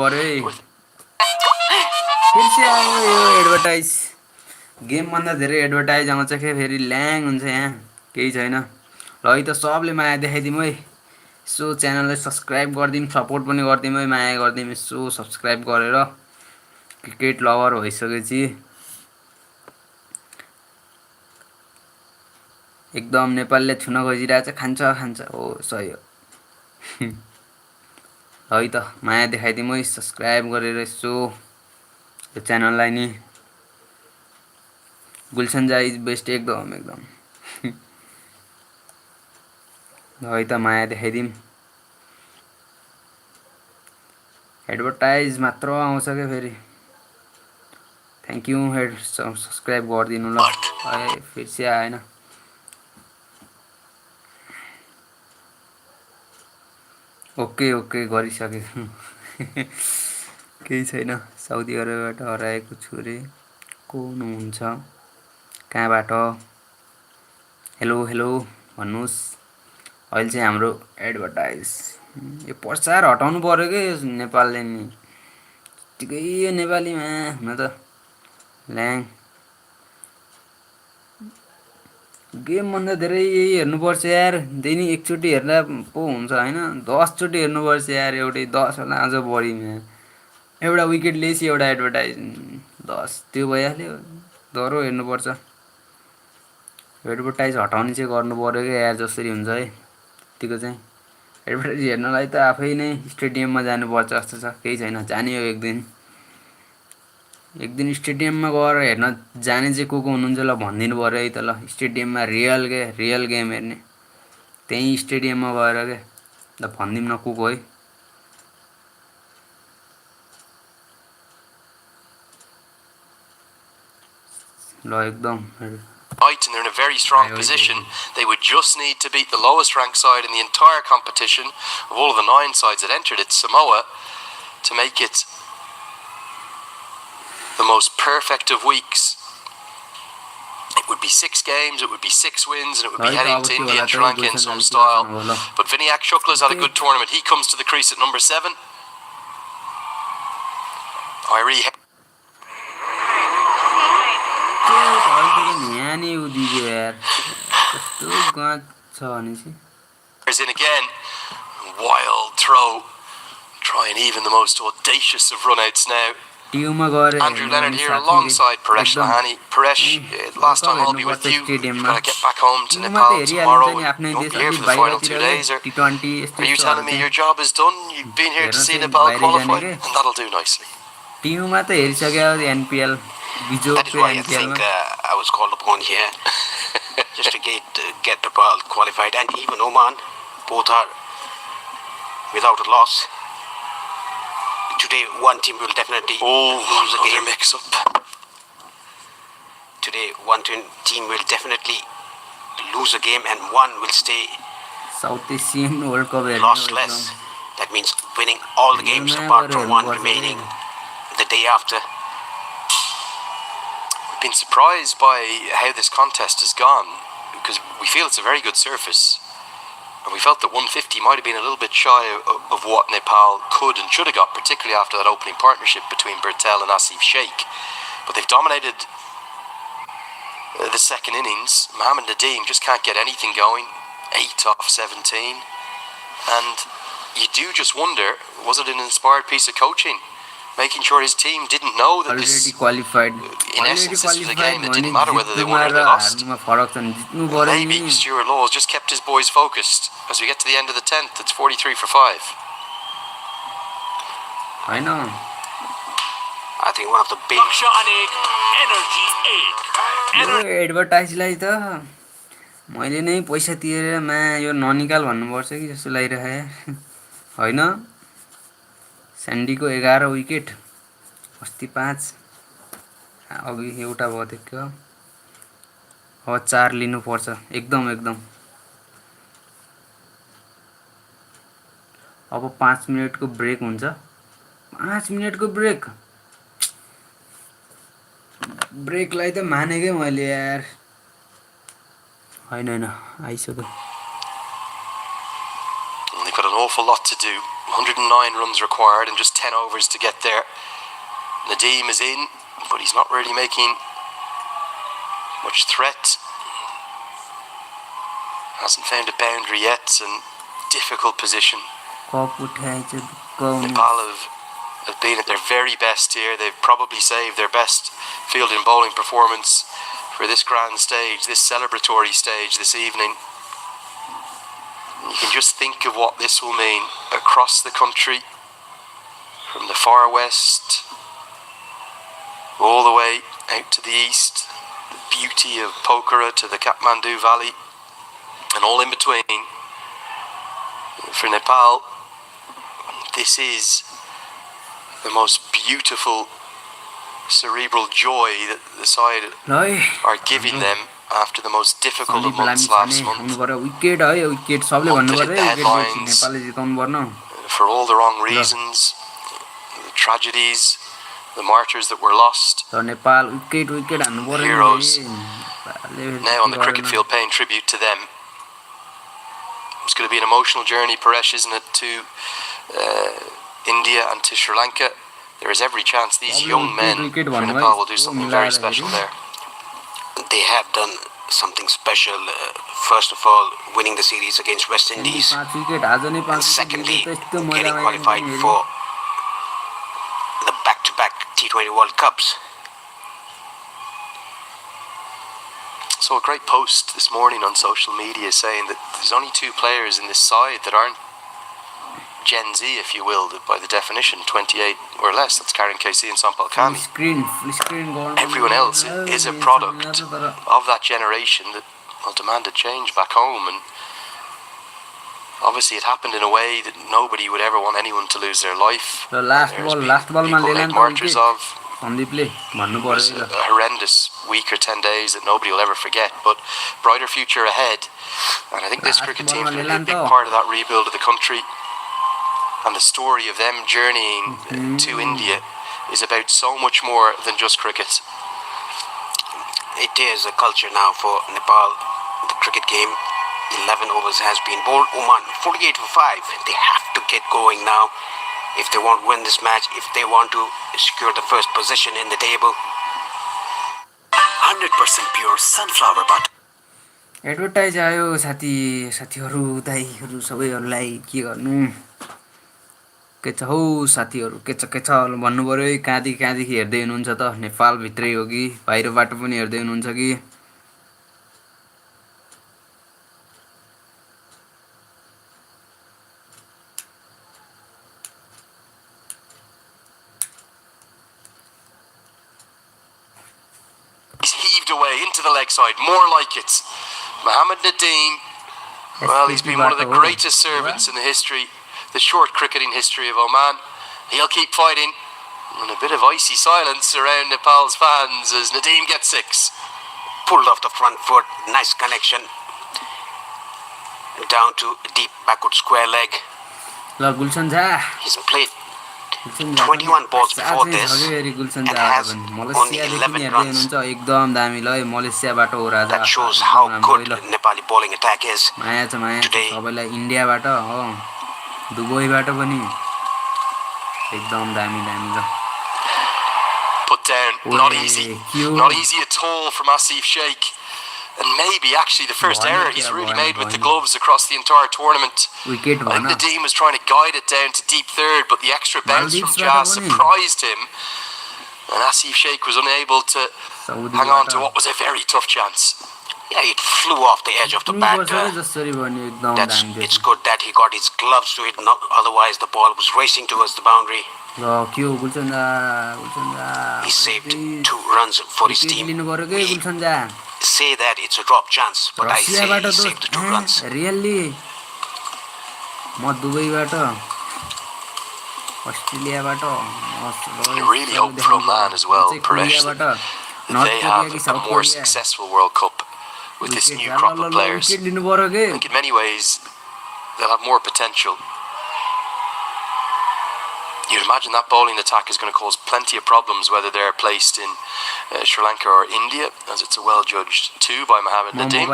फेरि चाहिँ आयो यो advertise गेमभन्दा धेरै advertise आउँछ के फेरि ल्याङ हुन्छ यहाँ केही छैन ल है त सबले माया देखाइदिउँ है यसो च्यानललाई सब्सक्राइब गरिदिउँ सपोर्ट पनि गरिदिउँ है माया गरिदिउँ यसो सब्सक्राइब गरेर क्रिकेट लभर भइसकेपछि एकदम नेपालले छुन खोजिरहेछ खान्छ हो सही हो है त माया देखाइदिउँ है सब्सक्राइब गरेर यसो यो च्यानललाई नि गुलसन जा इज बेस्ट एकदम है त माया देखाइदिउँ एडभर्टाइज मात्र आउँछ के फेरि थ्याङ्क यू सब्सक्राइब गरिदिनु ल है फेरि चाहिँ आएन ओके गरिसके केही छैन साउदी अरेबियाबाट हराएको छु रे को हुनुहुन्छ कहाँबाट हेलो भन्नुहोस् अहिले चाहिँ हाम्रो एडभर्टाइज यो प्रचार हटाउनु पर्यो के नेपालले नि ठिकै यो नेपालीमा हुन त ल्याङ गेमभन्दा धेरै यही हेर्नुपर्छ यार दैनी एकचोटि हेर्दा पो हुन्छ होइन 10 चोटि हेर्नुपर्छ यार एउटै 10 होला अझ बढी एउटा विकेट लिएपछि एउटा एडभर्टाइज 10 त्यो भइहाल्यो दरो हेर्नुपर्छ एडभर्टाइज हटाउने चाहिँ गर्नु पर्यो क्या यार जसरी हुन्छ है त्यतिको चाहिँ एडभर्टाइज हेर्नलाई त आफै नै स्टेडियममा जानुपर्छ जस्तो छ केही छैन जाने हो एक दिन स्टेडियममा गएर हेर्न जाने चाहिँ को हुनुहुन्छ ल भनिदिनु पर्यो है त ल स्टेडियममा रियल गेम हेर्ने त्यही स्टेडियममा गएर के ल भनिदिउँ न को है ल एकदम Right, and they're in a very strong position. They would just need to beat the lowest ranked side in the entire competition of all of the 9 sides that entered it, Samoa, to make it the most perfect of weeks. It would be 6 games, it would be 6 wins, and it would be heading to India and Sri Lanka in some style. But Vinayak Shukla's had a good tournament. He comes to the crease at number 7. Irie is in again. Wild throw trying even the most audacious of runouts now. टियुमा गरे Andrew Leonard here alongside Paresh Lahani. Paresh, last time I'll be with you. You've got to get back home to Nepal tomorrow. You won't be here for the final 2 days. Are you telling me your job is done? You've been here to see Nepal qualify, and that'll do nicely. टियुमा त हेरिसक्यो NPL That is why I think I was called upon here just to get Nepal qualified, and even Oman. Both are without a loss. Today, one team will definitely lose a game. Mix-up. Today, one team will definitely lose a game, and one will stay south Asian world cup lossless. That means winning all the games apart from one remaining the day after. We've been surprised by how this contest has gone because we feel it's a very good surface. And we felt that 150 might have been a little bit shy of what Nepal could and should have got, particularly after that opening partnership between Bhurtel and Asif Sheikh. But they've dominated the second innings. Mohamed Nadeem just can't get anything going. 8 off 17. And you do just wonder, was it an inspired piece of coaching? Making sure his team didn't know that already this, qualified. in essence, this was a game that didn't matter whether they won or they lost. Maybe Stuart Laws just kept his boys focused. As we get to the end of the 10th, it's 43 for 5. I know. I think one of the big यो एडभर्टाइजलाई त मैले नै पैसा तिरेर यो ननिकाल भन्नुपर्छ कि जस्तो लागिरहेको हैन स्यान्डीको 11 wicket अस्ति 5 अघि एउटा भयो त्यो अब 4 लिनु पर्छ एकदम अब 5 मिनेटको ब्रेक हुन्छ 5 मिनेटको ब्रेकलाई त मानेकै मैले यार हैन आइसक्यो They've got an awful lot to do. 109 runs required and just 10 overs to get there. Nadeem is in, but he's not really making much threat. Hasn't found a boundary yet. It's a difficult position. Nepal have been at their very best here. They've probably saved their best fielding bowling performance for this grand stage, this celebratory stage this evening. You can just think of what this will mean across the country, from the far west all the way out to the east, the beauty of Pokhara to the Kathmandu Valley and all in between. For Nepal, this is the most beautiful cerebral joy that the side are giving them after the most difficult of months last month. For all the wrong reasons, the tragedies, the martyrs that were lost, heroes now on the cricket field paying tribute to them. It's going to be an emotional journey, Paresh, isn't it, to India and to Sri Lanka. There is every chance these young men for Nepal will do something very special there. They have done something special. First of all, winning the series against West Indies, and secondly, getting qualified for the back-to-back T20 World Cups. So a great post this morning on social media saying that there's only 2 players in this side that aren't Gen Z, if you will, that by the definition, 28 or less. That's Karen Casey and Sampal Kami. Everyone else is a product of that generation that demanded change back home. And obviously it happened in a way that nobody would ever want anyone to lose their life. The last ball people made martyrs of. It was a horrendous week or 10 days that nobody will ever forget, but brighter future ahead. And I think this cricket team is going to be a big part of that rebuild of the country. And the story of them journeying to India is about so much more than just cricket. It is a culture now for Nepal. The cricket game, 11 overs has been bowled. Oman, 48 for 5. They have to get going now if they want to win this match, if they want to secure the first position in the table. 100% pure sunflower butter. Advertise आयो साथीहरु दाइहरु सबैहरुलाई के गर्नु के छ हौ साथीहरू के छ भन्नु पर्यो है कहाँदेखि हेर्दै हुनुहुन्छ त नेपालभित्रै हो कि बाहिरबाट पनि हेर्दै हुनुहुन्छ कि He's heaved away into the leg side, more like it. Mohammed Nadeem, well, he's been one of the greatest servants in the short cricketing history of Oman. He'll keep fighting. And a bit of icy silence around Nepal's fans as Nadeem gets 6. Pulled off the front foot, nice connection. Down to deep backward square leg. ल Gulsan Jha He's played 21 balls before this Gulsan and Jha has only मलेसियादेखि 11 हेर्दै runs. हुनुहुन्छ एकदम दामी ल मलेसियाबाट हो राजा That shows how good Nepali bowling attack is. माया छ Today, सबैलाई इन्डियाबाट हो दुबईबाट पनि एकदम दामी ल Put down, not easy. Not easy at all from Asif Sheikh. And maybe actually the first error he's really made with the gloves across the entire tournament. Wicket I think Nadeem was trying to guide it down to deep third, but the extra bounce from Jazz surprised him. And Asif Sheikh was unable to hang on to what was a very tough chance. Yeah, it flew off the edge of the bat. It's good that he got his gloves to it. Otherwise, the ball was racing towards the boundary. He saved 2 runs for his team. Say that it's a drop chance, but I say he saved 2 runs. Really? म दुबईबाट अस्ट्रेलियाबाट I really hope for Oman as well, Paresh, that they have a more successful World Cup with this new crop of players. I think in many ways they'll have more potential. You'd imagine that bowling attack is going to cause plenty of problems whether they're placed in Sri Lanka or India, as it's a well-judged 2 by Mohammed Nadeem.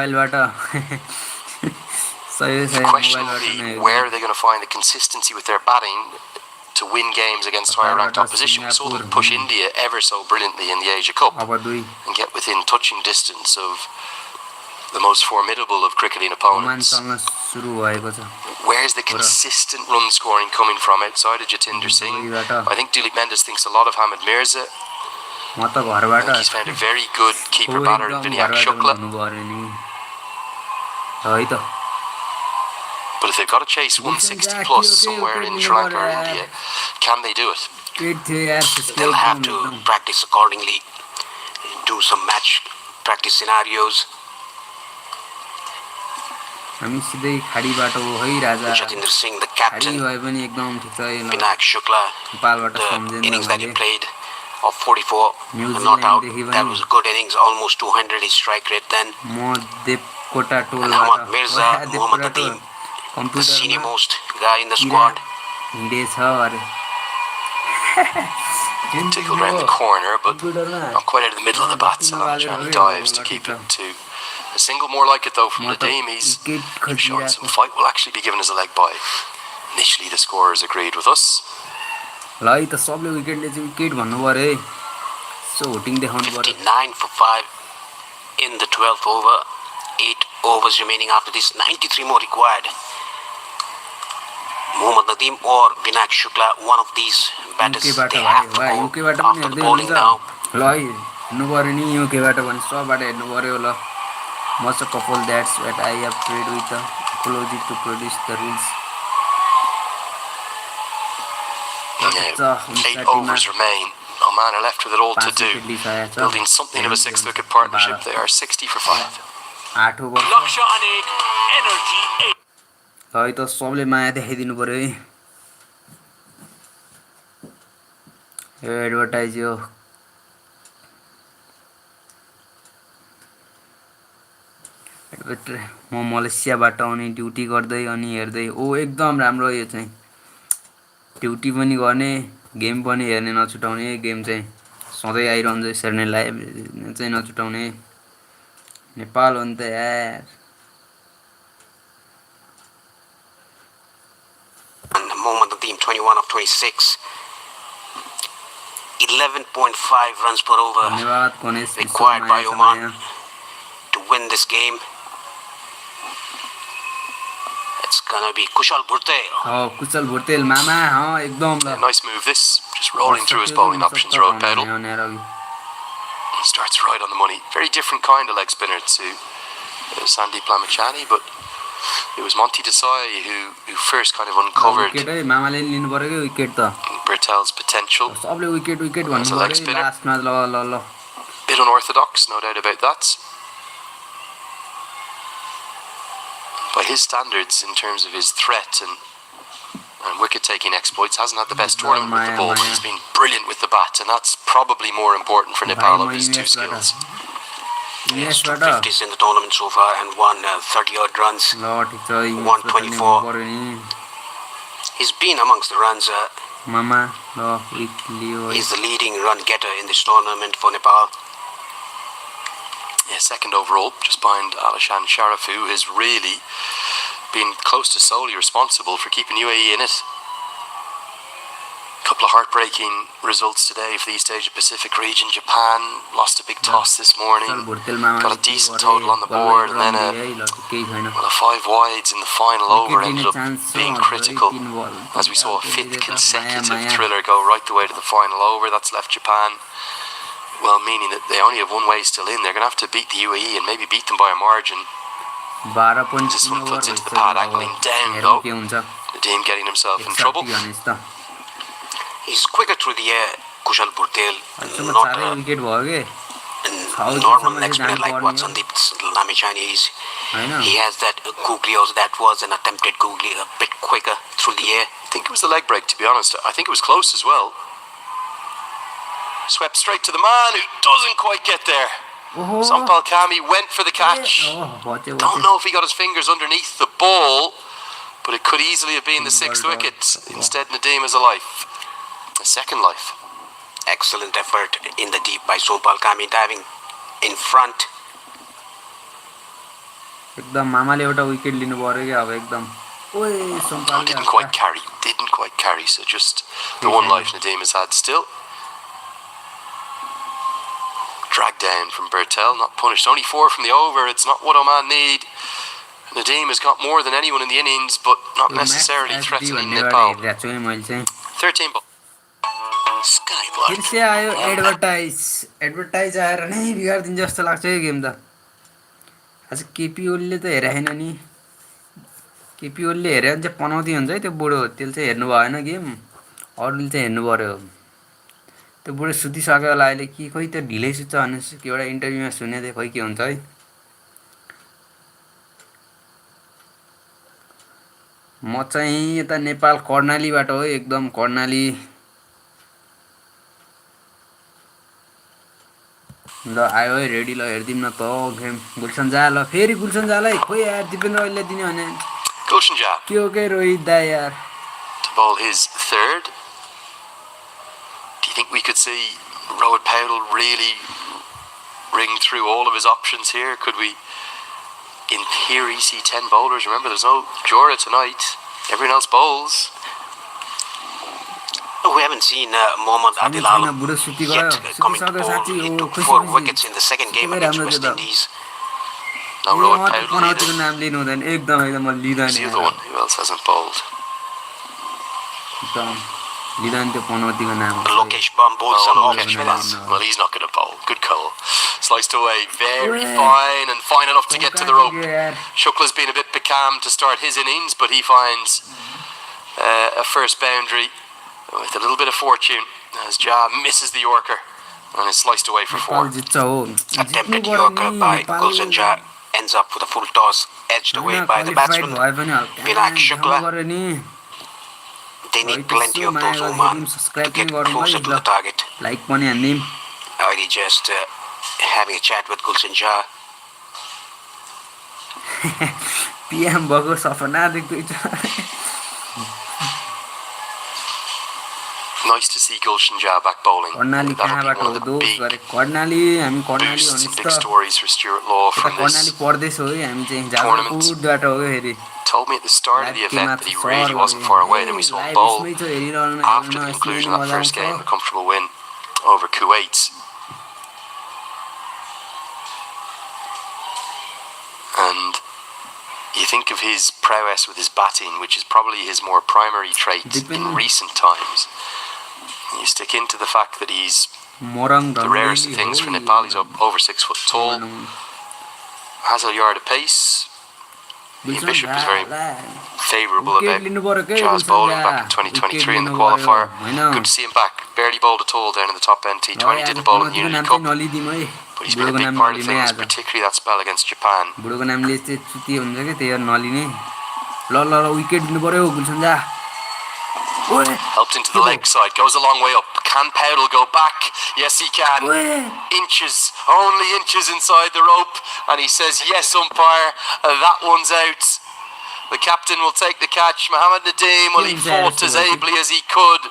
The question will be, where are they going to find the consistency with their batting to win games against higher-ranked opposition? We saw them push India ever so brilliantly in the Asia Cup and get within touching distance of the most formidable of cricketing opponents. Where's the consistent run scoring coming from outside of Jatinder Singh? I think Dilip Mendes thinks a lot of Hamid Mirza. I think he's found a very good keeper batter in Vinayak Shukla. But if they've got to chase 160 plus somewhere in Sri Lanka or India, can they do it? They'll have to practice accordingly, do some match practice scenarios. Jatinder Singh, the captain, Vinayak Shukla, the innings that he played of 44, not out. That was a good innings, almost 200 his strike rate then. And Hamid Mirza, Mohammad Nadeem, the senior most guy in the squad. Tickled round the corner, but not quite out of the middle of the bat, so Johnny dives to keep it to a single. More like it though from Nadeem. He's showing some fight. Will actually be given as a leg bye. Initially the scorers agreed with us. 59 for 5 in the 12th over. 8 overs remaining after this. 93 more required. Mohammad Nadeem or Vinayak Shukla, one of these batters, they have to go after the bowling now. Most a couple, that's what I have prayed with the apology to produce the rules. 8 overs remain. Oman are left with it all to do. Building something of a 6-wicket partnership. They are 60 for 5. 8 over. Laksha Anek, Energy 8. है त सबले माया देखाइदिनु पर्यो है यो advertise यो म मलेसियाबाट आउने duty गर्दै अनि हेर्दै ओ एकदम राम्रो यो चाहिँ ड्युटी पनि गर्ने गेम पनि हेर्ने नछुटाउने गेम चाहिँ सधैँ आइरहन्छ यसरी नै लाइभ चाहिँ नछुटाउने नेपाल हो नि त यार Mohammad Nadeem, 21 of 26. 11.5 runs per over required by Oman to win this game. It's gonna be Kushal Bhurtel. कुशल भुर्तेल मामा एकदम ल Nice move this, just rolling through his bowling options, Road Pedal. Starts right on the money. Very different kind of leg spinner to Sandeep Lamachani, but it was Monty Desai who first kind of uncovered मामाले लिनु पर्यो wicket त Bhurtel's potential. सबले wicket wicket As a भन्नु leg पर्यो spinner. लास्टमा ल Bit unorthodox, no doubt about that. By his standards, in terms of his threat and wicket-taking exploits, hasn't had the best tournament with the ball. He's been brilliant with the bat, and that's probably more important for Nepal of his two skills. Yes, 50s in the tournament so far and won 30-odd runs. 124. He's been amongst the runs. मामा ल विकली He's the leading run getter in this tournament for Nepal. Yeah, second overall, just behind Alishan Sharaf, who has really been close to solely responsible for keeping UAE in it. Couple of heartbreaking results today for the East Asia Pacific region. Japan lost a big toss this morning, got a decent total on the board, and then a 5 wides in the final over ended up being critical, as we saw a 5th consecutive thriller go right the way to the final over. That's left Japan, well, meaning that they only have one way still in. They're going to have to beat the UAE and maybe beat them by a margin. This one puts into the pad, angling down though. Nadeem getting himself in trouble. He's quicker through the air, Kushal Bhurtel. Not a normal leg spinner like what Sandeep Lamachani is. He has that googly, also that was an attempted googly, a bit quicker through the air. I think it was the leg break, to be honest. I think it was close as well. Swept straight to the man who doesn't quite get there. Sampal Kami went for the catch. Don't know if he got his fingers underneath the ball, but it could easily have been the 6th wicket. Instead, Nadeem has a life. A second life. Excellent effort in the deep by Sampal Kami, diving in front. एकदम मामाले एउटा wicket लिनु पर्यो के अब एकदम ओए सम्पाल didn't quite carry, so just the one life Nadeem has had still. Dragged down from Bhurtel, not punished. Only 4 from the over. It's not what Oman need. Nadeem has got more than anyone in the innings, but not necessarily threatening Nepal. 13 ball. Skyblock. फिर से आयो advertise आएर नै बिगार्दिन्छ जस्तो लाग्छ यो game त आज KP ओलीले त हेरेन नि केपी ओलीले हेर्यो भने चाहिँ पनौती हुन्छ है त्यो बुढो त्यसले चाहिँ हेर्नु भएन गेम अरूले चाहिँ हेर्नु पर्यो त्यो बुढो सुतिसक्यो होला अहिले कि खोइ त्यो ढिलै सुत्छ भने एउटा इन्टरभ्यूमा सुने थिएँ खोइ के हुन्छ है म चाहिँ यता नेपाल कर्णालीबाट हो एकदम कर्णाली ल आयो है रेडी ल हेर्दिम न त गेम गुलसन जा ल फेरि गुलसन जालाई खोइ यार दिपेन्द्र अहिले दिने भने Gulshan Jah के हो के रोहित दा यार to bowl his third. Do you think we could see Rohit Powell really ring through all of his options here? Could we, in theory, see 10 bowlers? Remember, there's no Jora tonight. Everyone else bowls. We haven't seen Mohammad Adilal yet coming to bowl. He took 4 wickets in the second game against West Indies. No Rohit Powell पनौतीको नाम लिनु हुँदैन एकदम म लिदैन Who's the other one? Who else hasn't bowled? एकदम लिदैन त्यो पनौतीको नाम Lokesh Bam bowled some off Well, well, he's not going to bowl. Good call. Sliced away, very fine and fine enough to get to the rope. Shukla's been a bit becalmed to start his innings, but he finds a first boundary with a little bit of fortune as Jah misses the Yorker and is sliced away for 4. Attempted Yorker by Gulshan Jah ends up with a full toss, edged away by the batsman Vinayak Shukla. They need plenty of those Oman to get closer to the target. Like पनि हान्दिम Already just having a chat with Gulshan Jah. PM भएको सपना देख्दैछ Nice to see Gulshan Jah back bowling. Karnali कहाँबाट हो दोस्त गरे कर्णाली हामी कर्णाली हो नि Big stories for Stuart Law from Karnali this पढ्दैछ हो हामी चाहिँ जाजरकोटबाट हो फेरि told me at the start of the event that he really wasn't far away. Then we saw him bowl after the conclusion of that first game, a comfortable win over Kuwait. And you think of his prowess with his batting, which is probably his more primary trait in recent times. You stick into the fact that he's the rarest of things for Nepal. He's over 6 foot tall, has a yard of pace. Ian Bishop was very favourable about Jazz bowling back in 2023 in the qualifier. Good to see him back. Barely bowled at all down in the top end. T20 didn't bowl in the Unity Cup, but he's been a big part of things, particularly that spell against Japan. Helped into the leg side, goes a long way up. Can Powdell go back? Yes, he can. Inches, only inches inside the rope. And he says, yes, umpire, that one's out. The captain will take the catch. Mohammed Nadeem, well, he fought as ably as he could.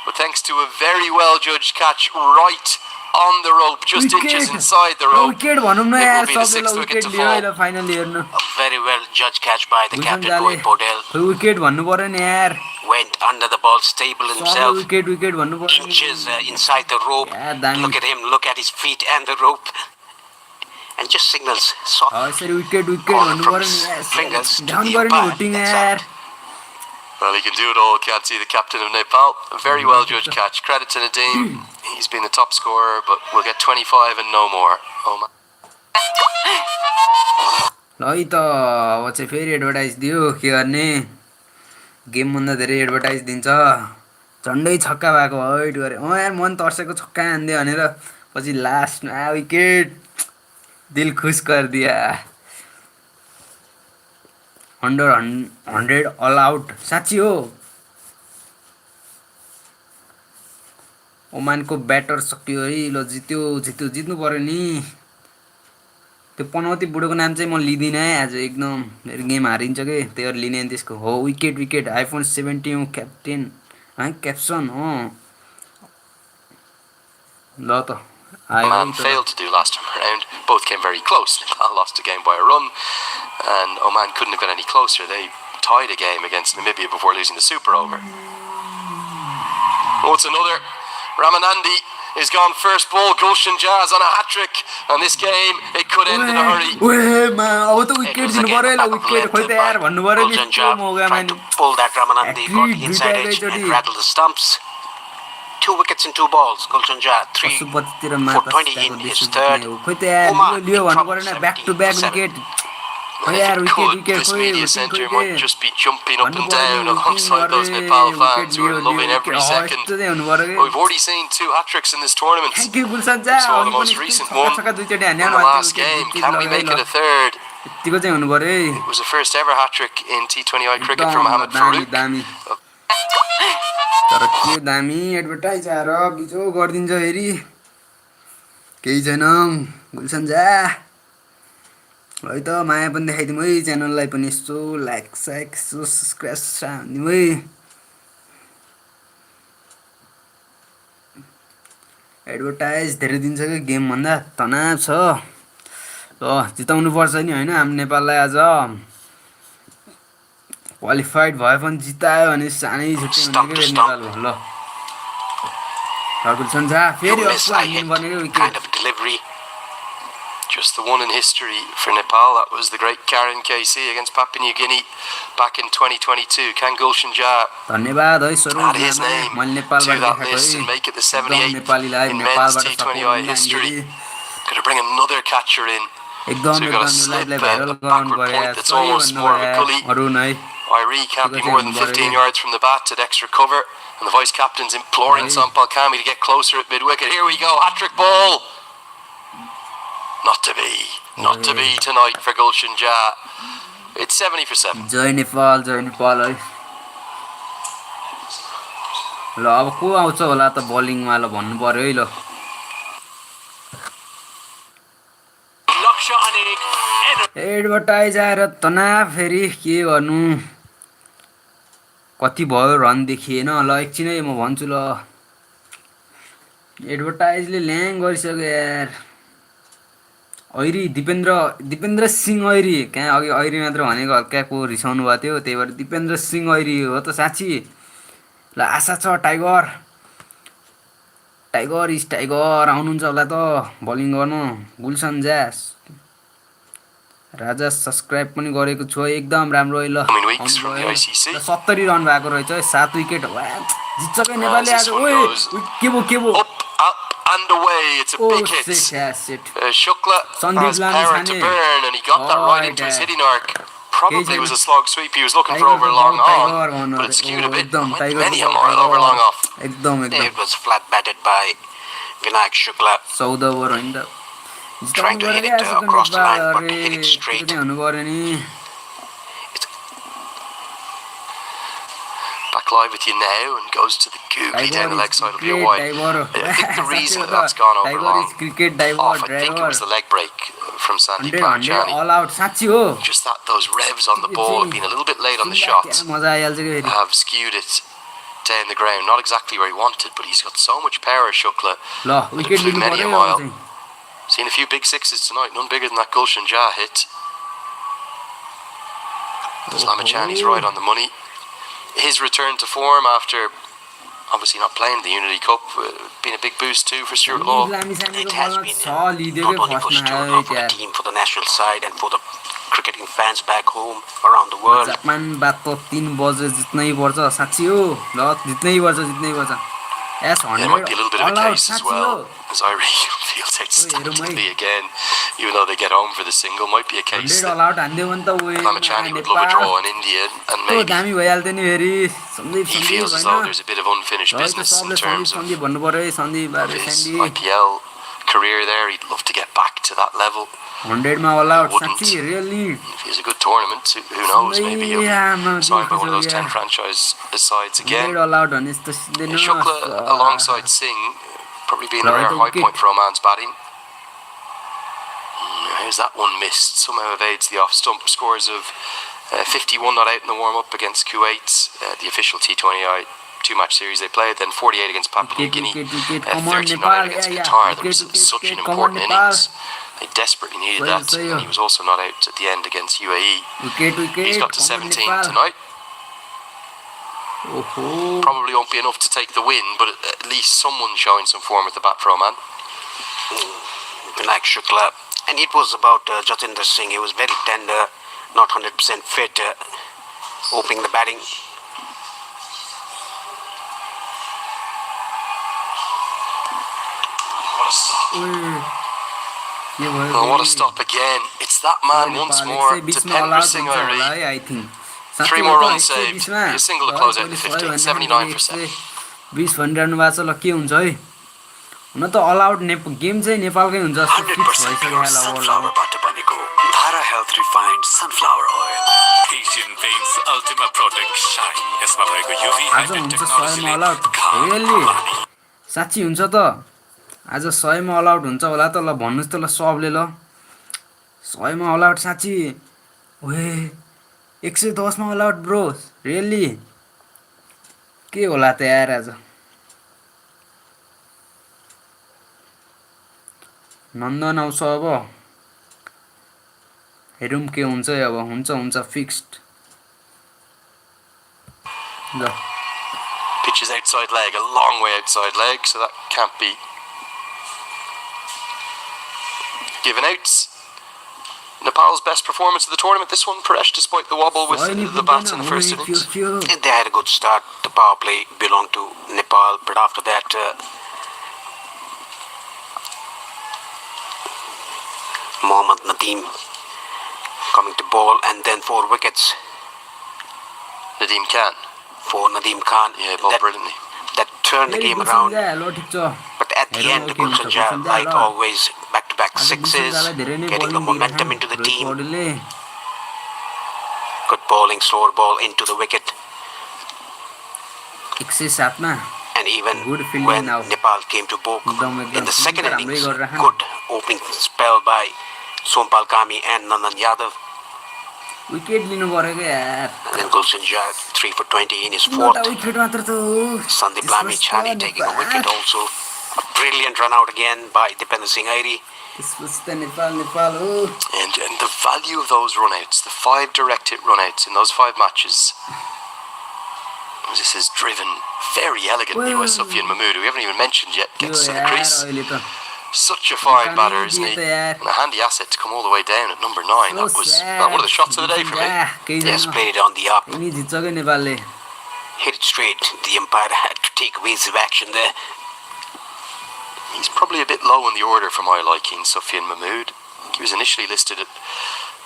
But thanks to a very well judged catch right on the rope, just inches inside the rope, it will be the 6th wicket to fall. A very well judged catch by the captain, Kushal Bhurtel. Went under the ball, stable himself. Inches inside the rope. Look at him, look at his feet and the rope. And just signals soft from his fingers to the umpire. Well, he can do it all, can't see the captain of Nepal. A very well judged catch. Credit to Nadeem. He's been the top scorer, but we'll get 25 and no more. Oman. ल त अब चाहिँ फेरि advertise दियो के गर्ने game भन्दा धेरै एडभर्टाइज दिन्छ झन्डै छक्का भएको वेट गरे यार मन तर्सेको छक्का हान्दियो भनेर पछि लास्टमा विकेट दिल खुश कर दिया 100 अल आउट साँच्ची हो ओमानको ब्याटर सक्यो है ल जित्नु पर्यो नि त्यो पनौती बुढोको नाम चाहिँ म लिदिन है आज एकदम मेरो गेम हारिन्छ के त्यही भएर लिने त्यसको हो विकेट आइफोन 17 क्याप्टेन क्याप्सन हो ल त Oman failed to do last time around. Both came very close. Nepal lost the game by a run, and Oman couldn't have got any closer. They tied a game against Namibia before losing the super over. Oh, it's another. Ramanandi is gone first ball. Gulshan Jazz on a hat-trick, and this game, it could end in a hurry. अब त wicket दिनु पर्यो ल wicket खोइ त यार भन्नु पर्यो नि Gulshan मौका tried to pull that Ramanandi, got inside edge and rattled the stumps. 2 wickets in 2 balls. Gulshan Jazz 3 for 20 in his third. खोइ त यार लियो भन्नु पर्यो न back to back wicket Well, if it could, this media centre might just be jumping up and down alongside those Nepal fans who are loving every second. Well, we've already seen 2 hat-tricks in this tournament. We saw the most recent one in the last game. Can we make it a third? It was the first ever hat-trick in T20I cricket for Mohammad Farooq. तर के दामी advertise आएर बिजो गरिदिन्छ फेरि केही छैन गुल्सन जा है त माया पनि देखाइदिउँ है च्यानललाई पनि यसो लाइक साइक यसो सब्सक्राइब हानिदिउँ है एडभर्टाइज धेरै दिन्छ कि गेम भन्दा तनाव छ ल जिताउनु पर्छ नि हैन हामी नेपाललाई आज क्वालिफाइड भए पनि जितायो भने सानै छुट्टै हुने के नेपाल भयो ल गुल्सन जा फेरि अप्पु हान्नु पर्ने के wicket Just the one in history for Nepal. That was the great Karen KC against Papua New Guinea back in 2022. Can Gulshan Jazz धन्यवाद है स्वरूप add his name to that list and make it the 78th in men's T20I history? Could have bring another catcher in. So we've got a slip, a backward point that's almost more of a gully. Irie can't be more than 15 yards from the bat at extra cover. And the vice captain's imploring Sampal Kami to get closer at mid-wicket. Here we go, hat-trick ball! Not to be tonight for Gulshan Jazz. It's 70 for 7. जय नेपाल है ल अब को आउँछ होला त बलिङमा ल भन्नु पर्यो है ल एडभर्टाइज आएर तनाव फेरि के गर्नु कति भयो रन देखिएन ल एकछिनै म भन्छु ल एडभर्टाइजले ल्याङ गरिसक्यो यार ऐरी दिपेन्द्र सिंह ऐरी कहाँ अघि ऐरी मात्र भनेको हल्काको रिसाउनु भएको थियो त्यही भएर दिपेन्द्र सिंह ऐरी हो त साँच्ची ल आशा छ टाइगर आउनुहुन्छ होला त बलिङ गर्नु गुल्सन जास राजा सब्स्क्राइब पनि गरेको छु एकदम राम्रो है ल coming weeks from the ICC. 70 run भएको रहेछ है 7 विकेट जित्छ के नेपालले आज ओए के भो Up and away, it's a big hit. Shukla Sandeep has Lamy power to burn, and he got that right into his hitting arc. Probably was a slog sweep. He was looking for over long on, but it skewed a bit. Went many a mile over long off. It was flat batted by Vinayak Shukla. 14 over होइन त Trying to hit it across the line, but hit it straight. हुनु पर्यो नि Back live with you now and goes to the googly down the leg side of your wide. I think the reason that's gone over long off, I think it was the leg break from Sandeep Lamy. all out साच्ची हो Just that those revs on the ball have been a little bit late on the shot. मजा आइहाल्छ के फेरि Have skewed it down the ground. Not exactly where he wanted, but he's got so much power, Shukla. ल wicket लिनु Many a पर्यो mile. चाहिँ Seen a few big sixes tonight, none bigger than that Gulshan Jah hit. Slamachani's right on the money. His return to form after obviously not playing the Unity Cup been a big boost too for Stuart Law. It has been not only for Stuart Law, for the team, for the national side, and for the cricketing fans back home around the world. Japan बात तो 3 बजे जित्नै पर्छ साच्ची हो ल जित्नै पर्छ Yes, There might be a little bit of a case as well, as Irie feels outstandingly again, even though they get home for the single, might be a case that all out हान्दियो भने त उयो Lamachani would love a draw in India, and maybe दामी भइहाल्थ्यो नि फेरि Sandeep he feels as though there's a bit of unfinished business in terms of Sandeep भन्नु पर्यो है Sandeep his IPL career there. He'd love to get back to that level. 100 मा all out साच्ची really If he's a good tournament, who knows, maybe he'll be signed by one of those 10 franchise sides again. all out भने यस्तो सिधै Shukla alongside Singh, probably being a rare high point for Oman's batting. How's that one missed? Somehow evades the off-stump. Scores of 51 not out in the warm-up against Kuwait, the official T20I two-match series they played, then 48 against Papua New Guinea, 30 not out against Qatar. That was such an important innings. They desperately needed that, and he was also not out at the end against UAE. He's got to 17 tonight. Probably won't be enough to take the win, but at least someone showing some form at the bat for Oman. Vinayak Shukla, and it was about Jatinder Singh. He was very tender, not 100% fit, opening the batting. What a stop again. It's that man once more, Dipender Singh Irie. I think 3 more runs saved. A single to close out the 15, 79%. 20 भनिरहनु भएको छ ल के हुन्छ है हुन त all out game चाहिँ नेपालकै हुन्छ जस्तो फिक्स 100% भइसक्यो pure होला sunflowerबाट बनेको धारा health refined sunflower oil. Asian Paints Ultima Protect Shine. यसमा भएको UV आज hybrid हुन्छ 100 technology मा अल आउट रियली साच्ची हुन्छ त आज 100 मा अल आउट हुन्छ होला त ल भन्नुस् त ल सबले ल 100 मा अल आउट साच्ची ओए 110 मा अल आउट ब्रो रियली के होला त यार आज नन्दन आउँछ अब हेरौँ के हुन्छ अब हुन्छ फिक्स्ड ल Pitch is outside leg, a long way outside leg, so that can't be given out. Nepal's best performance of the tournament, this one, Paresh, despite the wobble with the bats in the first innings. They had a good start. The power play belonged to Nepal, but after that, Mohammad Nadeem coming to bowl, and then 4 wickets Nadeem Khan. for Nadeem Khan. Yeah, bowled brilliantly. That turned the game around. But at the end, Gulshan Jah, like always, back-to-back sixes, getting the momentum into the team. Good bowling, slower ball into the wicket. And even when Nepal came to book in the second innings, good opening spell by Sompal Kami and Nandan Yadav. Wicket लिनु परेको यार And then Gulshan Jah 3 for 20 in his fourth. Sandeep Lamy taking a wicket also. A brilliant run out again by Dipender Singh Irie. And the value of those run-outs, the 5 direct hit run-outs in those 5 matches, this is driven very elegantly by Sufyan Mahmood, who we haven't even mentioned yet, gets to the crease. Such a fine batter, isn't he? And a handy asset to come all the way down at number 9. That was one of the shots of the day for me. Yes, played it on the up. यिनी जित्छ के नेपालले Hit it straight. The umpire had to take evasive action there. He's probably a bit low in the order for my liking, Sufyan Mahmood. He was initially listed at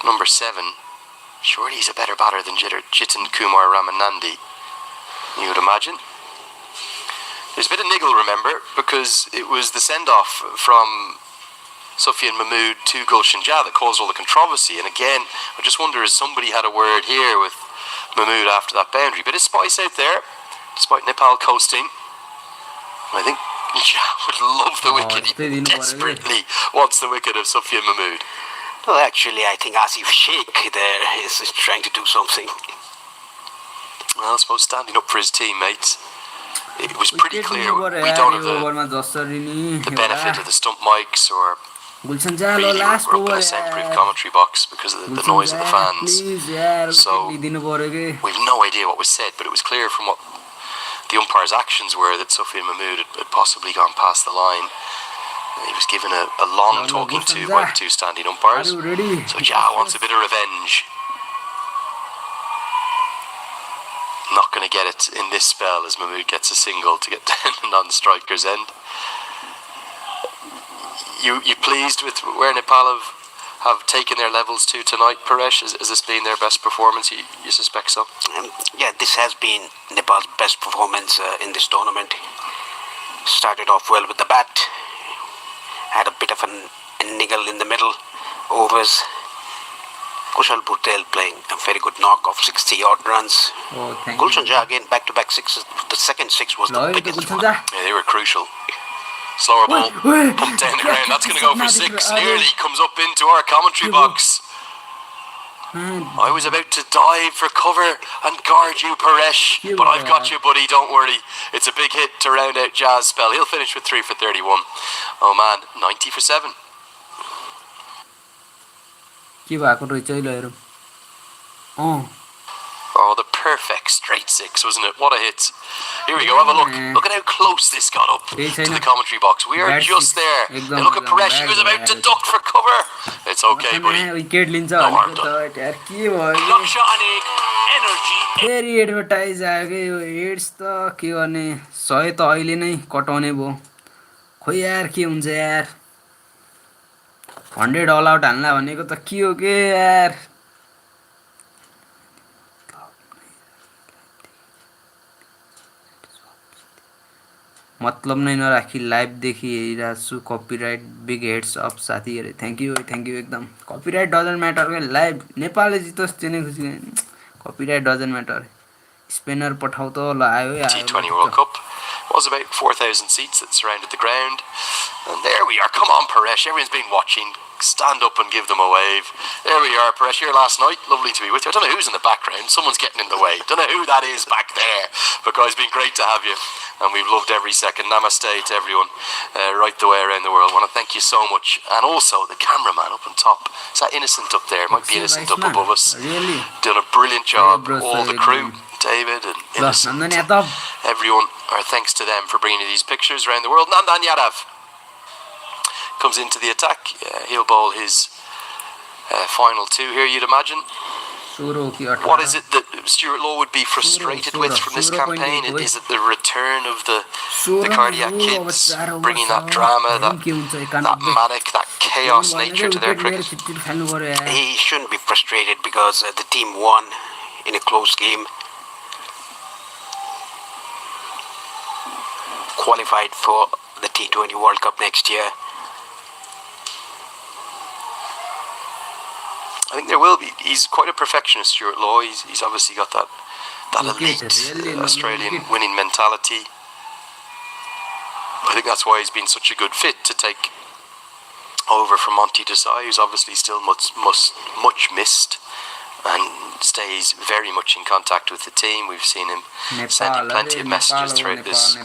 number 7. Surely he's a better batter than Jitin Kumar Ramanandi, you would imagine. There's a bit of niggle, remember, because it was the send-off from Sufyan Mahmood to Gulshan Jah that caused all the controversy. And again, I just wonder if somebody had a word here with Mahmood after that boundary. Bit of spice out there, despite Nepal coasting. I think Jah would love the wicket. He desperately wants the wicket of Sufyan Mahmood. Well, actually, I think Asif Sheikh there is trying to do something. Well, I suppose standing up for his teammates. It was pretty clear we don't have the benefit of the stump mics or really we're up in a soundproof commentary box because of the noise of the fans. So we've no idea what was said, but it was clear from what the umpire's actions were that Sufyan Mahmood had possibly gone past the line. He was given a long talking to by the two standing umpires. So Jah wants a bit of revenge. Not going to get it in this spell as Mahmood gets a single to get down the non-striker's end. You pleased with where Nepal have taken their levels to tonight, Paresh? Has this been their best performance? You suspect so? Yeah, this has been Nepal's best performance in this tournament. Started off well with the bat. Had a bit of a niggle in the middle overs. Kushal Bhurtel playing a very good knock of 60-odd runs. Gulshan Jah again back-to-back sixes. The second six was the biggest one. Yeah, they were crucial. Slower ball, pumped down the ground. That's going to go for 6. Nearly comes up into our commentary box. I was about to dive for cover and guard you, Paresh, but I've got you, buddy. Don't worry. It's a big hit to round out Jah's spell. He'll finish with 3 for 31. Oh man, 90 for 7. Oh, the perfect straight 6, wasn't it? What a hit. Here we go, have a look. Look at how close this got up to the commentary box. We are just there. And look at Paresh, he was about to duck for cover. It's okay, buddy. No harm done. फेरि advertise आयो कि यो ads त के गर्ने 100 त अहिले नै कटाउने भयो खोइ यार के हुन्छ यार 100 अल आउट हाल्ला भनेको त के हो के यार मतलब नै नराखी लाइभ देखि हेरिरहेको छु कपिराइट बिग हेड्स अफ साथीहरु थ्यांक यू एकदम कपिराइट डजन्ट म्याटर के लाइभ नेपालले जितोस् त्यो नै खुसी कपिराइट डजन्ट म्याटर स्पिनर पठाउ त ल आयो T20 World Cup was about 4,000 seats that surrounded the ground, and there we are. Come on, Paresh, everyone's been watching. Stand up and give them a wave. There we are, Paresh, here last night. Lovely to be with you. I don't know who's in the background. Someone's getting in the way. Don't know who that is back there. But guys, it's been great to have you, and we've loved every second. Namaste to everyone right the way around the world. I want to thank you so much. And also the cameraman up on top. Is that Innocent up there? Might be Innocent up above us. Really? Doing a brilliant job. All the crew, David and Innocent, everyone, our thanks to them for bringing these pictures around the world. Nandan Yadav comes into the attack. He'll bowl his final 2 here, you'd imagine. What is it that Stuart Law would be frustrated with from this campaign? Is it the return of the cardiac kids, bringing that drama, that manic, that chaos nature to their cricket? He shouldn't be frustrated because the team won in a close game. Qualified for the T20 World Cup next year. I think there will be. He's quite a perfectionist, Stuart Law. He's obviously got that elite Australian winning mentality. I think that's why he's been such a good fit to take over from Monty Desai, who's obviously still much missed and stays very much in contact with the team. We've seen him sending plenty of messages throughout this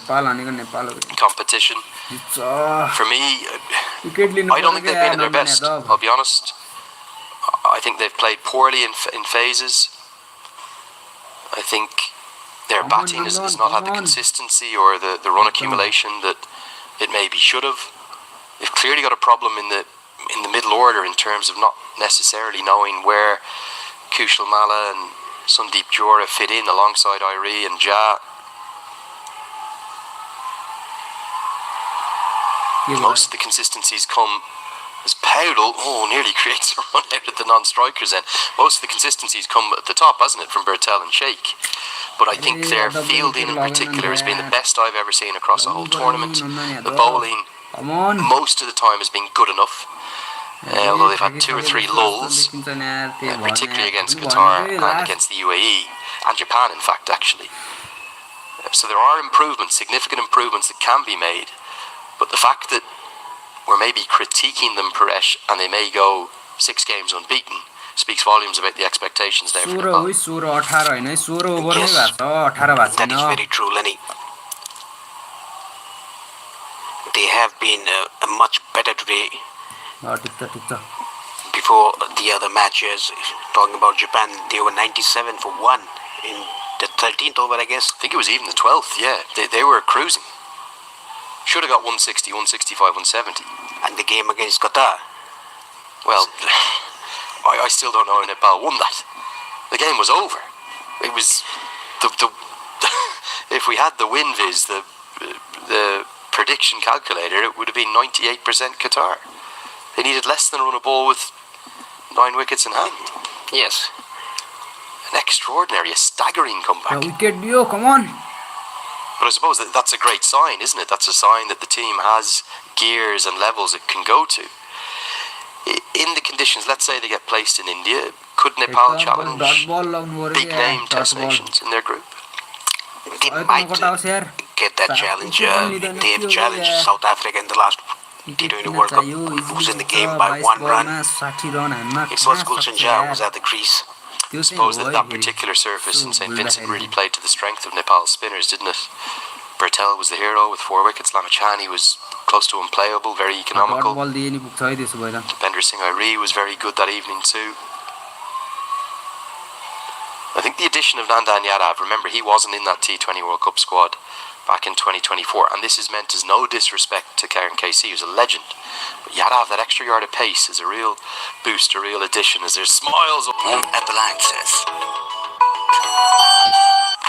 competition. For me, I don't think they've been at their best, I'll be honest. I think they've played poorly in phases. I think their batting has not had the consistency or the run accumulation that it maybe should have. they've clearly got a problem in the middle order in terms of not necessarily knowing where Kushal Bhurtel and Sandeep Jora fit in alongside Irie and Ja. Most of the consistencies come as Powell nearly creates a run out at the non-strikers end. Most of the consistencies come at the top, hasn't it, from Bhurtel and Sheikh. But I think their fielding in particular has been the best I've ever seen across the whole tournament. The bowling, most of the time, has been good enough. Although they've had 2 or 3 lulls, particularly against Qatar and against the UAE, and Japan, in fact, actually. So there are improvements, significant improvements that can be made. But the fact that we're maybe critiquing them, Paresh, and they may go 6 games unbeaten, speaks volumes about the expectations there for Nepal. Yes, that is very true, Lenny. They have been much better today. Before the other matches, talking about Japan, they were 97 for 1 in the 13th over, I guess. I think it was even the 12th, yeah. They were cruising. Should have got 160, 165, 170. And the game against Qatar? Well, I still don't know how Nepal won that. The game was over. It was the if we had the win viz, the prediction calculator, it would have been 98% Qatar. They needed less than a run of ball with 9 wickets in hand. Yes. An extraordinary, a staggering comeback. Wicket Dio, come on. But I suppose that's a great sign, isn't it? That's a sign that the team has gears and levels it can go to. In the conditions, let's say they get placed in India, could Nepal challenge big name test nations in their group? They might get that challenge. They have challenged South Africa in the last T20 World Cup, losing the game by 1 run. It was Gulshan Jha who was at the crease. I suppose that particular surface in St. Vincent really played to the strength of Nepal's spinners, didn't it? Bhurtel was the hero with 4 wickets. Lamachani was close to unplayable, very economical. Bender Singh Irie was very good that evening too. I think the addition of Nandan Yadav, remember he wasn't in that T20 World Cup squad back in 2024, and this is meant as no disrespect to Karen KC, who's a legend. But Yadav, that extra yard of pace is a real boost, a real addition, as there's smiles up. Appliances.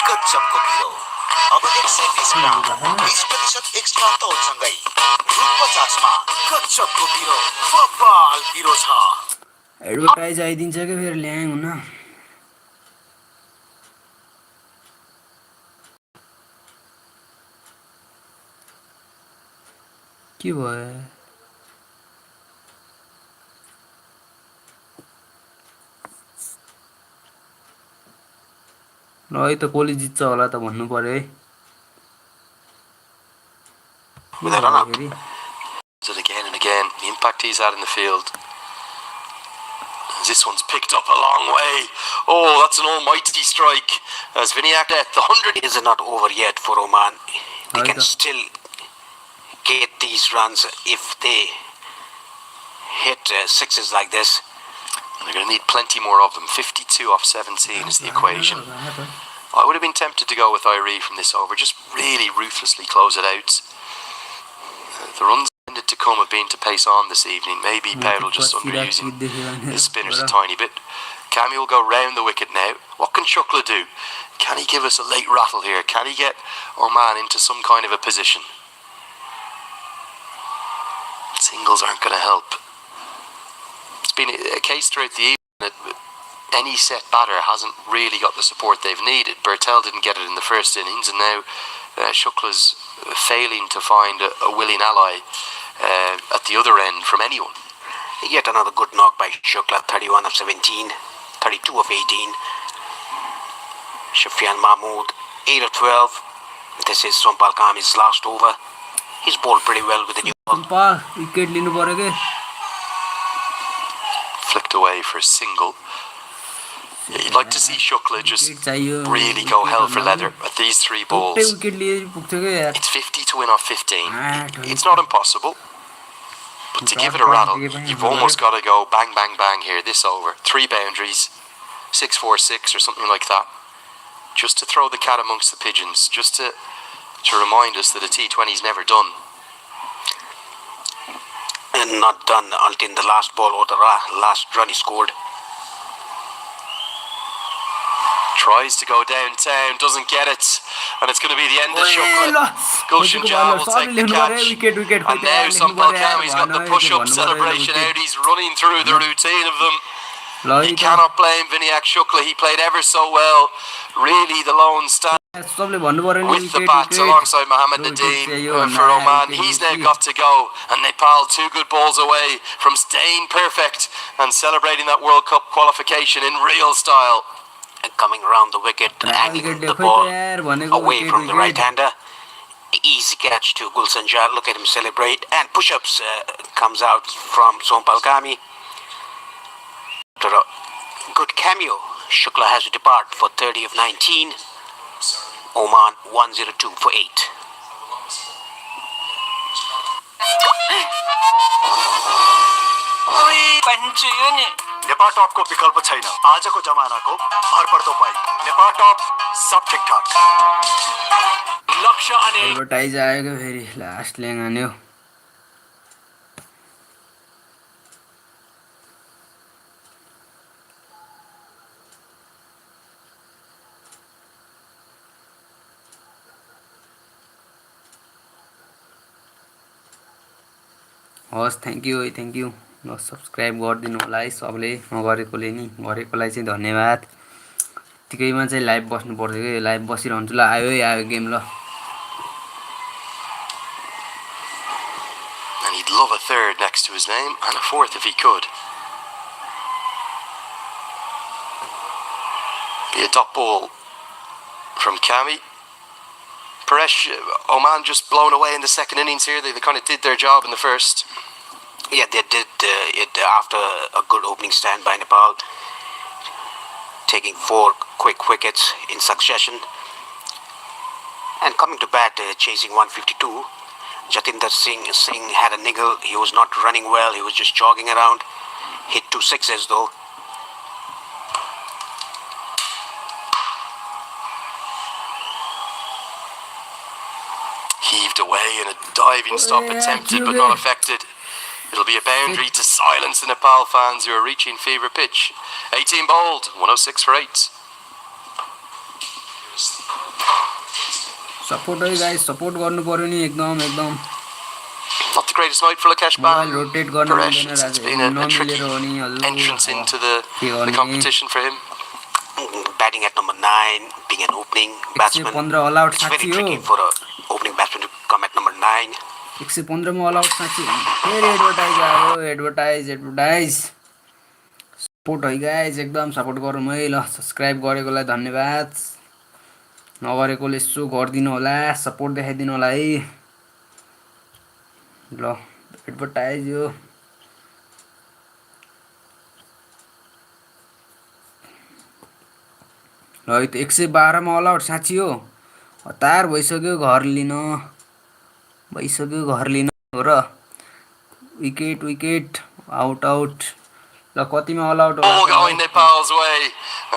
Kachapko Kilo. अब 120 ग्राम 20% extra तौलसँगै रु 50 मा कच्चपको पिरो football पिरो छ advertise आइदिन्छ के फेरि ल्याङ हुन के भयो ल है त कोली जित्छ होला त भन्नु पर्यो है Again and again, the impact he's had in the field. This one's picked up a long way. Oh, that's an almighty strike. As Vinayak at the 100 is not over yet for Oman. They can still get these runs if they hit 6s like this. They're going to need plenty more of them. 52 off 17 is the equation. I would have been tempted to go with Irie from this over. Just really ruthlessly close it out. The runs intended to come have been to pace on this evening. Maybe Powell just underusing his spinners a tiny bit. Cammy will go round the wicket now. What can Shukla do? Can he give us a late rattle here? Can he get Oman into some kind of a position? Singles aren't going to help. It's been a case throughout the evening that any set batter hasn't really got the support they've needed. Bhurtel didn't get it in the first innings, and now Shukla's failing to find a willing ally at the other end from anyone. Yet another good knock by Shukla, 31 of 17, 32 of 18. Shafian Mahmood, 8 of 12. This is Sompal Kami's last over. He's bowled pretty well with the new ball. Flicked away for a single. Yeah, you'd like to see Shukla just really go hell for leather at these 3 balls. It's 50 to win off 15. It's not impossible. But to give it a rattle, you've almost got to go bang, bang, bang here, this over. 3 boundaries, 6-4-6 or something like that. Just to throw the cat amongst the pigeons. Just to remind us that a T20's never done. not done until the last ball or the last run he scored. Tries to go downtown, doesn't get it, and it's going to be the end of Shukla. Gulshan Jha will take the catch, and now Sampal Kami's got the push-up celebration out. He's running through the routine of them. You cannot blame Vinayak Shukla. He played ever so well. Really, the lone stand with the bats alongside Mohammad Nadeem for Oman. He's now got to go, and Nepal 2 good balls away from staying perfect and celebrating that World Cup qualification in real style. And coming around the wicket, angling the ball away from the right-hander. Easy catch to Gulshan Jha. Look at him celebrate. And push-ups comes out from Sampal Kami. After a good cameo, Shukla has to depart for 30 of 19. Oman 102 for 8. Nepal top को विकल्प छैन आजको जमानाको भरपर्दो पाइ Nepal top सब ठीकठाक लक्ष्य अनेक advertise आएको फेरि last Lyang हान्यो has thank you ल सब्सक्राइब गरिदिनु होला है सबले नगरेकोले नि गरेकोलाई चाहिँ धन्यवाद यतिकैमा चाहिँ लाइभ बस्नु पर्छ के लाइभ बसिरहन्छु ल आयो गेम ल And he'd love a third next to his name and a fourth if he could. Be a top ball from Kami. Paresh, Oman just blown away in the second innings here. They kind of did their job in the first. Yeah, they did it after a good opening stand by Nepal, taking 4 quick wickets in succession. And coming to bat, chasing 152. Jatinder Singh had a niggle. He was not running well. He was just jogging around. Hit 2 sixes though. Heaved away in a diving stop attempted but not affected. It'll be a boundary to silence the Nepal fans who are reaching fever pitch. 18 bowled, 106 for 8. Support है guys support गर्नु पर्यो नि एकदम Not the greatest night for Lakesh Ban. Rotate गर्न Paresh, मिल्दैन it's been a tricky entrance into the competition for him. Batting at number 9, being an opening batsman. 115 all out It's very साथी हो tricky for an opening batsman to come at number 9. 115 मा all out साथी फेरि advertise आयो advertise support है guys एकदम support गरौँ है ल सब्स्क्राइब गरेकोलाई धन्यवाद नगरेकोले यसो गरिदिनु होला सपोर्ट देखाइदिनु होला है ल एडभर्टाइज यो ल यो 112 मा अल आउट साँच्ची हो हतार भइसक्यो घर लिन र विकेट आउट ल कतिमा all out All going Nepal's way,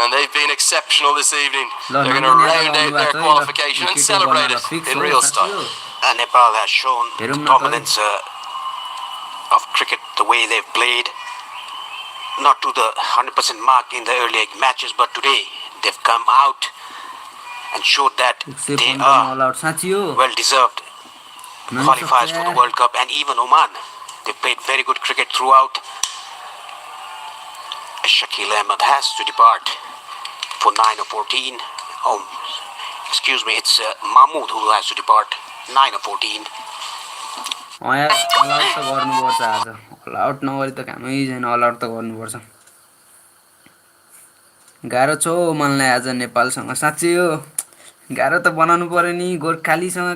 and they've been exceptional this evening. They're going to round out their qualification and celebrate it in real style. Nepal has shown the dominance of cricket, the way they've played. Not to the 100% mark in the earlier matches, but today they've come out and showed that they are well-deserved qualifiers for the World Cup. And even Oman, they played very good cricket throughout. Shakil Ahmed has to depart for 9 or 14. Oh, excuse me, it's Mahmood who has to depart 9 or 14. All out त गर्नुपर्छ आज all out नगरी त कामै छैन all out त गर्नुपर्छ गाह्रो छ मनलाई आज नेपालसँग साँच्चै हो गाह्रो त बनाउनु पर्यो नि गोर्खालीसँग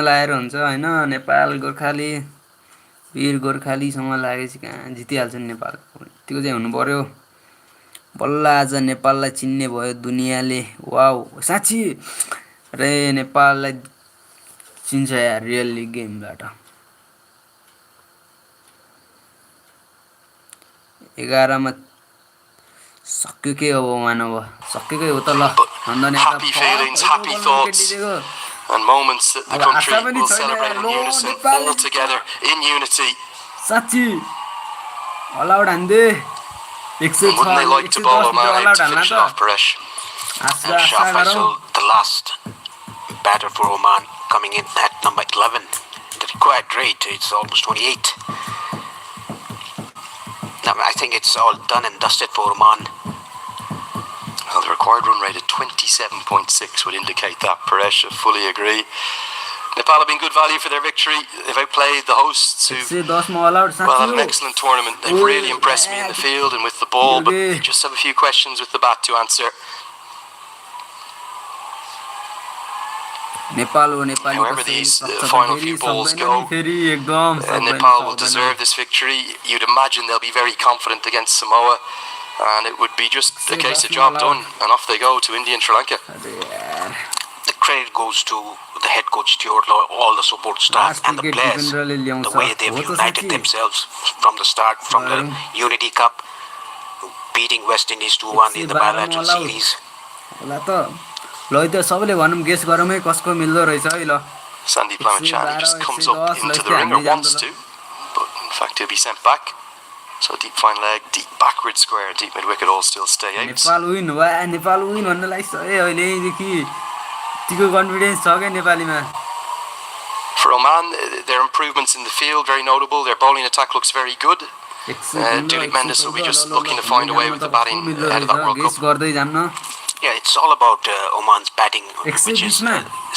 लाएर हुन्छ हैन नेपाल गोर्खाली वीर गोर्खालीसँग लागेपछि कहाँ जितिहाल्छ नि नेपाल यतिको चाहिँ हुनु पर्यो बल्ल आज नेपाललाई चिन्ने भयो दुनियाले वाउ साँच्ची रे नेपाललाई चिन्छ यार रियली गेमबाट 11 मा सक्यो के हो मानव सकेकै हो त ल Happy feelings, happy thoughts. and moments that the country will celebrate in unison, all together in unity. साच्ची all out हान्दे 106 Wouldn't they like to bowl Oman out to finish it off, Paresh? Asha Shah गरौँ Faisal, the last batter for Oman, coming in at number 11. The required rate is almost 28. Now, I think it's all done and dusted for Oman. Well, the required run rate of 27.6 would indicate that, Paresh. I fully agree. Nepal have been good value for their victory. They've outplayed the hosts who 110 मा all out well, had an साच्ची excellent tournament. They've really impressed me in the field and with the ball, but they just have a few questions with the bat to answer. Nepal हो Nepali However these final few balls go, फेरि एकदम Nepal will deserve this victory. You'd imagine they'll be very confident against Samoa, and it would be just a case of job done, and off they go to India and Sri Lanka. The credit goes to the head coach Stuart Law, all the support staff and the players. The way they've united themselves from the start, from the Unity Cup, beating West Indies 2-1 in the bilateral series. होला त ल त सबैले भनौँ guess गरौँ है कसको मिल्दो रहेछ है ल Sandeep Lamachani just comes up into the ring, or wants to, but in fact he'll be sent back. So deep fine leg, deep backward square, deep mid wicket all still stay out. Nepal win भन्न लागिसक्यो अहिलेदेखि तिको confidence छ क्या नेपालीमा For Oman, their improvements in the field very notable. Their bowling attack looks very good. Dilip Mendes will be just looking to find a way with the batting ahead of that World guess Cup. गर्दै जान्न Yeah, it's all about Oman's batting, which is,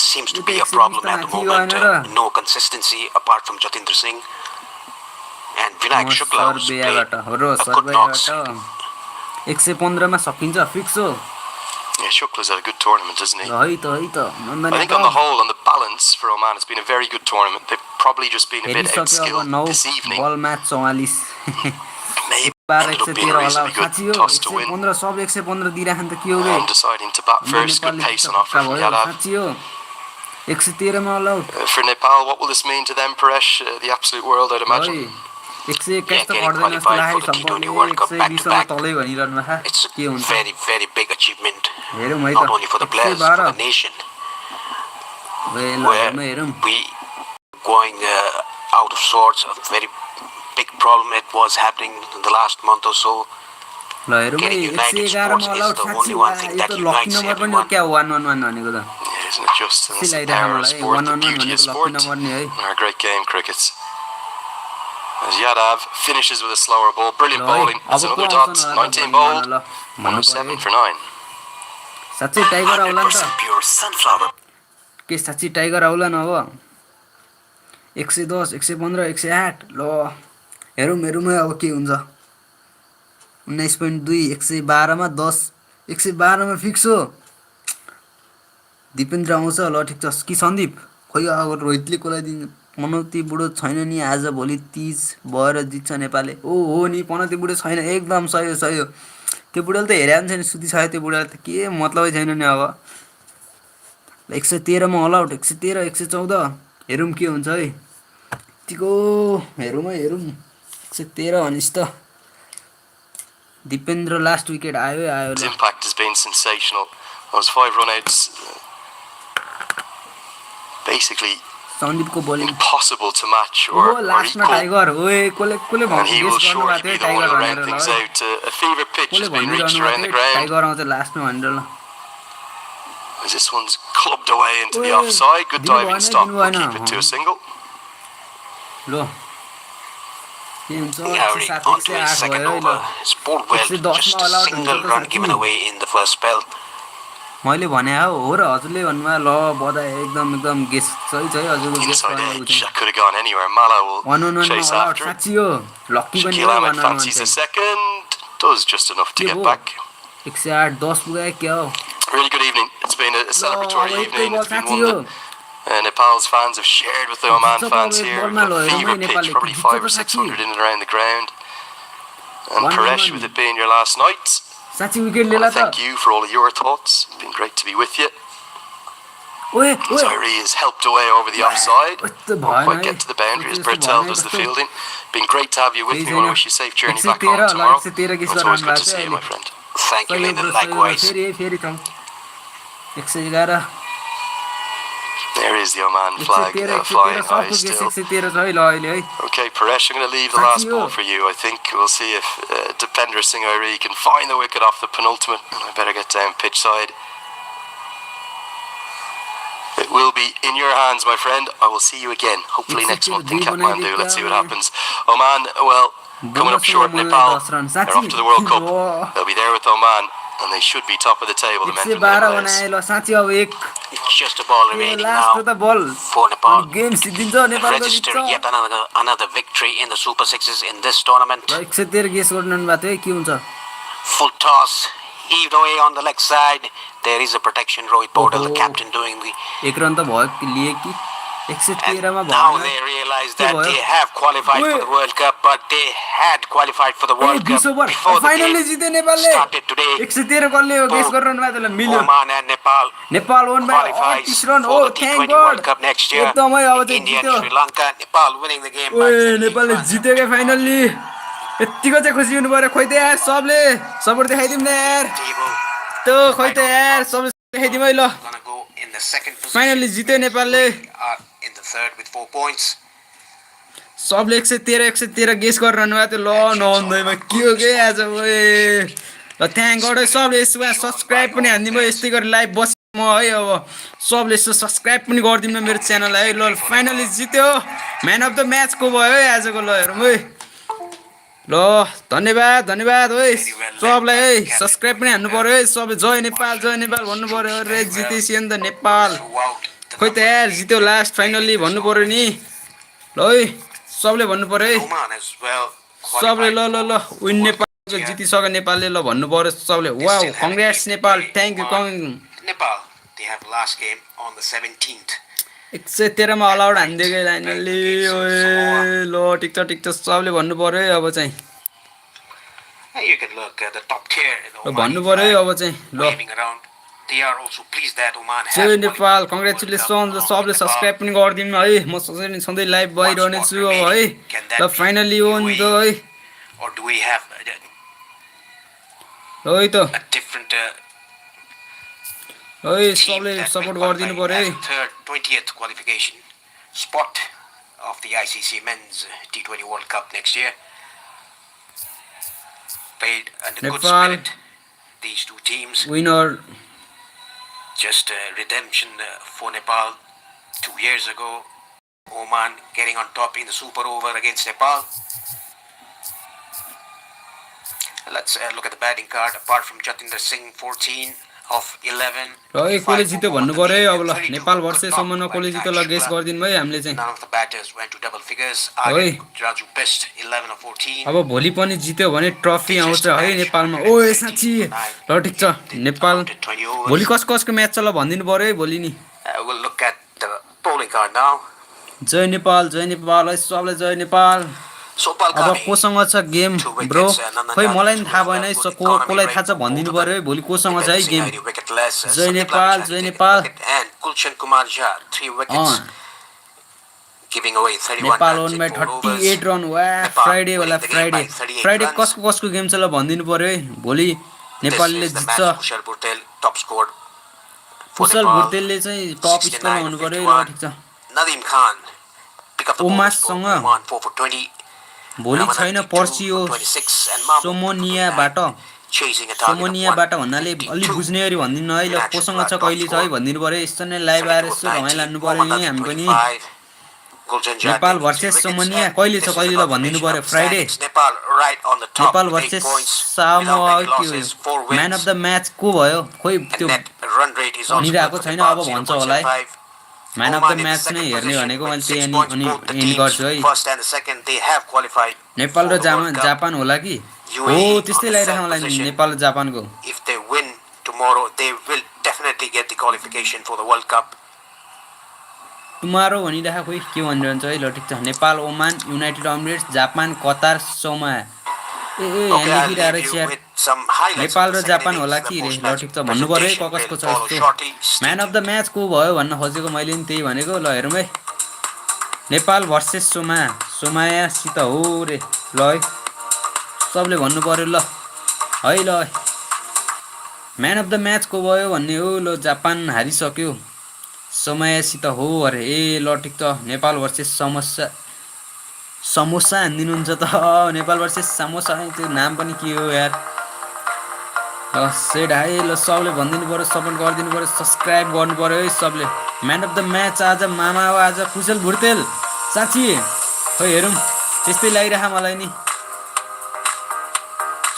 seems to be a problem at the moment. No consistency apart from Jatinder Singh. And Vinayak Shukla, who's played a good knocks. 115 मा सकिन्छ fix हो Yeah, Shukla's had a good tournament, hasn't he? है त I think on the whole, on the balance for Oman, it's been a very good tournament. They've probably just been a bit outskilled this evening. बल match 44 Maybe 12 ended up being 113 a होला reasonably good साच्ची हो toss to win. 115 सब 115 दिइराखन त के हो बे And deciding to bat first, good pace on offer from Yadav. साच्ची हो 113 मा all out For Nepal, what will this mean to them, Paresh? The absolute world, I'd imagine. 121 त पर्दैन जस्तो लाग्यो सबैले 120 मा तलै भनिरहनु भएको It's के a हुन्छ very, very big achievement, हेरौँ है not त only for the players, for the nation. Where हेरौँ we going out of sorts, a very big problem it was happening in the last month or so. ल हेरौँ है Getting united 111 sports मा is all out the साच्ची only one thing yo that त lucky unites number पनि हो everyone. क्या 111 भनेको त Isn't it just? And it's the power of sport, the beauty of sport, and our great game, cricket. As Yadav finishes with a slower ball, brilliant bowling. That's another dot, 19 bowled, 107 for 9. साच्चै tiger आउला नि त 100% pure sunflower. के साच्चै tiger आउला न अब 110 115 108 ल हेरौँ है अब के हुन्छ 19.2 112 मा 10 112 मा फिक्स हो दिपेन्द्र आउँछ ल ठिक छ कि सन्दीप खोइ अब रोहितले कोलाइदिन्छ पनौती बुढो छैन नि आज भोलि 30 भएर जित्छ नेपालले ओ हो नि पनौती बुढो छैन एकदम सही हो त्यो बुढोले त हेरे पनि छैन सुतिसक्यो त्यो बुढाले त के मतलबै छैन नि अब 113 मा अल आउट 113 114 हेरौँ के हुन्छ है यतिको हेरौँ 113 भनिस् त दिपेन्द्र लास्ट विकेट आयो ल His impact has been sensational. Those 5 run-outs, basically सन्दीपको bowling impossible to match or लास्टमा equal. टाइगर ओए कोले And he will गेस गर्नु surely भएको be थियो the one टाइगर to भनेर round ल things out. A fever pitch कोले has been reached भनिरहनु around the भएको थियो ground. टाइगर आउँछ लास्टमा भनेर ल As this one's clubbed away into the offside. Good diving stop. Will keep it to a single. ल के हुन्छ Harry 107 onto his 108 second भयो over. ल Sport well, 110 just मा a अल आउट single हुन्छ run त given साच्चै away in the first spell. मैले भने हो र हजुरले भन्नुभयो ल बधाई एकदम गेस सही छ है हजुरको गेस Inside गर्नु edge. That could have gone anywhere. Mala will 111 मा chase all out after it. साच्चै हो लकी पनि Shakil हो Ahmed 111 fancies a second. Does just enough to के get भयो back. 108 10 पुग्यो क्या हो Really good evening. It's been a celebratory अब evening. बल It's been साच्चै one हो that Nepal's fans have shared with the Oman जित्छ त fans अब here. बलमा A ल fever हेरौँ है pitch, नेपालले probably जित्छ 500 or त साच्चै 600 in and around the ground. And 111. Paresh, with it being your last night, साच्चै विकेट I लिएला want to त thank you for all of your thoughts. It's been great to be with you. ओए Tyree is helped away over the offside. यस्तो Won't भएन quite है get to the boundary as यस्तो Bhurtel भएन does the कस्तो fielding. Been great to have you with केही me. Want to छैन wish you safe journey back 113 home ल tomorrow. 113 guess It's always गराउनु good to भएको see you, थियो my friend. Thank you, अहिले Lyndon. Likewise. फेरि ठाउँ 111 There is the Oman flag flying high still. Okay, Paresh, I'm going to leave the last ball for you. I think we'll see if Dipender Singh Airi can find the wicket off the penultimate. I better get down pitch side. It will be in your hands, my friend. I will see you again, hopefully next month in Kathmandu. Let's see what happens. Oman, well, coming up short Nepal. They're off to the World Cup. They'll be there with Oman, and they should be top of the table. The men from Himalayas. It's just a ball remaining now for Nepal. They've registered yet another victory in the Super Sixes in this tournament. Full toss, heaved away on the leg side. There is a protection. Rohit Bhurtel, the captain, doing the... And now they realize that they have qualified for the World Cup, but they had qualified for the World Cup before the game started today. Oman and Nepal qualifies for the T20 World Cup next year. India and Sri Lanka. Nepal winning the game by यतिको चाहिँ खुसी हुनु पर्यो खोइ त यार सबले support देखाइदिउँ न यार त खोइ त यार सबले देखाइदिउँ है ल फाइनली जित्यो नेपालले सबले 113 गेस गरिरहनु भएको थियो ल नहुँदैमा के हो के आज ओए ल थ्याङ्क गड सबले यसमा सब्स्क्राइब पनि हान्दिनु भयो यस्तै गरी लाइभ बस म है अब सबले यसो सब्स्क्राइब पनि गरिदिनु न मेरो च्यानललाई है ल फाइनली जित्यो म्यान अफ द म्याच को भयो है आजको ल हेरौँ है ल धन्यवाद धन्यवाद है सबलाई है सब्स्क्राइब पनि हान्नु पर्यो है सबले जय नेपाल भन्नु पर्यो रे जितेछि नि त नेपाल खोइ त यार जित्यो लास्ट फाइनली भन्नु पर्यो नि ल है सबले भन्नु पर्यो है सबले ल ल ल विन नेपाल जितिसक्यो नेपालले ल भन्नु पर्यो सबले wow congrats Nepal thank you Nepal. They have last game on the 17th. 113 मा अलाउड हान्दिएको लाइनले ओए ल ठिक छ सबले भन्नु पर्यो है अब चाहिँ You can look at the top tier in भन्नु पर्यो है अब चाहिँ ल They are also pleased that Oman has जय नेपाल कङ्ग्रेचुलेसन सबले सब्स्क्राइब पनि गरिदिनु है म सधैँ लाइभ भइरहने छु अब है ल फाइनली ओन द है or do we have है त a different है सबले सपोर्ट गरिदिनु पर्यो है third 20th qualification spot of the ICC Men's T20 World Cup next year. Played under good spirit. These two teams. Winner. Just redemption for Nepal 2 years ago. Oman getting on top in the super over against Nepal. Let's look at the batting card. Apart from Jatinder Singh, 14 of 11. र कोले जित्यो भन्नु पर्यो है अब ल Nepal versus ओमनमा कोले जित्यो ल गेस गरिदिनु है हामीले चाहिँ None of the batters went to double figures. Raju best 11 of 14. अब भोलि पनि जित्यो भने ट्रफी आउँछ है नेपालमा ओए साच्ची ल ठिक छ नेपाल भोलि कसको म्याच छ ल भनिदिनु पर्यो है भोलि नि We'll look at the bowling card now. जय नेपाल है सबले जय नेपाल अब कोसँग छ गेम ब्रो खै मलाई नि थाहा भएन है कोलाई थाहा छ भनिदिनु पर्यो है भोलि कोसँग छ है गेम जय Nepal Kulshan Kumar Jha 3 wickets giving away 31 Nepal won by 38 run वा फ्राइडे होला फ्राइडे कसको गेम छ ल भनिदिनु पर्यो है भोलि नेपालले जित्छ Kushal Bhurtel top scored कुशल भुर्तेलले चाहिँ टप स्कोर हुनु पर्यो ल ठीक छ Nadeem Khan pick up the bonus for Oman 4 for 20 भोलि छैन पर्सि हो सोमोनियाबाट भन्नाले अलि बुझ्ने गरी भनिदिनु है ल कोसँग छ कहिले छ है भनिदिनु पर्यो यस्तो नै लाइभ आएर यसो रमाइलो लान्नु पर्यो नि हामी पनि नेपाल भर्सेस सोमोनिया कहिले छ कहिले ल भनिदिनु पर्यो Friday Nepal versus Samoa man of the match को भयो खोइ त्यो भनिरहेको छैन अब भन्छ होला है म्यान अफ द म्याच नै हेर्ने भनेको मैले त्यही अनि एन्ड गर्छु है नेपाल र जापान होला कि हो त्यस्तै लागिरहेको मलाई नेपाल र जापानको if they win tomorrow they will definitely get the qualification for the World Cup tomorrow भनिरहेको खोइ के भनिरहन्छ है ल ठिक छ Nepal Oman United Emirates Japan कतार सोमा यहाँ लेखिरहेको रहेछ यार नेपाल र जापान होला कि रे ल ठिक छ भन्नु पर्यो है कसको छ यस्तो म्यान अफ द म्याच को भयो भन्न खोजेको मैले नि त्यही भनेको ल हेरौँ है नेपाल भर्सेस सोमायासित हो रे ल है सबले भन्नु पर्यो ल है ल म्यान अफ द म्याच को भयो भन्ने हो ल जापान हारिसक्यो समयसित हो अरे ए ल ठिक छ नेपाल भर्सेस समोसा हानिदिनुहुन्छ त नेपाल भर्सेस समोसा त्यो नाम पनि के हो यार सेड हाई ल सबले भनिदिनु पर्यो सपोर्ट गरिदिनु पर्यो सब्सक्राइब गर्नु पर्यो है सबले म्यान अफ द म्याच आज मामा हो आज कुशल भुर्तेल साँच्ची खै हेरौँ त्यस्तै लागिरह मलाई नि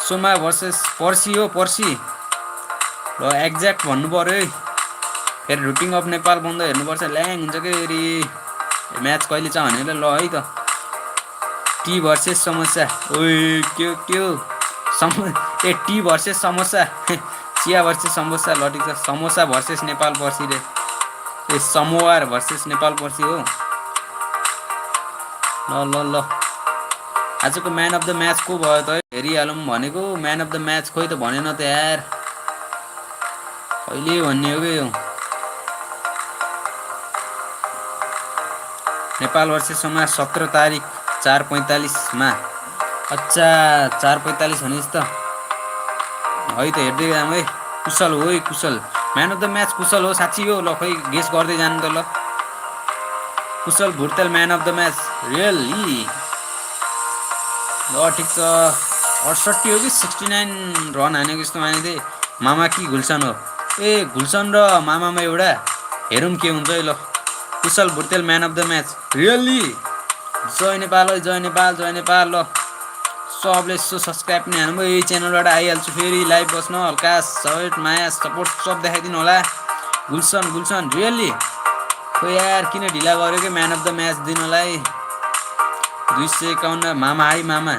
सोमा भर्सेस पर्सी हो पर्सी ल एक्ज्याक्ट भन्नु पर्यो है फेरि रुटिङ अफ नेपाल बन्द हेर्नुपर्छ ल्याङ हुन्छ कि फेरि म्याच कहिले छ भनेर ल है त टी भर्सेस समस्या ओइ के हो A T versus samosa chia versus samosa ल ठिक छ समोसा भर्सेस नेपाल पर्सी रे ए समोवार भर्सेस नेपाल पर्सी हो ल आजको म्यान अफ द म्याच को भयो त हेरिहालौँ भनेको म्यान अफ द म्याच खोइ त भनेन त यार कहिले भन्ने हो कि यो नेपाल भर्सेस सोमा 17 तारिक 4:45 मा अच्छा 4:45 भनेपछि त है त हेर्दै जाम है कुशल हो है कुशल म्यान अफ द म्याच कुशल हो साँच्ची हो ल खै गेस गर्दै जानु त ल कुशल Bhurtel man of the match really ल ठिक छ 68 हो कि 69 रन हानेको जस्तो मानिदिए मामा कि गुल्सन हो ए गुल्सन र मामामा एउटा हेरौँ के हुन्छ है ल कुशल Bhurtel man of the match really जय नेपाल है जय नेपाल ल सबले यसो सब्सक्राइब पनि हान्नु यही च्यानलबाट आइहाल्छु फेरि लाइभ बस्न हल्का सर्ट माया सपोर्ट सब देखाइदिनु होला गुल्सन रियली खै यार किन ढिला गर्यो कि म्यान अफ द म्याच दिनलाई 251 मामा है मामा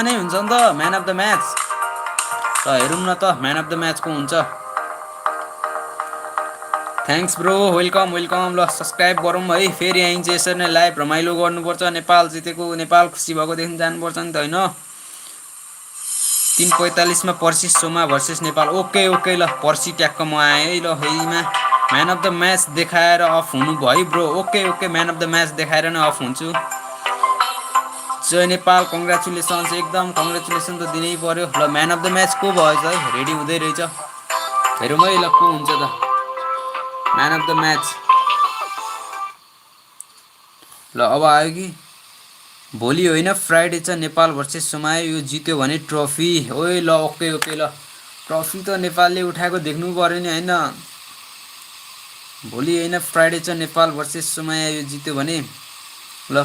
नै हुन्छ नि त म्यान अफ द म्याच त हेरौँ न त म्यान अफ द म्याच को हुन्छ थ्याङ्क्स ब्रो वेलकम ल सब्सक्राइब गरौँ है फेरि आइन्छ यसरी नै लाइभ रमाइलो गर्नुपर्छ नेपाल जितेको नेपाल खुसी भएको देख्न जानुपर्छ नि त होइन 3:45 मा पर्सी सोमा भर्सेस नेपाल ओके ल पर्सी ट्याक्क म आएँ है ल हेइमा म्यान अफ द म्याच देखाएर अफ हुनु भयो bro okay man of the match देखाएर नै अफ हुन्छु जय नेपाल कङ्ग्रेचुलेसन्स एकदम कङ्ग्रेचुलेसन त दिनै पर्यो ल म्यान अफ द म्याच को भएछ है रेडी हुँदै रहेछ हेरौँ है ल को हुन्छ त म्यान अफ द म्याच ल अब आयो कि भोलि होइन फ्राइडे छ नेपाल भर्सेस सोमायो यो जित्यो भने ट्रफी ओइ ल ओके ल ट्रफी त नेपालले उठाएको देख्नु पर्यो नि होइन भोलि होइन फ्राइडे छ नेपाल भर्सेस सोमाया यो जित्यो भने ल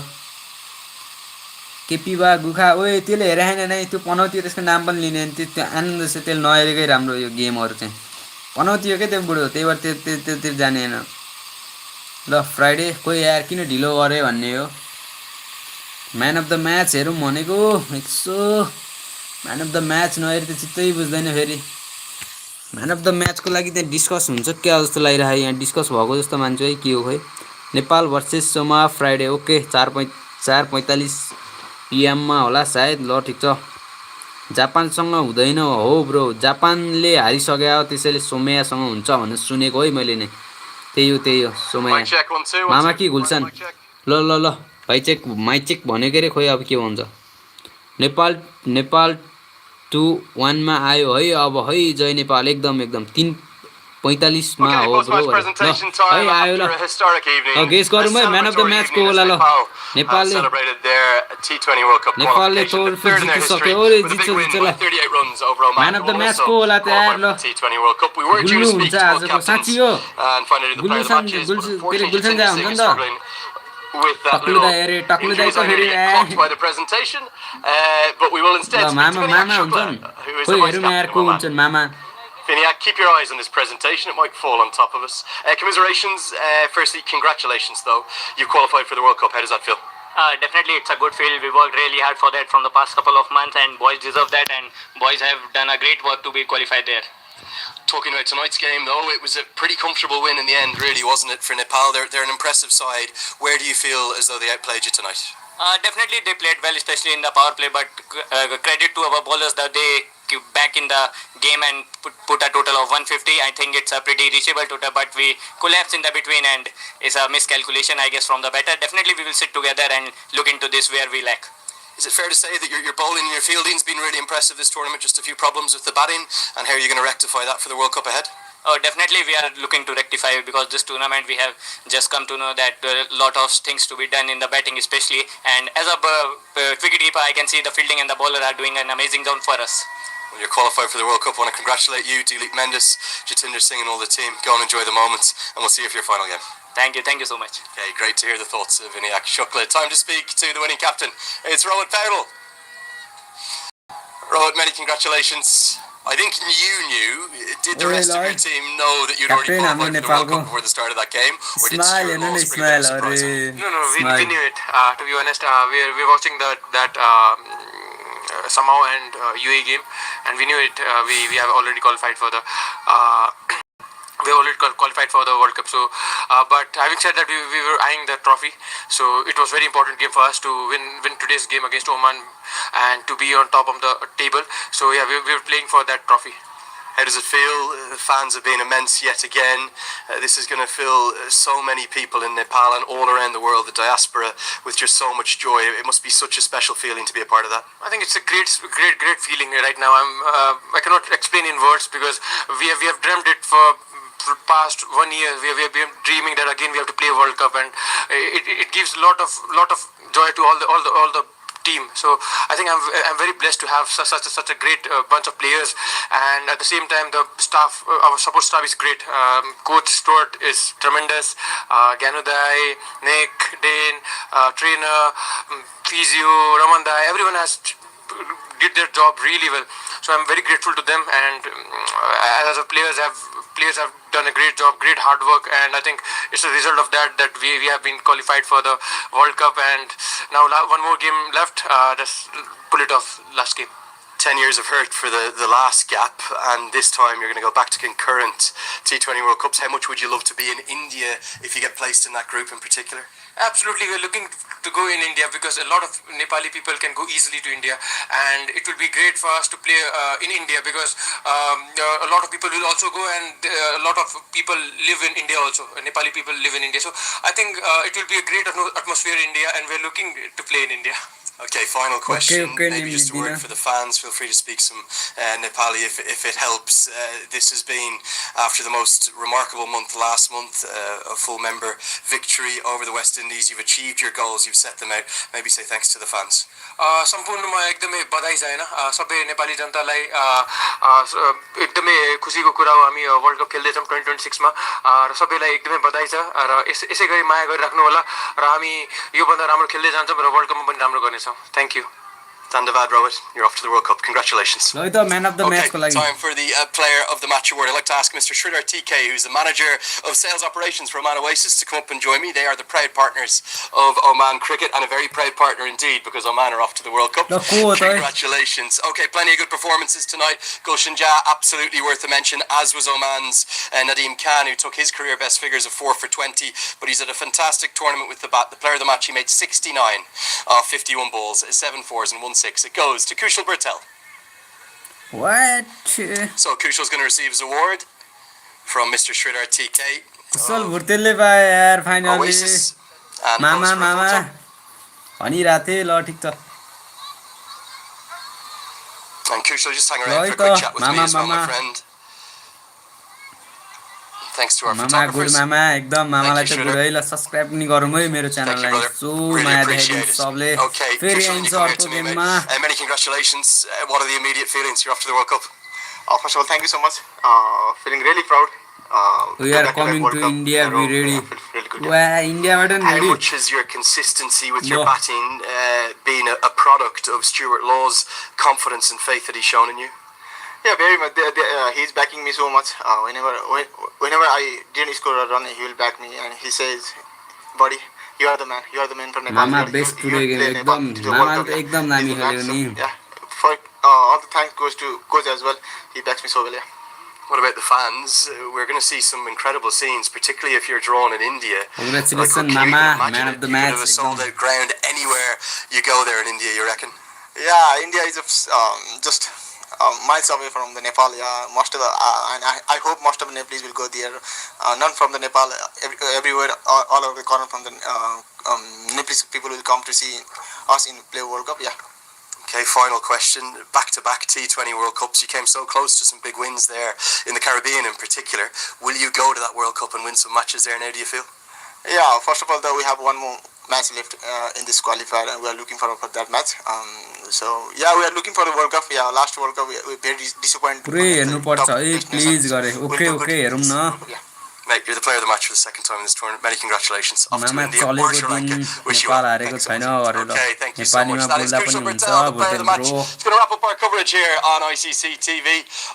केपीबा गुखा ओए त्यसले हेरेन नै त्यो पनौती त्यसको नाम पनि लिने त्यो आनन्द छ त्यसले नहेरेकै राम्रो यो गेमहरू चाहिँ पनौती हो क्या त्यो बुढो त्यही भएर त्यो जाने होइन ल फ्राइडे खोइ यार किन ढिलो गरे भन्ने हो म्यान अफ द म्याच हेरौँ भनेको यसो म्यान अफ द म्याच नहेरी त चित्तै बुझ्दैन फेरि म्यान अफ द म्याचको लागि त्यहाँ डिस्कस हुन्छ क्या जस्तो लागिरहेको यहाँ डिस्कस भएको जस्तो मान्छु है के हो खोइ Nepal versus Soma Friday okay 4:45 PM मा होला सायद ल ठिक छ जापानसँग हुँदैन हो ब्रो जापानले हारिसक्यो त्यसैले सोमयासँग हुन्छ भनेर सुनेको है मैले नै त्यही हो सोमया मामा कि गुल्सन ल भाइ चेक माइ चेक भनेको रे खोइ अब के भन्छ नेपाल 2-1 मा आयो है अब है जय नेपाल एकदम 3:45 मा हो ब्रो है आयो ल गेस गरौँ है म्यान अफ द म्याच को होला ल नेपालले तोड जितिसक्यो ओरे जित्छ ल म्यान अफ द म्याच को होला त यार ल गुल्लु हुन्छ आजको साँच्ची हो गुल्सन जा हुन्छ नि त टक्लुदा हेरे टक्लुदा त फेरि मामा हुन्छन् खोइ हेरौँ यार को हुन्छन् मामा Finiak, keep your eyes on this presentation. It might fall on top of us. Commiserations. Firstly, congratulations, though. You qualified for the World Cup. How does that feel? Definitely, it's a good feel. We worked really hard for that from the past couple of months, and boys deserve that, and boys have done a great work to be qualified there. Talking about tonight's game, though, it was a pretty comfortable win in the end, really, wasn't it, for Nepal? They're an impressive side. Where do you feel as though they outplayed you tonight? Definitely, they played well, especially in the power play, but credit to our bowlers that they back in the game and put a total of 150. I think it's a pretty reachable total, but we collapsed in the between, and it's a miscalculation, I guess, from the batter. Definitely, we will sit together and look into this where we lack. Is it fair to say that your bowling and your fielding has been really impressive this tournament? Just a few problems with the batting, and how are you going to rectify that for the World Cup ahead? Definitely we are looking to rectify, because this tournament we have just come to know that a lot of things to be done in the batting especially, and as a wicketkeeper I can see the fielding and the bowler are doing an amazing job for us. Well, you're qualified for the World Cup. I want to congratulate you, Dilip Mendes, Jatinder Singh and all the team. Go and enjoy the moments, and we'll see you for your final game. Thank you so much. Okay, great to hear the thoughts of Vinayak Shukla. Time to speak to the winning captain. It's Rohit Paudel. Rohit, many congratulations. I think you knew. Did the rest of your team know that you'd already qualified for the World Cup before the start of that game? Or did Stuart Law bring a surprise on you? No, we knew it. To be honest, we're watching that somehow and UAE game, and we knew it. We have already qualified for the. We already qualified for the World Cup. So, but having said that, we were eyeing the trophy. So it was very important game for us to win today's game against Oman and to be on top of the table. So yeah, we were playing for that trophy. How does it feel? The fans have been immense yet again. This is going to fill so many people in Nepal and all around the world, the diaspora, with just so much joy. It must be such a special feeling to be a part of that. I think it's a great feeling right now. I cannot explain in words, because we have dreamt it for past 1 year. We have been dreaming that again we have to play a World Cup, and it gives a lot of joy to all the team. So I think I'm very blessed to have such a great bunch of players, and at the same time the staff, our support staff is great. Coach Stuart is tremendous. Ganudai, Nick, Dane, trainer, physio, Ramandai, everyone has did their job really well. So I'm very grateful to them, and as a players have done a great job, great hard work, and I think it's a result of that we have been qualified for the World Cup, and now one more game left. Just pull it off last game. 10 years of hurt for the last gap, and this time you're going to go back to concurrent T20 World Cups. How much would you love to be in India if you get placed in that group in particular? Absolutely, we're looking to go in India, because a lot of Nepali people can go easily to India, and it will be great for us to play in India, because a lot of people will also go, and a lot of people live in India also. Nepali people live in India, so I think it will be a great atmosphere in India, and we're looking to play in India. Okay, final question. Okay, maybe just a word for the fans. Feel free to speak some Nepali if it helps. This has been, after the most remarkable month last month, a full member victory over the West Indies. You've achieved your goals, you've set them out. Maybe say thanks to the fans. सम्पूर्णमा एकदमै बधाई छ हैन सबै नेपाली जनतालाई एकदमै खुसीको कुरा हो हामी वर्ल्ड कप खेल्दै छौं 2026 मा र सबैलाई एकदमै बधाई छ र यसै गरी माया गरिराख्नु होला र हामी यो भन्दा राम्रो खेल्दै जान्छौं र वर्ल्ड कपमा पनि राम्रो गर्नेछौं thank you Dandavad, Rohit, you're off to the World Cup. Congratulations. No, the man of the match. Time for the player of the match award. I'd like to ask Mr. Sridhar TK, who's the manager of sales operations for Oman Oasis, to come up and join me. They are the proud partners of Oman Cricket, and a very proud partner indeed, because Oman are off to the World Cup. Congratulations. Okay, plenty of good performances tonight. Gulshan Jah, absolutely worth a mention, as was Oman's Nadeem Khan, who took his career best figures of 4 for 20, but he's at a fantastic tournament with the bat. The player of the match, he made 69 off 51 balls, 7 fours and 1 6. It goes to Kushal Bhurtel. What? So Kushal's going to receive his award from Mr. Sridhar TK. Kushal Bhurtel le bhai yaar finally. Oasis and mama pani rate lo thik cha. And Kushal, just hang around for a quick chat with me as well, my friend. Thanks to our photographers. Mama, एकदम मामालाई त good है ल subscribe पनि गरौँ है मेरो च्यानललाई सो माया देखाइदिनु सबले फेरि आइन्छ अर्को गेममा Many congratulations. What are the immediate feelings? You're off to the World Cup. First of all, thank you so much. Feeling really proud. We are coming to India, we ready. Wow, India ready. How much has your consistency with your batting been a product of Stuart Law's confidence and faith that he's shown in you? Yeah, very much. He's backing me so much. Whenever I didn't score a run, he will back me, and he says, "Buddy, you are the man. You are the man for Nepal." Mama best today game. Mama ekdam nami khale ni. Yeah, for all the thanks goes to coach as well. He backs me so well. Yeah. What about the fans? We're going to see some incredible scenes, particularly if you're drawn in India. Congratulations, Mama, man of the match. You could have a sold-out ground anywhere you go there in India, you reckon? Yeah, India is just miles away from the Nepal. Yeah, most of the and I hope most of the Nepalese will go there. None from the Nepal. Everywhere, all over the corner from the Nepalese people will come to see us in play World Cup. Yeah. Okay, final question. Back-to-back T20 World Cups. You came so close to some big wins there in the Caribbean in particular. Will you go to that World Cup and win some matches there now, do you feel? Yeah, first of all, though, we have one more match left in this qualifier, and we are looking forward for that match. So, yeah, we are looking for the World Cup. Yeah, last World Cup, we very disappointed. पुरै हेर्नुपर्छ है please गरे okay हेरौँ न Mate, you're the player of the match for the second time in this tournament. Many congratulations. Off to mama India चलेको or Sri Lanka. दिन Wish you Nepal well. हारेको छैन गरेर Okay, thank you so much. नेपालीमा That is बोल्दा Kushal पनि हुन्छ Bhurtel, the player of the match. Bhutel It's going to wrap up our coverage here on ICC TV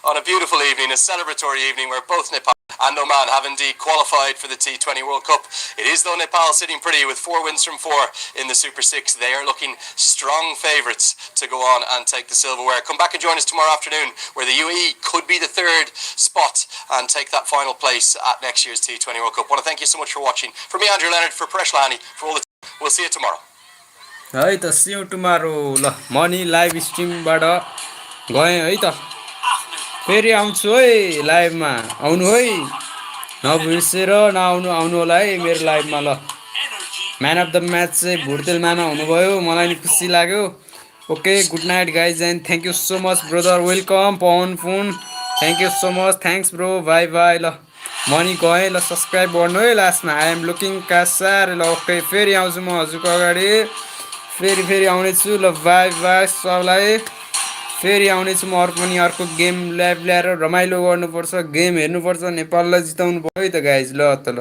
on a beautiful evening, a celebratory evening where both Nepal and Oman have indeed qualified for the T20 World Cup. It is though Nepal sitting pretty with 4 wins from 4 in the Super 6. They are looking strong favourites to go on and take the silverware. Come back and join us tomorrow afternoon where the UAE could be the 3rd spot and take that final place at next year's T20 World Cup. I want to thank you so much for watching. For me, Andrew Leonard, for Paresh Lahani, for all the time. We'll see you tomorrow. है त see you tomorrow ल म नि live स्ट्रिमबाट गएँ है त फेरि आउँछु है लाइभमा आउनु है नबिर्सेर नआउनु आउनु होला है मेरो लाइभमा ल म्यान अफ द म्याच चाहिँ भुर्तेल मामा हुनुभयो मलाई नि खुसी लाग्यो okay good night guys and thank you so much brother welcome Pawan phone thank you so much thanks bro by by ल म नि गएँ ल सब्सक्राइब गर्नु है लास्टमा आई एम लुकिङ कासार ल ओके फेरि आउँछु म हजुरको अगाडि फेरि आउनेछु ल बाई बाई सबलाई फेरि आउनेछु म पनि अर्को गेम ल्याब ल्याएर रमाइलो गर्नुपर्छ गेम हेर्नुपर्छ नेपाललाई जिताउनु पर्यो है त गाइज ल त ल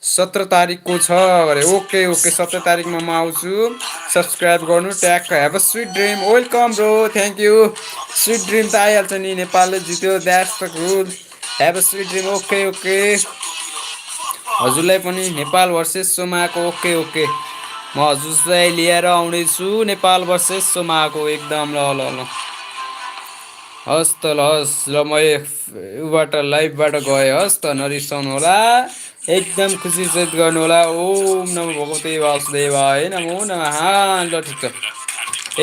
17 तारिकको छ गरे ओके 17 तारिकमा म आउँछु सब्सक्राइब गर्नु tag have a sweet dream welcome bro thank you sweet dream त आइहाल्छ नि नेपालले जित्यो that's the good have a sweet dream okay हजुरलाई पनि नेपाल भर्सेस सोमाको ओके म हजुरलाई लिएर आउनेछु नेपाल भर्सेस सोमाको एकदम ल हस् त ल हस् ल म उबाट लाइभबाट गएँ हस् त नरिसाउनु होला एकदम खुसी सहित गर्नु होला ओम नमो भगवते वासुदेवाय नमो नमः ल ठिक छ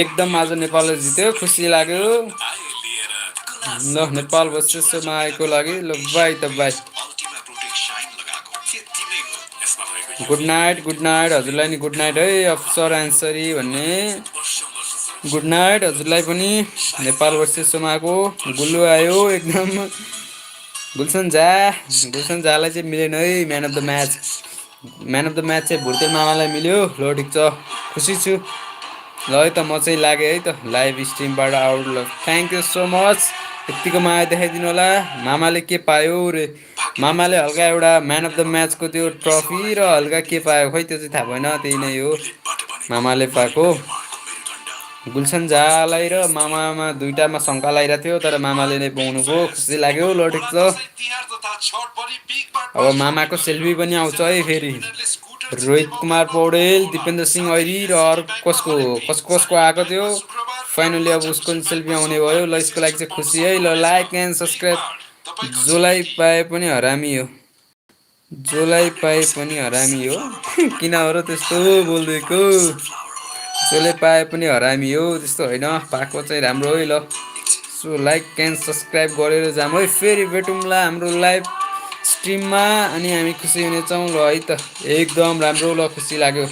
एकदम आज नेपालले जित्यो खुसी लाग्यो ल नेपाल भर्सेस सोमाको लागि ल बाई त बाई गुड नाइट हजुरलाई नि गुड नाइट है अफसर एन्सरी भन्ने गुड नाइट हजुरलाई पनि नेपाल भर्सेस सोमाको गुल्लु आयो एकदम गुल्सन झालाई चाहिँ मिलेन है म्यान अफ द म्याच चाहिँ भुर्तेल मामालाई मिल्यो ल ठिक छ खुसी छु ल है त म चाहिँ लागेँ है त लाइभ स्ट्रिमबाट आउट ल थ्याङ्क यू सो मच यतिको माया देखाइदिनु होला मामाले के पायो रे मामाले हल्का एउटा म्यान अफ द म्याचको त्यो ट्रफी र हल्का के पायो खै त्यो चाहिँ थाहा भएन त्यही नै हो मामाले पाएको गुल्सन झालाई र मामामा दुईटामा शङ्का लागिरहेको थियो तर मामाले नै पाउनुभयो खुसी लाग्यो ल ठिक छ अब मामाको सेल्फी पनि आउँछ है फेरि रोहित कुमार पौडेल दिपेन्द्र सिंह ऐरी र अरू कसको आएको थियो फाइनली अब उसको सेल्फी आउने भयो ल यसको लागि चाहिँ खुसी है ल लाइक एन्ड सब्सक्राइब जसलाई पाए पनि हरामी हो किन हो र त्यस्तो बोलिदिएको जसले पाए पनि हरामी हो त्यस्तो होइन पाएको चाहिँ राम्रो है ल सो लाइक एन्ड सब्सक्राइब गरेर जाम है फेरि भेटौँला हाम्रो लाइभ स्ट्रिममा अनि हामी खुसी हुनेछौँ ल है त एकदम राम्रो ल खुसी लाग्यो